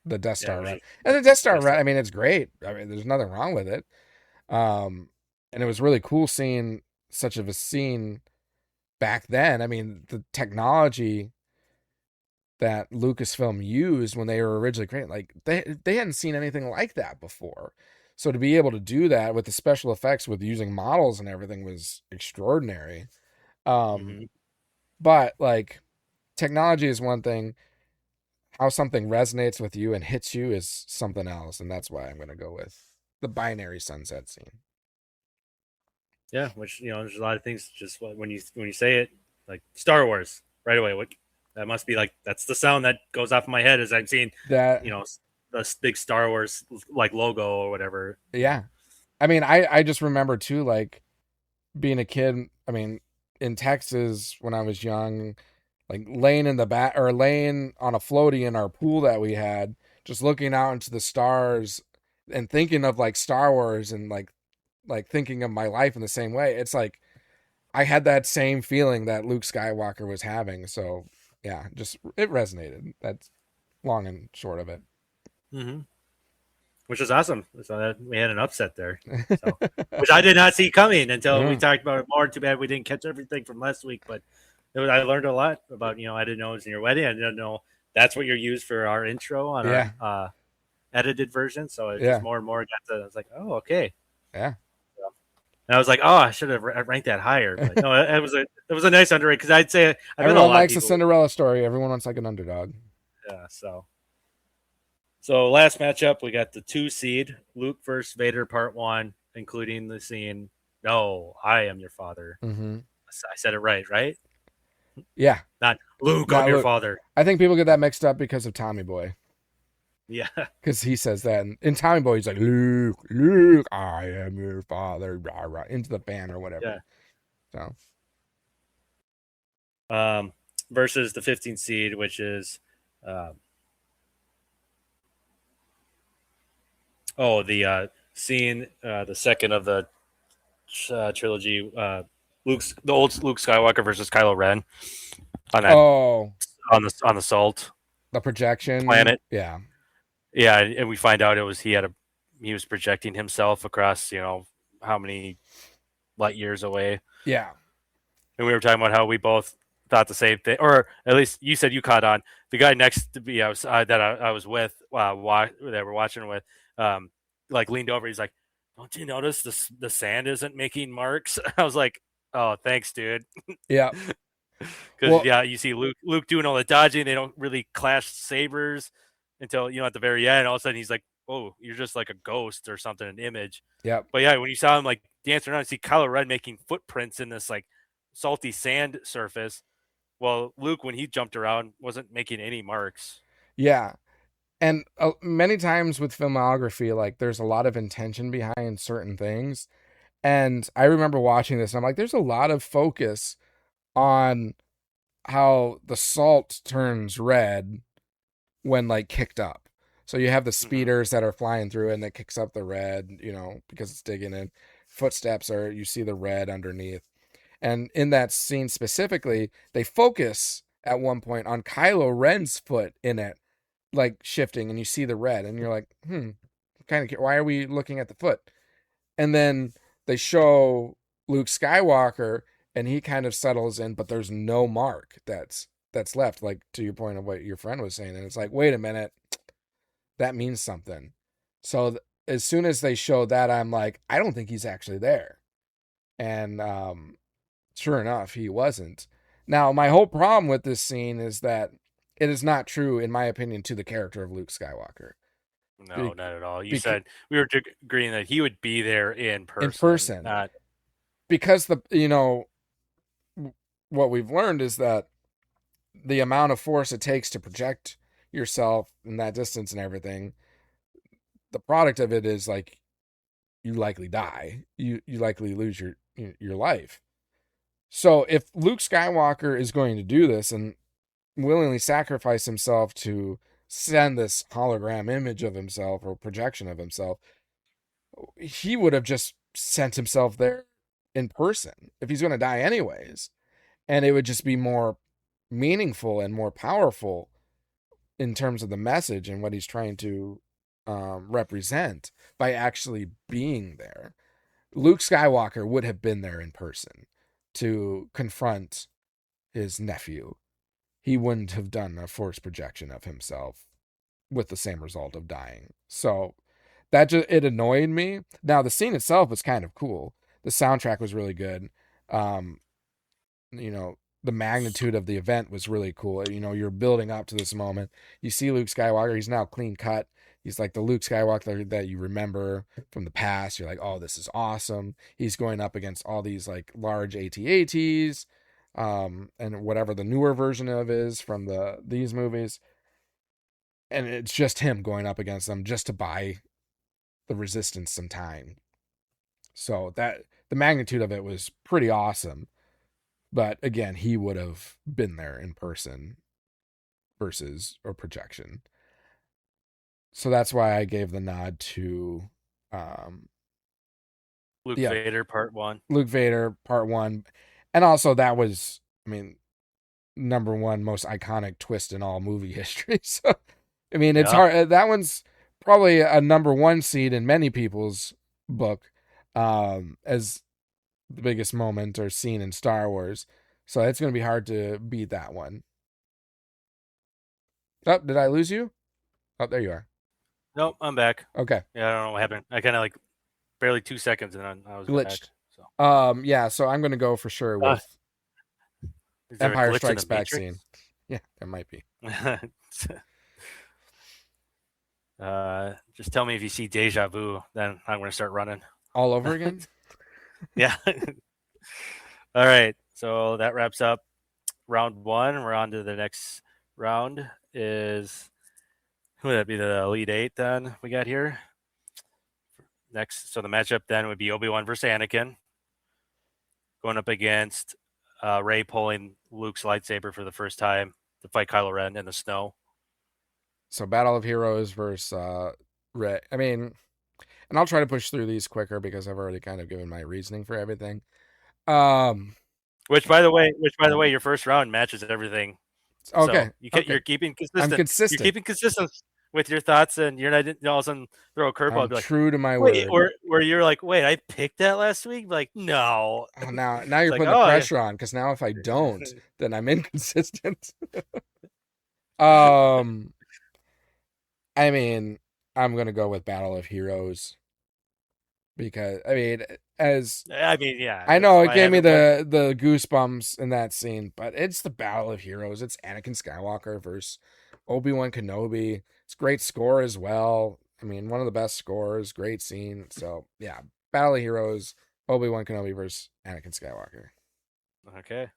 the Death Star run. And the Death Star run, I mean, it's great. I mean, there's nothing wrong with it. And it was really cool seeing such of a scene back then. I mean, the technology that Lucasfilm used when they were originally creating. Like they hadn't seen anything like that before. So to be able to do that with the special effects, with using models and everything, was extraordinary. Mm-hmm. But like, technology is one thing. How something resonates with you and hits you is something else, and that's why I'm going to go with the binary sunset scene. Yeah, which there's a lot of things. Just when you say it, like Star Wars, right away. What that must be like. That's the sound that goes off in my head as I'm seeing That the big Star Wars like logo or whatever. Yeah, I mean, I just remember too, like being a kid. I mean, in Texas when I was young, like laying in the back or laying on a floaty in our pool that we had, just looking out into the stars and thinking of like Star Wars and like thinking of my life in the same way. It's like I had that same feeling that Luke Skywalker was having. So yeah, just it resonated. That's long and short of it. Mm-hmm. Which was awesome. So that we had an upset there, so, which I did not see coming until we talked about it more. Too bad we didn't catch everything from last week, but I learned a lot about. I didn't know it was in your wedding. I didn't know that's what you're used for our intro on our edited version. So it just more and more got to. I was like, oh, okay. Yeah. And I was like, oh, I should have ranked that higher. But no, it was a nice underrated because I'd say everyone likes a Cinderella story. Everyone wants like an underdog. Yeah. So last matchup, we got the 2 seed Luke versus Vader Part 1, including the scene. No, I am your father. Mm-hmm. I said it right? Yeah. Not Luke, I'm your father. I think people get that mixed up because of Tommy Boy. Yeah. Because he says that. And in Tommy Boy, he's like, Luke, I am your father. Rah, rah, into the fan or whatever. Yeah. So. Versus the 15 seed, which is... the scene, the second of the trilogy, the old Luke Skywalker versus Kylo Ren on that. On the Salt, the projection planet. Yeah, and we find out he was projecting himself across how many light years away. Yeah, and we were talking about how we both thought the same thing, or at least you said you caught on. The guy next to me, I was with, that we're watching with. Like leaned over. He's like, "Don't you notice the sand isn't making marks?" I was like, "Oh, thanks, dude." Yeah. Because you see Luke doing all the dodging. They don't really clash sabers until at the very end. All of a sudden, he's like, "Oh, you're just like a ghost or something, an image." Yeah. But yeah, when you saw him like dancing around, you see Kylo Ren making footprints in this like salty sand surface. Well, Luke, when he jumped around, wasn't making any marks. Yeah. And many times with filmography, like there's a lot of intention behind certain things. And I remember watching this and I'm like, there's a lot of focus on how the salt turns red when like kicked up. So you have the speeders that are flying through and that kicks up the red, because it's digging in. Footsteps you see the red underneath. And in that scene specifically, they focus at one point on Kylo Ren's foot in it, like shifting, and you see the red and you're like, kind of, why are we looking at the foot? And then they show Luke Skywalker and he kind of settles in, but there's no mark that's left, like to your point of what your friend was saying. And it's like, wait a minute, that means something. So as soon as they show that, I'm like, I don't think he's actually there. And sure enough, he wasn't. Now, my whole problem with this scene is that it is not true, in my opinion, to the character of Luke Skywalker. No, not at all. You said we were agreeing that he would be there in person. In person. Because what we've learned is that the amount of force it takes to project yourself in that distance and everything, the product of it is like you likely die. You likely lose your life. So if Luke Skywalker is going to do this and willingly sacrifice himself to send this hologram image of himself or projection of himself, he would have just sent himself there in person if he's going to die anyways. And it would just be more meaningful and more powerful in terms of the message and what he's trying to represent by actually being there. Luke Skywalker would have been there in person to confront his nephew. he wouldn't have done a force projection of himself with the same result of dying. So that just, it annoyed me. Now the scene itself was kind of cool. The soundtrack was really good. You know, the magnitude of the event was really cool. You know, you're building up to this moment. You see Luke Skywalker, he's now clean cut. He's like the Luke Skywalker that you remember from the past. You're like, oh, this is awesome. He's going up against all these like large AT-ATs, and whatever the newer version of is from these movies. And it's just him going up against them just to buy the Resistance some time. So that the magnitude of it was pretty awesome. But again, he would have been there in person versus a projection. So that's why I gave the nod to Luke Vader Part 1. Luke Vader Part 1. And also that was, I mean, number one most iconic twist in all movie history. So, I mean, it's hard. That one's probably a number one seed in many people's book as the biggest moment or scene in Star Wars. So it's going to be hard to beat that one. Oh, did I lose you? Oh, there you are. Nope, I'm back. Okay. Yeah, I don't know what happened. I kind of like barely 2 seconds and then I was glitched. Back, so. Yeah, so I'm going to go for sure with Empire Strikes Back scene. Yeah, there might be. Just tell me if you see deja vu, then I'm going to start running. All over again? Yeah. All right. So that wraps up round 1. We're on to the next round. Is who would that be? The Elite 8 then we got here. Next, so the matchup then would be Obi-Wan versus Anakin going up against Rey pulling Luke's lightsaber for the first time to fight Kylo Ren in the snow. So Battle of Heroes versus Rey. I mean, and I'll try to push through these quicker because I've already kind of given my reasoning for everything. Which by the way, your first round matches everything. Okay. So you're keeping consistent. I'm consistent. You're keeping consistent with your thoughts, and you're not all of a sudden throw a curveball. I'm true to my word. Where you're like, wait, I picked that last week. Like, no. Oh, now you're putting the pressure on because now if I don't, then I'm inconsistent. I mean, I'm gonna go with Battle of Heroes because yeah, I know it gave me the goosebumps in that scene, but it's the Battle of Heroes. It's Anakin Skywalker versus Obi-Wan Kenobi. It's great score as well. I mean, one of the best scores, great scene. So yeah, Battle of Heroes, Obi-Wan Kenobi versus Anakin Skywalker. Okay.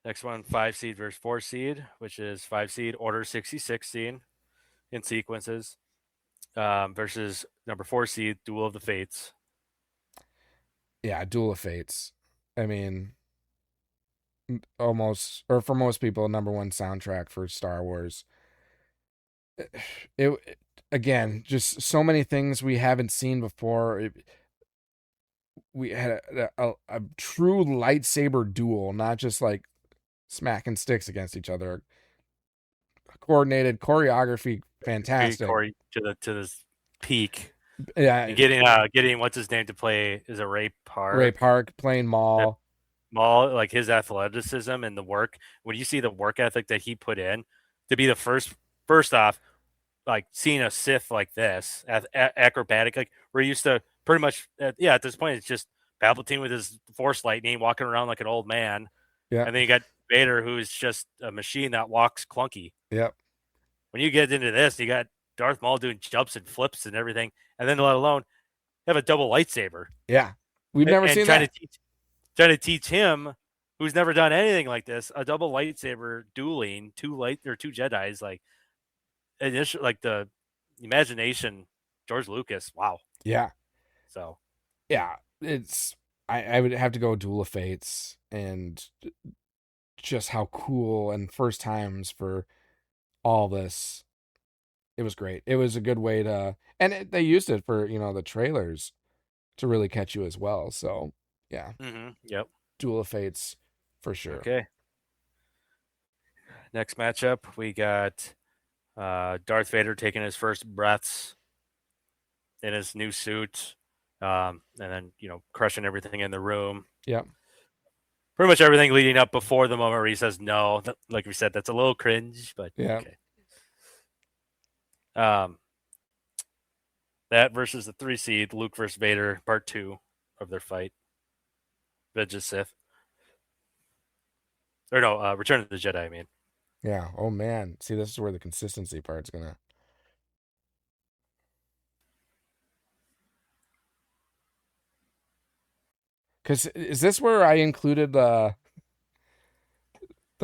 Next one, 5 seed versus 4 seed, which is 5 seed Order 66 scene in sequences versus number 4 seed Duel of the Fates. Yeah, Duel of Fates. I mean, almost, or for most people, number one soundtrack for Star Wars. It again, just so many things we haven't seen before. We had a true lightsaber duel, not just like smacking sticks against each other. Coordinated choreography, fantastic. To this peak. Yeah, and getting what's his name to play is a Ray Park. Ray Park playing Maul. Maul, like his athleticism and the work. When you see the work ethic that he put in to be the first off, like seeing a Sith like this, acrobatic, like we're used to pretty much. At this point, it's just Palpatine with his Force lightning walking around like an old man. Yeah, and then you got Vader, who's just a machine that walks clunky. Yep. When you get into this, you got Darth Maul doing jumps and flips and everything, and then let alone have a double lightsaber. Yeah, we've never seen that. Trying to teach him, who's never done anything like this, a double lightsaber dueling two Jedis, like the imagination, George Lucas. Wow. Yeah. So. Yeah, I would have to go Duel of Fates, and just how cool and first times for all this. It was great. It was a good way to, and they used it for, the trailers to really catch you as well. So yeah. Mm-hmm. Yep. Duel of Fates for sure. Okay. Next matchup, we got Darth Vader taking his first breaths in his new suit, and then crushing everything in the room. Yep. pretty much everything leading up before the moment where he says no. Like we said, that's a little cringe, but Yeah. okay. That versus the 3 seed, Luke versus Vader, part 2 of their fight. Revenge of Sith. Or no, Return of the Jedi, I mean. Yeah. Oh man. See, this is where the consistency part's gonna. Because is this where I included the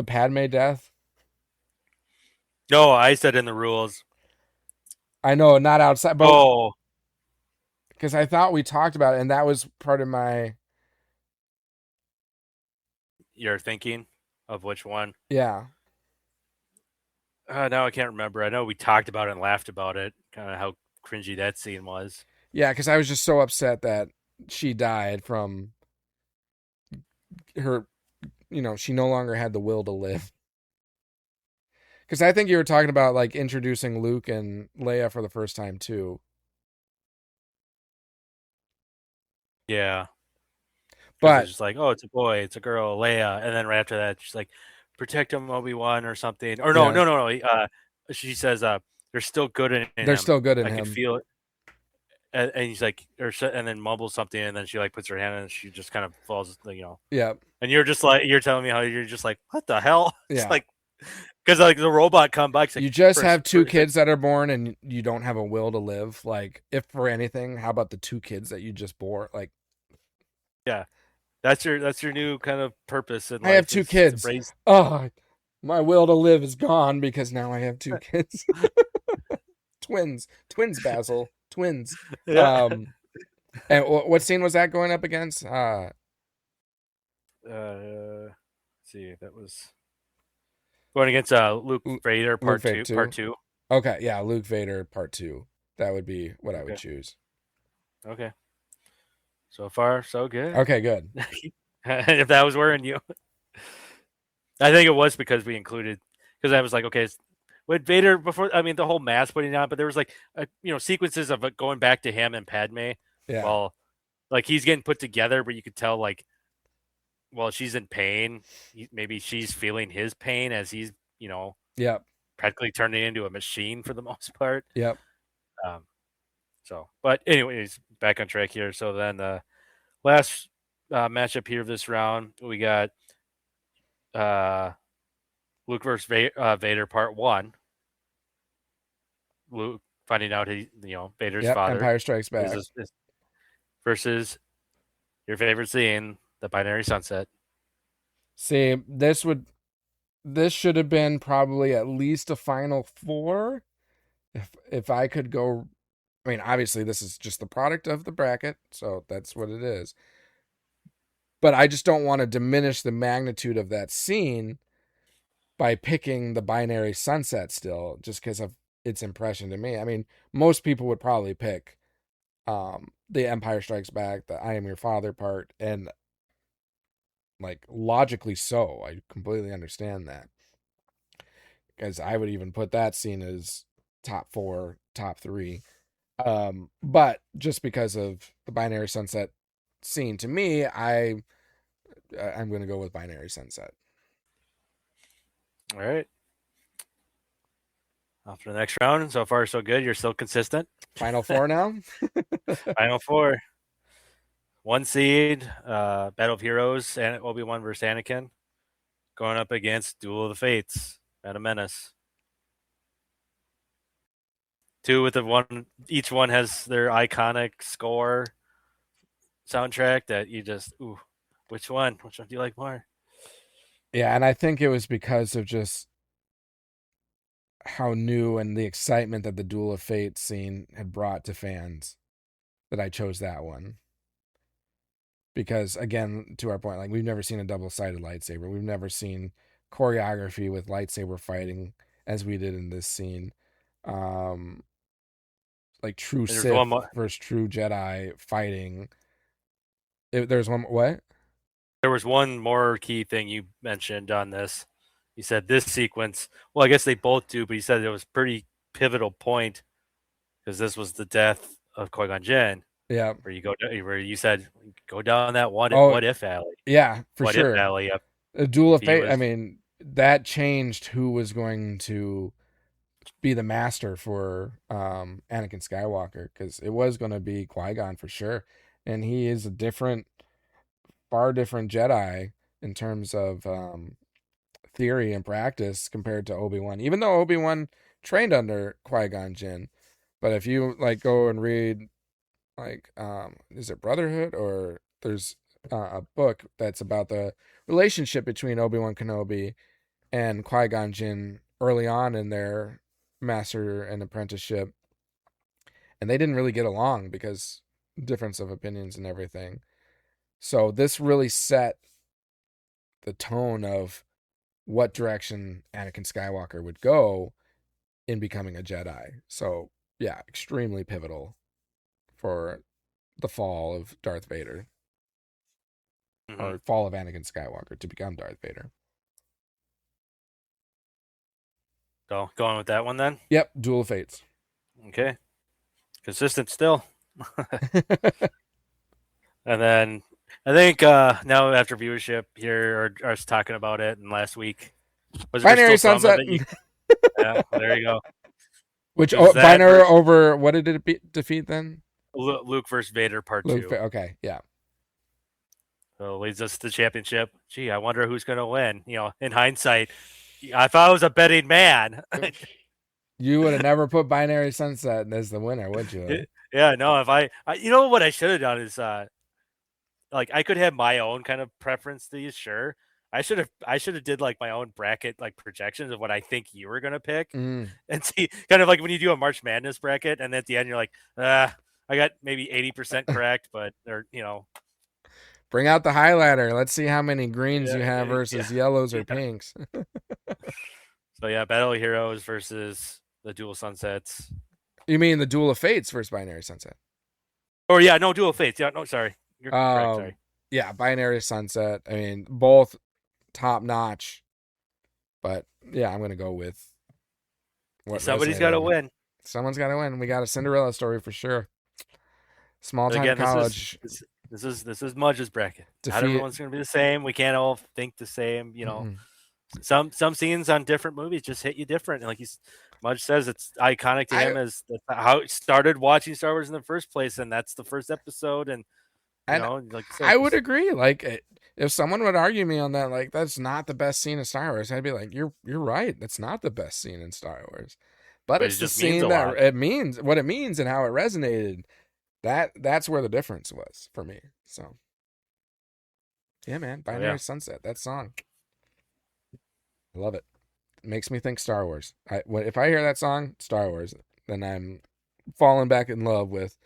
Padme death? No, I said in the rules. I know, not outside, but Oh, because I thought we talked about it, and that was part of my. you're thinking of which one? Yeah. No, I can't remember. I know we talked about it and laughed about it, kind of how cringy that scene was. Yeah, because I was just so upset that she died from her. She no longer had the will to live. Because I think you were talking about like introducing Luke and Leia for the first time too. Yeah. But it's just like, oh, it's a boy, it's a girl, Leia, and then right after that, she's like, protect him, Obi-Wan, or something. Or no, yeah, no. She says, they're still good in they're him. still good in I him. can feel it. And he's like, and then mumbles something, and then she like puts her hand in, and she just kind of falls, Yeah. And you're just like, you're telling me how you're just like, what the hell? Yeah. It's like, because like the robot come back. You just have 2 kids that are born, and you don't have a will to live. Like, if for anything, how about the 2 kids that you just bore? Like, yeah, that's your new kind of purpose in life. I have 2 kids. Oh, my will to live is gone because now I have 2 kids. Twins, Basil, twins. Yeah. And what scene was that going up against? Let's see, that was going against Luke Vader part Luke 2. Part 2. Okay, yeah, Luke Vader part 2. That would be what I would choose. Okay. So far, so good. Okay, good. If that was wearing you, I think it was because we included, because I was like, okay, with Vader before. I mean, the whole mask putting on, but there was like, sequences of it going back to him and Padme. Yeah. Well, like he's getting put together, but you could tell like, well, she's in pain. Maybe she's feeling his pain as he's, Yep. practically turning into a machine for the most part. Yep. But anyways, back on track here. So then the last matchup here of this round, we got Luke versus Vader part 1. Luke finding out Vader's father. Empire Strikes Back. Versus your favorite scene, the binary sunset. See, this should have been probably at least a final 4. If I could go, I mean, obviously this is just the product of the bracket, so that's what it is. But I just don't want to diminish the magnitude of that scene by picking the binary sunset still, just because of its impression to me. I mean, most people would probably pick the Empire Strikes Back, the I Am Your Father part, and like logically so. I completely understand that. Because I would even put that scene as top 4, top 3. But just because of the binary sunset scene, to me, I'm going to go with binary sunset. All right. Off to the next round. So far, so good. You're still consistent. Final 4 now? Final 4. 1 seed, Battle of Heroes, and Obi-Wan versus Anakin. Going up against Duel of the Fates, Phantom Menace. 2 with each one has their iconic score soundtrack that you just, which one do you like more? Yeah, and I think it was because of just how new and the excitement that the Duel of Fate scene had brought to fans that I chose that one. Because again, to our point, like we've never seen a double-sided lightsaber. We've never seen choreography with lightsaber fighting as we did in this scene. Like true Sith versus true Jedi fighting. There's one, what? There was one more key thing you mentioned on this. You said this sequence, well, I guess they both do, but you said it was a pretty pivotal point because this was the death of Qui-Gon Jinn. Yeah. where you go where you said go down that Oh, what if alley. yeah, for What if sure. alley? Yep. A Duel If of he Fate. I was mean, that changed who was going to be the master for Anakin Skywalker, because it was going to be Qui-Gon for sure, and he is a far different Jedi in terms of theory and practice compared to Obi-Wan. Even though Obi-Wan trained under Qui-Gon Jinn, but if you like go and read like is it Brotherhood, or there's a book that's about the relationship between Obi-Wan Kenobi and Qui-Gon Jinn early on in their master and apprenticeship, and they didn't really get along because difference of opinions and everything. So this really set the tone of what direction Anakin Skywalker would go in becoming a Jedi. So yeah, extremely pivotal for the fall of Darth Vader, or fall of Anakin Skywalker to become Darth Vader. So going with that one then. Yep, Duel of Fates. Okay, consistent still. And then I think now after viewership here, or us talking about it, and last week was there Binary still some Sunset. of it? Yeah, there you go. Which Is that binary over what did it defeat then? Luke versus Vader Part Luke, 2. okay, yeah. So it leads us to the championship. Gee, I wonder who's going to win. You know, in hindsight, if I was a betting man. You would have never put Binary Sunset as the winner, would you? Yeah, no. If I you know what I should have done is like I could have my own kind of preference to these. Sure, I should have did like my own bracket like projections of what I think you were gonna pick, and see kind of like when you do a March Madness bracket, and at the end you're like, I got maybe 80% correct, but or you know. Bring out the highlighter. Let's see how many greens you have versus yellows or pinks. So yeah, Battle of Heroes versus the Dual Sunsets. You mean the Duel of Fates versus Binary Sunset? Or yeah, no, Dual Fates. Yeah, no, sorry. You're correct, sorry. Yeah, Binary Sunset. I mean, both top notch. But yeah, I'm gonna go with somebody's got to win. Someone's got to win. We got a Cinderella story for sure. Small time college. This is Mudge's bracket. Not everyone's going to be the same. We can't all think the same. You know, some scenes on different movies just hit you different. And like Mudge says, it's iconic to him as how he started watching Star Wars in the first place, and that's the first episode. And you know, like I would agree. Like if someone would argue me on that, like that's not the best scene in Star Wars, I'd be like, you're right. That's not the best scene in Star Wars. But it's the scene that it means, what it means, and how it resonated. That's where the difference was for me. So yeah, man, Binary Sunset, that song, I love it. It makes me think Star Wars. If I hear that song, Star Wars, then I'm falling back in love with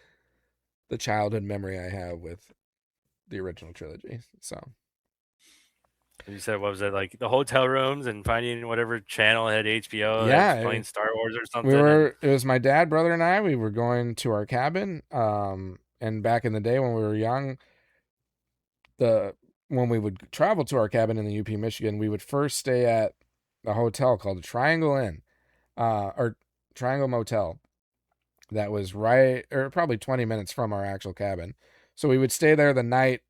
the childhood memory I have with the original trilogy. So you said, what was it, like the hotel rooms and finding whatever channel had HBO? Yeah, playing Star Wars or something. It was my dad, brother, and I. We were going to our cabin. And back in the day when we were young, when we would travel to our cabin in the UP, Michigan, we would first stay at a hotel called the Triangle Inn, or Triangle Motel. That was right, or probably 20 minutes from our actual cabin. So we would stay there the night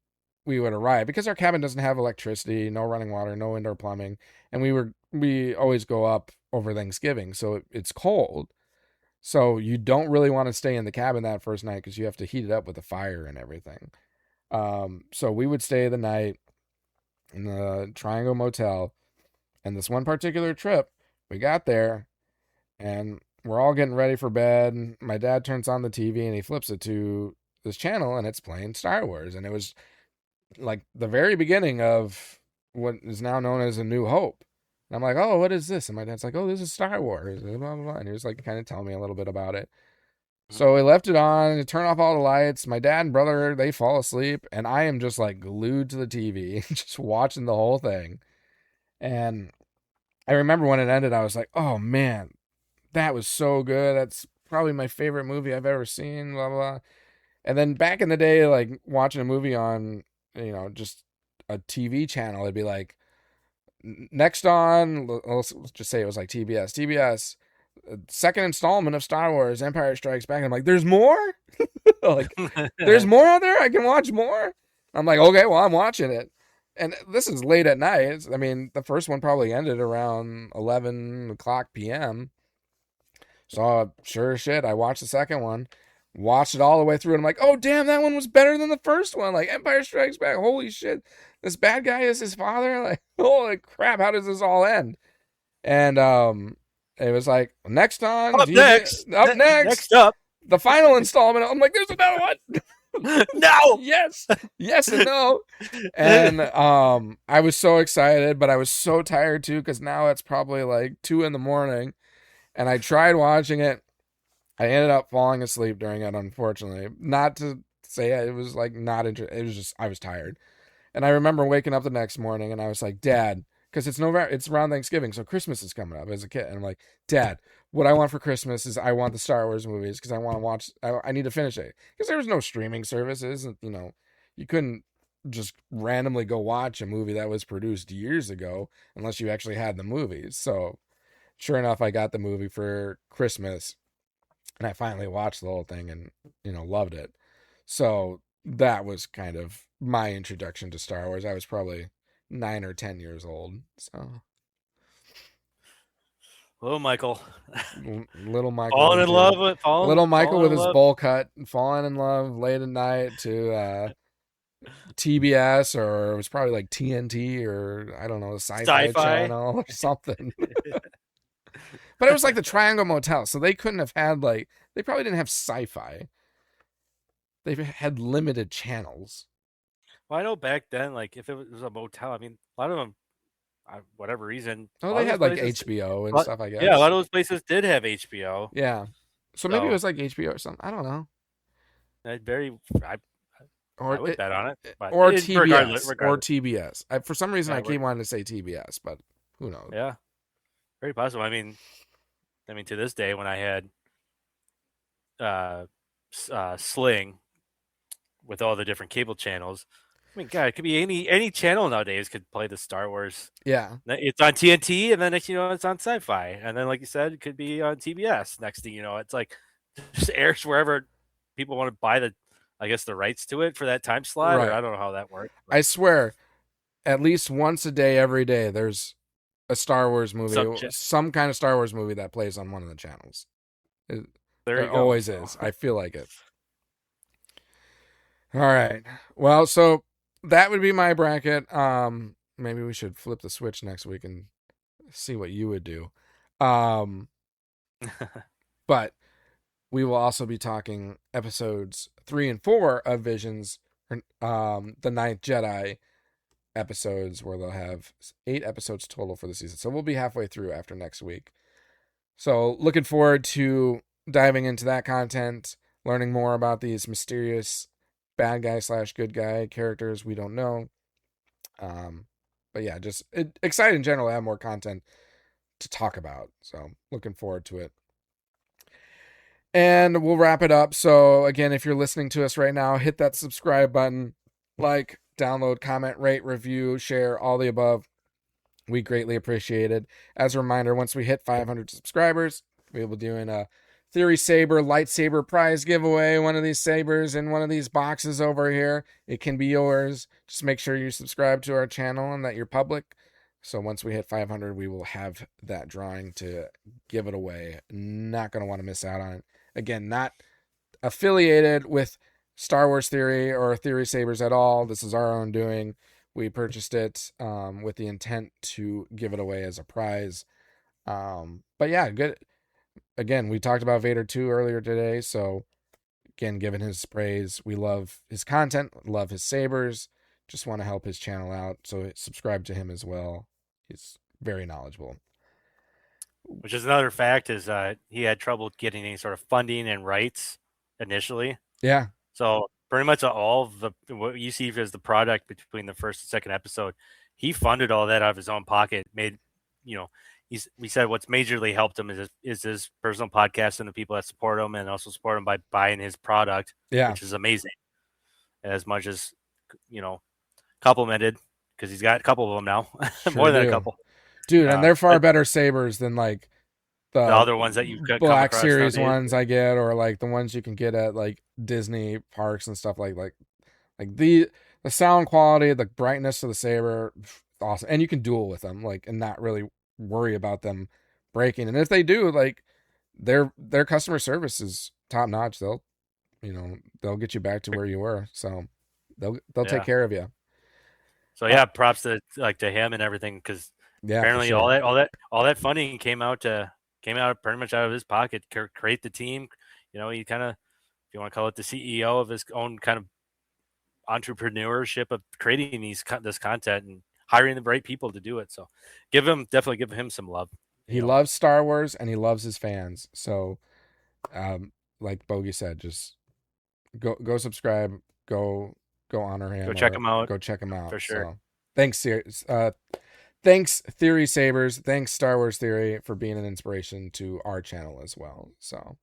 we would arrive, because our cabin doesn't have electricity, no running water, no indoor plumbing, and we always go up over Thanksgiving, so it's cold. So you don't really want to stay in the cabin that first night because you have to heat it up with a fire and everything. So we would stay the night in the Triangle Motel, and this one particular trip, we got there, and we're all getting ready for bed. My dad turns on the TV and he flips it to this channel, and it's playing Star Wars, and it was like the very beginning of what is now known as A New Hope. And I'm like, oh, what is this? And my dad's like, oh, this is Star Wars. Blah, blah, blah. And he was like kind of telling me a little bit about it. So we left it on, and turned off all the lights. My dad and brother, they fall asleep, and I am just like glued to the TV, just watching the whole thing. And I remember when it ended, I was like, oh man, that was so good. That's probably my favorite movie I've ever seen, blah, blah. And then back in the day, like watching a movie on, just a TV channel, it'd be like, next on, let's just say it was like TBS, second installment of Star Wars Empire Strikes Back. And I'm like, there's more? Like, there's more out there? I can watch more? I'm like, okay, well, I'm watching it. And this is late at night. I mean, the first one probably ended around 11 o'clock p.m. So, sure as shit, I watched the second one, watched it all the way through, and I'm like, oh, damn, that one was better than the first one. Like, Empire Strikes Back, holy shit. This bad guy is his father? Like, holy crap, how does this all end? And it was like, next on. Up next. Next up. The final installment. I'm like, there's another one. No. Yes and no. And I was so excited, but I was so tired too, because now it's probably like 2 a.m. and I tried watching it. I ended up falling asleep during it, unfortunately. Not to say it was like not interesting. It was just I was tired. And I remember waking up the next morning and I was like, Dad, because it's around Thanksgiving, so Christmas is coming up as a kid. And I'm like, Dad, what I want for Christmas is I want the Star Wars movies because I want to watch. I need to finish it because there was no streaming services. You know, you couldn't just randomly go watch a movie that was produced years ago unless you actually had the movies. So sure enough, I got the movie for Christmas, and I finally watched the whole thing and loved it. So that was kind of my introduction to Star Wars. I was probably 9 or 10 years old. So little Michael falling in love with little Michael with his bowl cut, falling in love late at night to TBS, or it was probably like TNT, or I don't know, the Sci-Fi channel or something. But it was like the Triangle Motel, so they couldn't have had they probably didn't have Sci-Fi. They had limited channels. Well, I know back then, like if it was a motel, I mean, a lot of them, whatever reason. Oh, they had like HBO and stuff, I guess. Yeah, a lot of those places did have HBO. Yeah, so maybe it was like HBO or something. I don't know. I would bet on it. But or TBS. Regardless. Or TBS. For some reason, I keep wanting to say TBS, but who knows? Yeah, very possible. I mean, to this day, when I had Sling with all the different cable channels, I mean, God, it could be any channel nowadays could play the Star Wars. Yeah, it's on TNT, and then it's on Sci-Fi, and then like you said, it could be on TBS. Next thing you know, it's like just airs wherever people want to buy the rights to it for that time slot. Right. Or I don't know how that works. I swear, at least once a day, every day, there's a Star Wars movie, some kind of Star Wars movie that plays on one of the channels. There always is. I feel like it. All right. Well, so that would be my bracket. Maybe we should flip the switch next week and see what you would do. But we will also be talking episodes 3 and 4 of Visions, the Ninth Jedi episodes, where they'll have 8 episodes total for the season. So we'll be halfway through after next week. So looking forward to diving into that content, learning more about these mysterious bad guy / good guy characters we don't know. But yeah, just excited in general to have more content to talk about. So looking forward to it. And we'll wrap it up. So again, if you're listening to us right now, hit that subscribe button, like, download, comment, rate, review, share, all the above. We greatly appreciate it. As a reminder, once we hit 500 subscribers, we'll be doing a Theory Saber lightsaber prize giveaway. One of these sabers in one of these boxes over here. It can be yours. Just make sure you subscribe to our channel and that you're public. So once we hit 500, we will have that drawing to give it away. Not going to want to miss out on it. Again, not affiliated with Star Wars Theory or Theory Sabers at all. This is our own doing. We purchased it with the intent to give it away as a prize. But yeah, good. Again, we talked about Vader II earlier today, so again, given his praise, we love his content, love his sabers, just want to help his channel out, so subscribe to him as well. He's very knowledgeable. Which is another fact is he had trouble getting any sort of funding and rights initially. Yeah. So pretty much all of what you see as the product between the first and second episode, he funded all that out of his own pocket, made, we said what's majorly helped him is his personal podcast and the people that support him, and also support him by buying his product, which is amazing. As much as, complimented, because he's got a couple of them now, more than a couple. Dude, and they're far better sabers than like the other ones that you've come Black across Series nowadays. ones I get, or like the ones you can get at like Disney parks and stuff like the sound quality, the brightness of the saber, awesome. And you can duel with them, like, and not really worry about them breaking. And if they do, like, their customer service is top notch. They'll get you back to where you were. So they'll take care of you. So yeah, props to him and everything, because apparently sure. all that funding came out pretty much out of his pocket to create the team. He kind of, if you want to call it, the CEO of his own kind of entrepreneurship of creating this content and hiring the right people to do it. So definitely give him some love. He loves Star Wars and he loves his fans. So, like Bogey said, just go subscribe, go honor him, go check him out for sure. So, thanks Theory Sabers, thanks Star Wars Theory for being an inspiration to our channel as well. So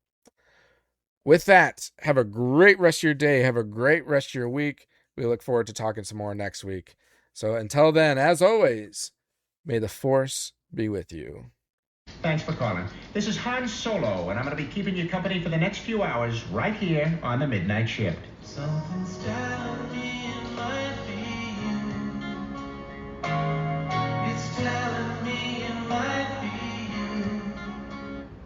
with that, have a great rest of your day, have a great rest of your week. We look forward to talking some more next week. So until then, as always, may the Force be with you. Thanks for calling. This is Han Solo, and I'm going to be keeping you company for the next few hours right here on the Midnight Shift. Something's